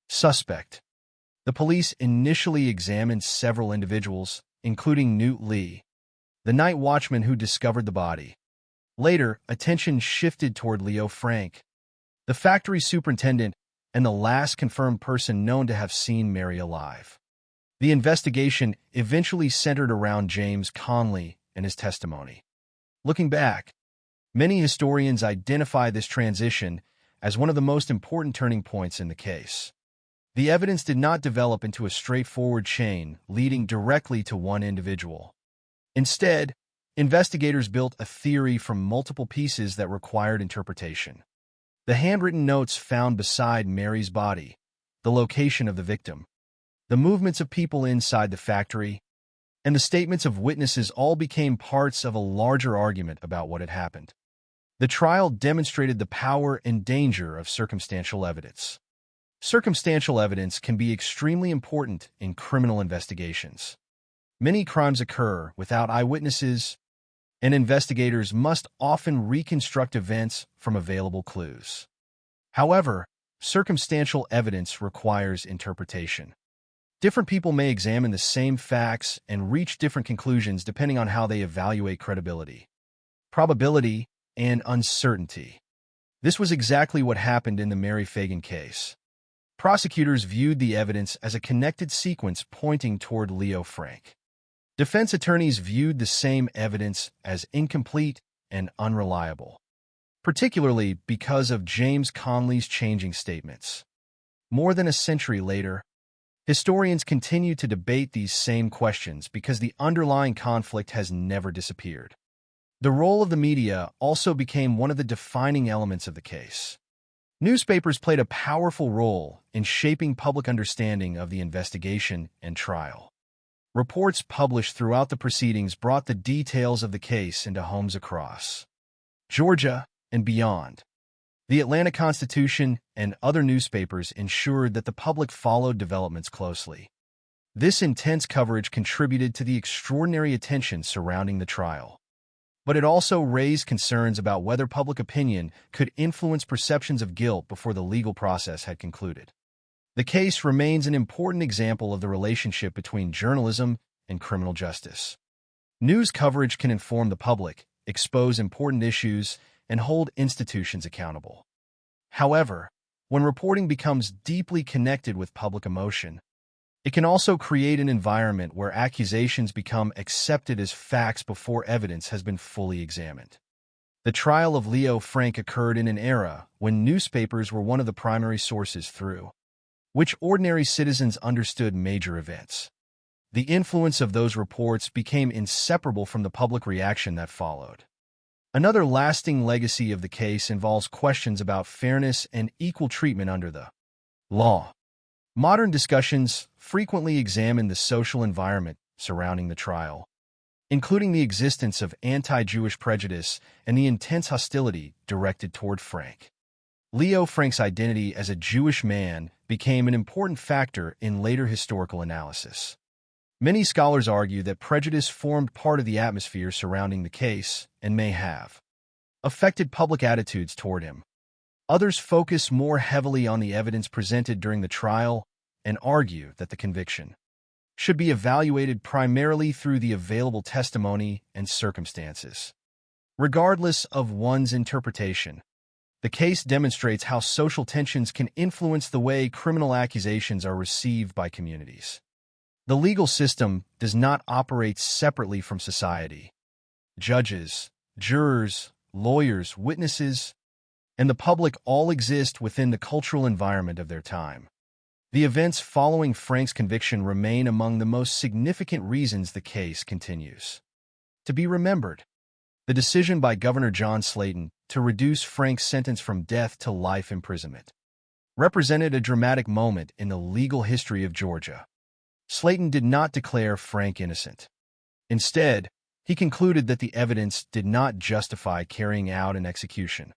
Speaker 22: suspect. The police initially examined several individuals, including Newt Lee, the night watchman who discovered the body. Later, attention shifted toward Leo Frank, the factory superintendent and the last confirmed person known to have seen Mary alive. The investigation eventually centered around James Conley and his testimony. Looking back, many historians identify this transition as one of the most important turning points in the case. The evidence did not develop into a straightforward chain leading directly to one individual. Instead, investigators built a theory from multiple pieces that required interpretation. The handwritten notes found beside Mary's body, the location of the victim, the movements of people inside the factory, and the statements of witnesses all became parts of a larger argument about what had happened. The trial demonstrated the power and danger of circumstantial evidence. Circumstantial evidence can be extremely important in criminal investigations. Many crimes occur without eyewitnesses, and investigators must often reconstruct events from available clues. However, circumstantial evidence requires interpretation. Different people may examine the same facts and reach different conclusions depending on how they evaluate credibility, probability, and uncertainty. This was exactly what happened in the Mary Fagan case. Prosecutors viewed the evidence as a connected sequence pointing toward Leo Frank. Defense attorneys viewed the same evidence as incomplete and unreliable, particularly because of James Conley's changing statements. More than a century later, historians continue to debate these same questions because the underlying conflict has never disappeared. The role of the media also became one of the defining elements of the case. Newspapers played a powerful role in shaping public understanding of the investigation and trial. Reports published throughout the proceedings brought the details of the case into homes across Georgia and beyond. The Atlanta Constitution and other newspapers ensured that the public followed developments closely. This intense coverage contributed to the extraordinary attention surrounding the trial. But it also raised concerns about whether public opinion could influence perceptions of guilt before the legal process had concluded. The case remains an important example of the relationship between journalism and criminal justice. News coverage can inform the public, expose important issues, and hold institutions accountable. However, when reporting becomes deeply connected with public emotion, it can also create an environment where accusations become accepted as facts before evidence has been fully examined. The trial of Leo Frank occurred in an era when newspapers were one of the primary sources through which ordinary citizens understood major events. The influence of those reports became inseparable from the public reaction that followed. Another lasting legacy of the case involves questions about fairness and equal treatment under the law. Modern discussions frequently examine the social environment surrounding the trial, including the existence of anti-Jewish prejudice and the intense hostility directed toward Frank. Leo Frank's identity as a Jewish man became an important factor in later historical analysis. Many scholars argue that prejudice formed part of the atmosphere surrounding the case and may have affected public attitudes toward him. Others focus more heavily on the evidence presented during the trial and argue that the conviction should be evaluated primarily through the available testimony and circumstances. Regardless of one's interpretation, the case demonstrates how social tensions can influence the way criminal accusations are received by communities. The legal system does not operate separately from society. Judges, jurors, lawyers, witnesses, and the public all exist within the cultural environment of their time. The events following Frank's conviction remain among the most significant reasons the case continues to be remembered. The decision by Governor John Slayton to reduce Frank's sentence from death to life imprisonment represented a dramatic moment in the legal history of Georgia. Slayton did not declare Frank innocent. Instead, he concluded that the evidence did not justify carrying out an execution.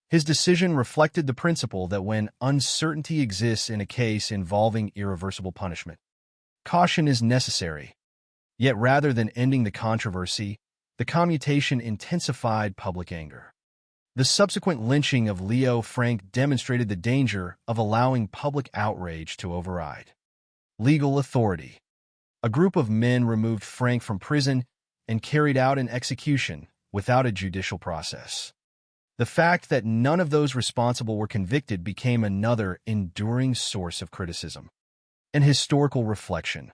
Speaker 22: His decision reflected the principle that when uncertainty exists in a case involving irreversible punishment, caution is necessary. Yet rather than ending the controversy, the commutation intensified public anger. The subsequent lynching of Leo Frank demonstrated the danger of allowing public outrage to override legal authority. A group of men removed Frank from prison and carried out an execution without a judicial process. The fact that none of those responsible were convicted became another enduring source of criticism and historical reflection.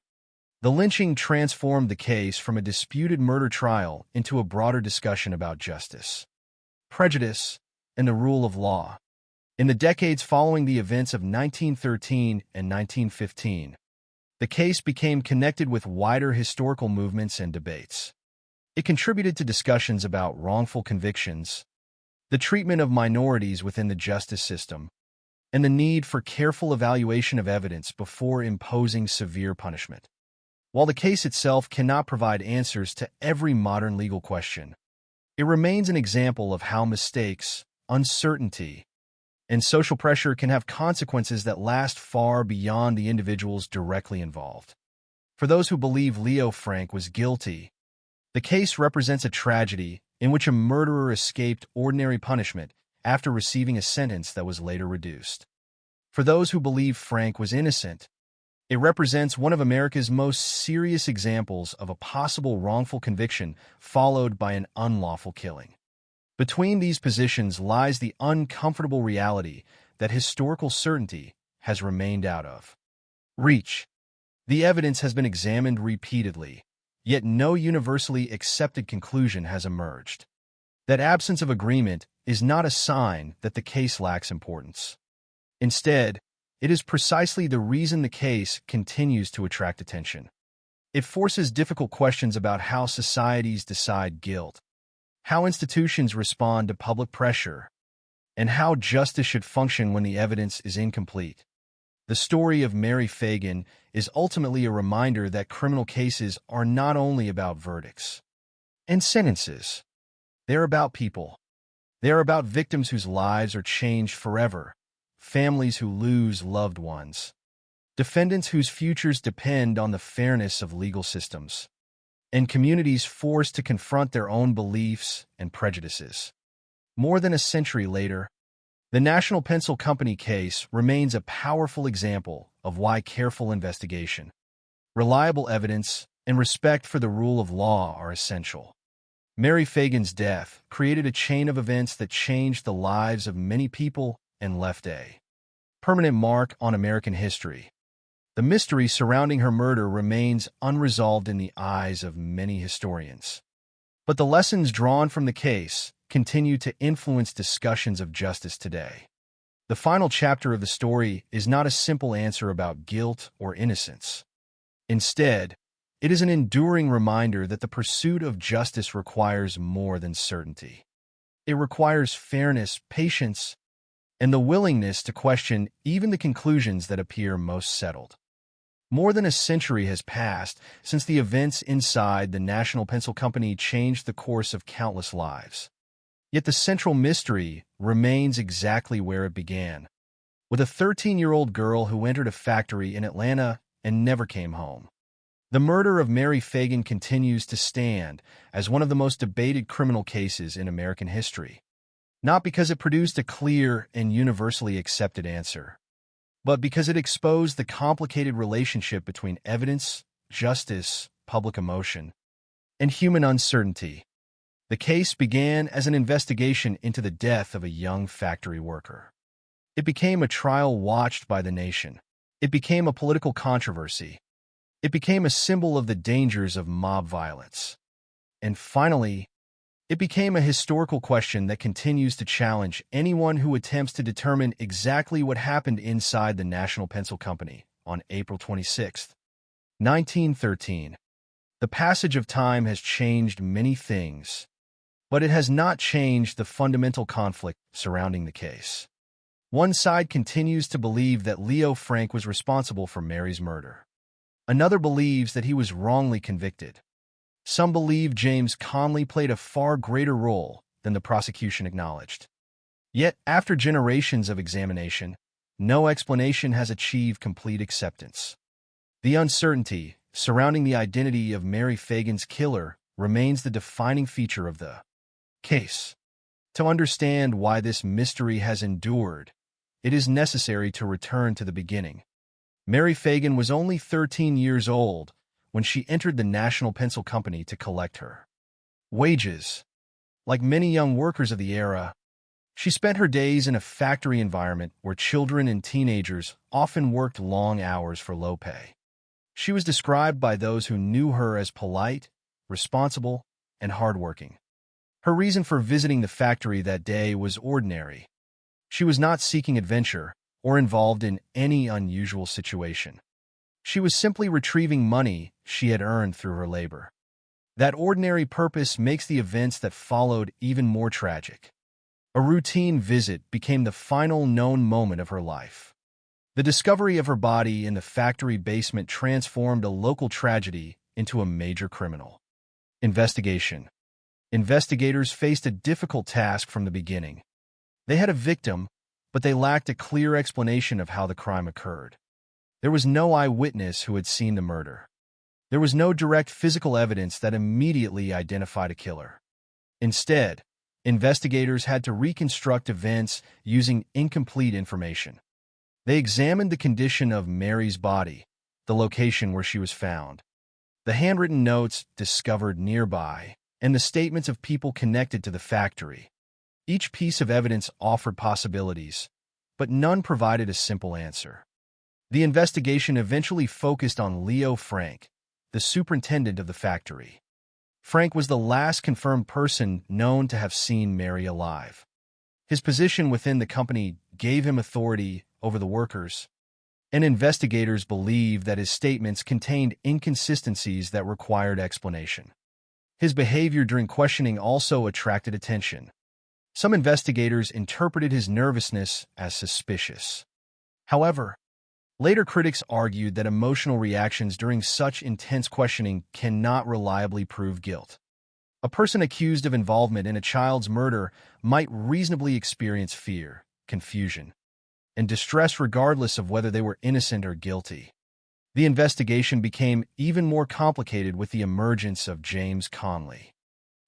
Speaker 22: The lynching transformed the case from a disputed murder trial into a broader discussion about justice, prejudice, and the rule of law. In the decades following the events of 1913 and 1915, the case became connected with wider historical movements and debates. It contributed to discussions about wrongful convictions, the treatment of minorities within the justice system, and the need for careful evaluation of evidence before imposing severe punishment. While the case itself cannot provide answers to every modern legal question, it remains an example of how mistakes, uncertainty, and social pressure can have consequences that last far beyond the individuals directly involved. For those who believe Leo Frank was guilty, The case represents a tragedy in which a murderer escaped ordinary punishment after receiving a sentence that was later reduced. For those who believe Frank was innocent, it represents one of America's most serious examples of a possible wrongful conviction followed by an unlawful killing. Between these positions lies the uncomfortable reality that historical certainty has remained out of reach. The evidence has been examined repeatedly, yet no universally accepted conclusion has emerged. That absence of agreement is not a sign that the case lacks importance. Instead, it is precisely the reason the case continues to attract attention. It forces difficult questions about how societies decide guilt, how institutions respond to public pressure, and how justice should function when the evidence is incomplete. The story of Mary Fagan is ultimately a reminder that criminal cases are not only about verdicts and sentences. They're about people. They're about victims whose lives are changed forever, families who lose loved ones, defendants whose futures depend on the fairness of legal systems, and communities forced to confront their own beliefs and prejudices. More than a century later, the National Pencil Company case remains a powerful example of why careful investigation, reliable evidence, and respect for the rule of law are essential. Mary Fagan's death created a chain of events that changed the lives of many people and left a permanent mark on American history. The mystery surrounding her murder remains unresolved in the eyes of many historians. But the lessons drawn from the case continue to influence discussions of justice today. The final chapter of the story is not a simple answer about guilt or innocence. Instead, it is an enduring reminder that the pursuit of justice requires more than certainty. It requires fairness, patience, and the willingness to question even the conclusions that appear most settled. More than a century has passed since the events inside the National Pencil Company changed the course of countless lives. Yet the central mystery remains exactly where it began, with a 13-year-old girl who entered a factory in Atlanta and never came home. The murder of Mary Fagan continues to stand as one of the most debated criminal cases in American history, not because it produced a clear and universally accepted answer, but because it exposed the complicated relationship between evidence, justice, public emotion, and human uncertainty. The case began as an investigation into the death of a young factory worker. It became a trial watched by the nation. It became a political controversy. It became a symbol of the dangers of mob violence. And finally, it became a historical question that continues to challenge anyone who attempts to determine exactly what happened inside the National Pencil Company on April 26, 1913. The passage of time has changed many things, but it has not changed the fundamental conflict surrounding the case. One side continues to believe that Leo Frank was responsible for Mary's murder. Another believes that he was wrongly convicted. Some believe James Conley played a far greater role than the prosecution acknowledged. Yet, after generations of examination, no explanation has achieved complete acceptance. The uncertainty surrounding the identity of Mary Fagan's killer remains the defining feature of the case. To understand why this mystery has endured, it is necessary to return to the beginning. Mary Fagan was only 13 years old when she entered the National Pencil Company to collect her wages. Like many young workers of the era, she spent her days in a factory environment where children and teenagers often worked long hours for low pay. She was described by those who knew her as polite, responsible, and hardworking. Her reason for visiting the factory that day was ordinary. She was not seeking adventure or involved in any unusual situation. She was simply retrieving money she had earned through her labor. That ordinary purpose makes the events that followed even more tragic. A routine visit became the final known moment of her life. The discovery of her body in the factory basement transformed a local tragedy into a major criminal investigation. Investigators faced a difficult task from the beginning. They had a victim, but they lacked a clear explanation of how the crime occurred. There was no eyewitness who had seen the murder. There was no direct physical evidence that immediately identified a killer. Instead, investigators had to reconstruct events using incomplete information. They examined the condition of Mary's body, the location where she was found, the handwritten notes discovered nearby, and the statements of people connected to the factory. Each piece of evidence offered possibilities, but none provided a simple answer. The investigation eventually focused on Leo Frank, the superintendent of the factory. Frank was the last confirmed person known to have seen Mary alive. His position within the company gave him authority over the workers, and investigators believed that his statements contained inconsistencies that required explanation. His behavior during questioning also attracted attention. Some investigators interpreted his nervousness as suspicious. However, later critics argued that emotional reactions during such intense questioning cannot reliably prove guilt. A person accused of involvement in a child's murder might reasonably experience fear, confusion, and distress regardless of whether they were innocent or guilty. The investigation became even more complicated with the emergence of James Conley.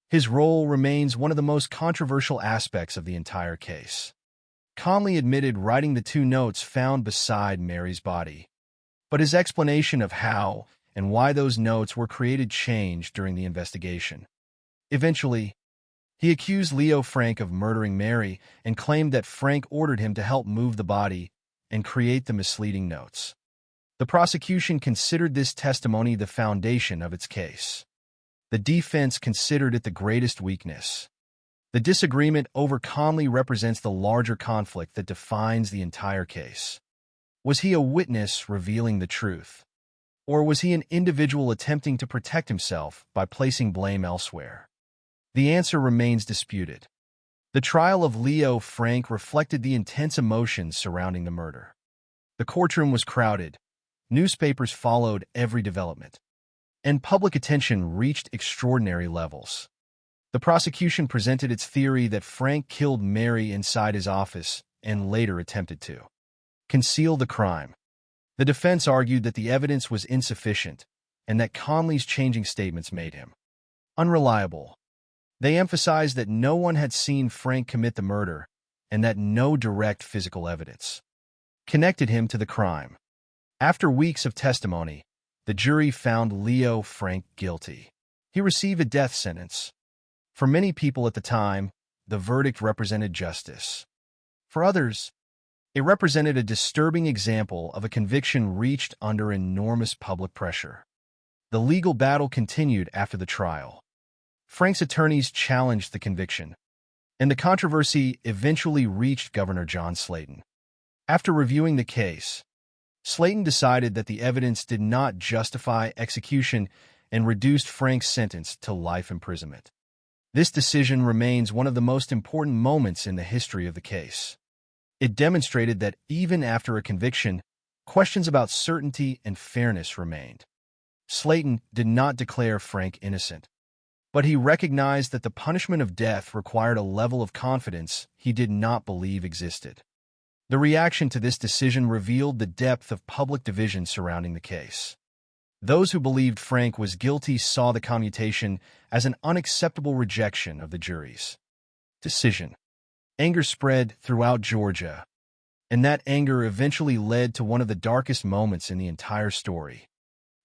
Speaker 22: His role remains one of the most controversial aspects of the entire case. Conley admitted writing the 2 notes found beside Mary's body, but his explanation of how and why those notes were created changed during the investigation. Eventually, he accused Leo Frank of murdering Mary and claimed that Frank ordered him to help move the body and create the misleading notes. The prosecution considered this testimony the foundation of its case. The defense considered it the greatest weakness. The disagreement over Conley represents the larger conflict that defines the entire case. Was he a witness revealing the truth? Or was he an individual attempting to protect himself by placing blame elsewhere? The answer remains disputed. The trial of Leo Frank reflected the intense emotions surrounding the murder. The courtroom was crowded, newspapers followed every development, and public attention reached extraordinary levels. The prosecution presented its theory that Frank killed Mary inside his office and later attempted to conceal the crime. The defense argued that the evidence was insufficient and that Conley's changing statements made him unreliable. They emphasized that no one had seen Frank commit the murder and that no direct physical evidence connected him to the crime. After weeks of testimony, the jury found Leo Frank guilty. He received a death sentence. For many people at the time, the verdict represented justice. For others, it represented a disturbing example of a conviction reached under enormous public pressure. The legal battle continued after the trial. Frank's attorneys challenged the conviction, and the controversy eventually reached Governor John Slayton. After reviewing the case, Slayton decided that the evidence did not justify execution and reduced Frank's sentence to life imprisonment. This decision remains one of the most important moments in the history of the case. It demonstrated that even after a conviction, questions about certainty and fairness remained. Slayton did not declare Frank innocent, but he recognized that the punishment of death required a level of confidence he did not believe existed. The reaction to this decision revealed the depth of public division surrounding the case. Those who believed Frank was guilty saw the commutation as an unacceptable rejection of the jury's decision. Anger spread throughout Georgia, and that anger eventually led to one of the darkest moments in the entire story.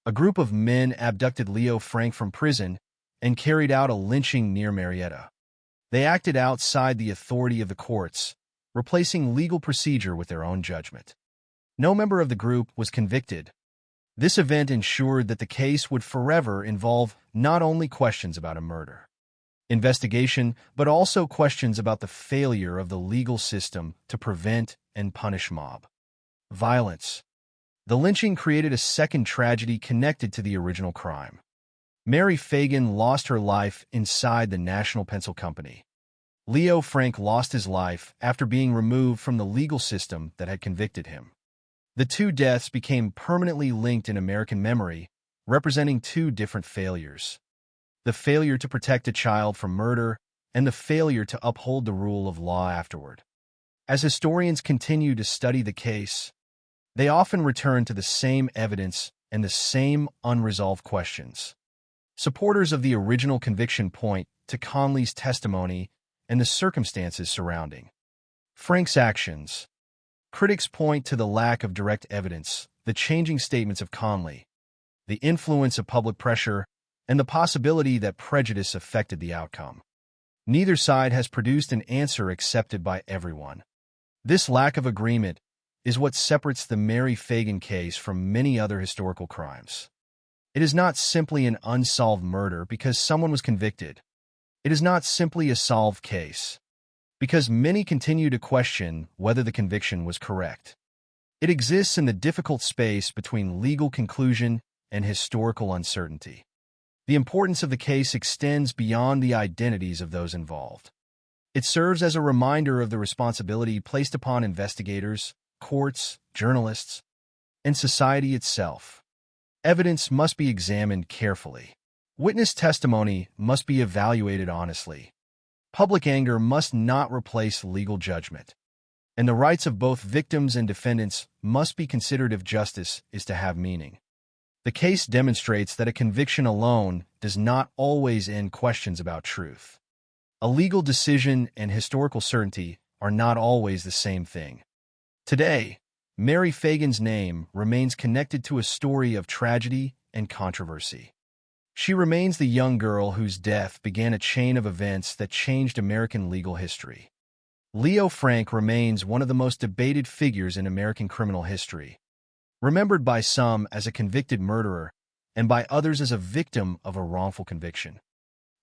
Speaker 22: A group of men abducted Leo Frank from prison and carried out a lynching near Marietta. They acted outside the authority of the courts, replacing legal procedure with their own judgment. No member of the group was convicted. This event ensured that the case would forever involve not only questions about a murder investigation, but also questions about the failure of the legal system to prevent and punish mob violence. The lynching created a second tragedy connected to the original crime. Mary Fagan lost her life inside the National Pencil Company. Leo Frank lost his life after being removed from the legal system that had convicted him. The 2 deaths became permanently linked in American memory, representing 2 different failures: the failure to protect a child from murder and the failure to uphold the rule of law afterward. As historians continue to study the case, they often return to the same evidence and the same unresolved questions. Supporters of the original conviction point to Conley's testimony and the circumstances surrounding Frank's actions. Critics point to the lack of direct evidence, the changing statements of Conley, the influence of public pressure, and the possibility that prejudice affected the outcome. Neither side has produced an answer accepted by everyone. This lack of agreement is what separates the Mary Fagan case from many other historical crimes. It is not simply an unsolved murder because someone was convicted. It is not simply a solved case because many continue to question whether the conviction was correct. It exists in the difficult space between legal conclusion and historical uncertainty. The importance of the case extends beyond the identities of those involved. It serves as a reminder of the responsibility placed upon investigators, courts, journalists, and society itself. Evidence must be examined carefully. Witness testimony must be evaluated honestly. Public anger must not replace legal judgment. And the rights of both victims and defendants must be considered if justice is to have meaning. The case demonstrates that a conviction alone does not always end questions about truth. A legal decision and historical certainty are not always the same thing. Today, Mary Fagan's name remains connected to a story of tragedy and controversy. She remains the young girl whose death began a chain of events that changed American legal history. Leo Frank remains one of the most debated figures in American criminal history, remembered by some as a convicted murderer and by others as a victim of a wrongful conviction.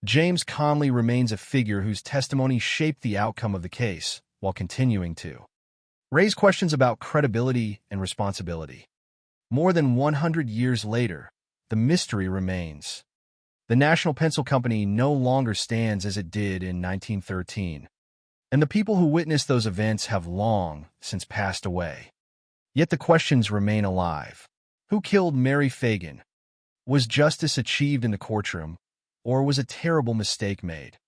Speaker 22: James Conley remains a figure whose testimony shaped the outcome of the case while continuing to raise questions about credibility and responsibility. More than 100 years later, the mystery remains. The National Pencil Company no longer stands as it did in 1913, and the people who witnessed those events have long since passed away. Yet the questions remain alive. Who killed Mary Fagan? Was justice achieved in the courtroom, or was a terrible mistake made?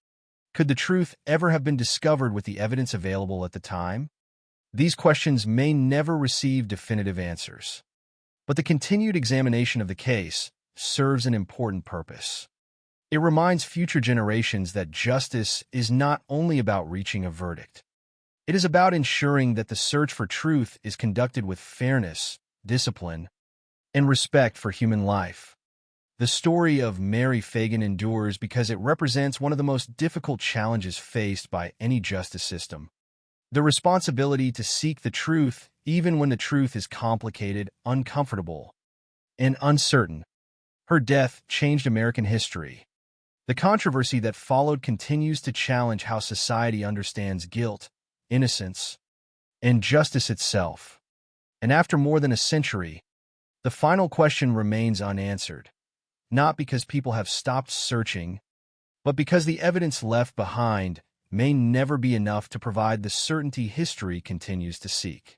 Speaker 22: Could the truth ever have been discovered with the evidence available at the time? These questions may never receive definitive answers, but the continued examination of the case serves an important purpose. It reminds future generations that justice is not only about reaching a verdict. It is about ensuring that the search for truth is conducted with fairness, discipline, and respect for human life. The story of Mary Fagan endures because it represents one of the most difficult challenges faced by any justice system: the responsibility to seek the truth even when the truth is complicated, uncomfortable, and uncertain. Her death changed American history. The controversy that followed continues to challenge how society understands guilt, innocence, and justice itself. And after more than a century, the final question remains unanswered, not because people have stopped searching, but because the evidence left behind may never be enough to provide the certainty history continues to seek.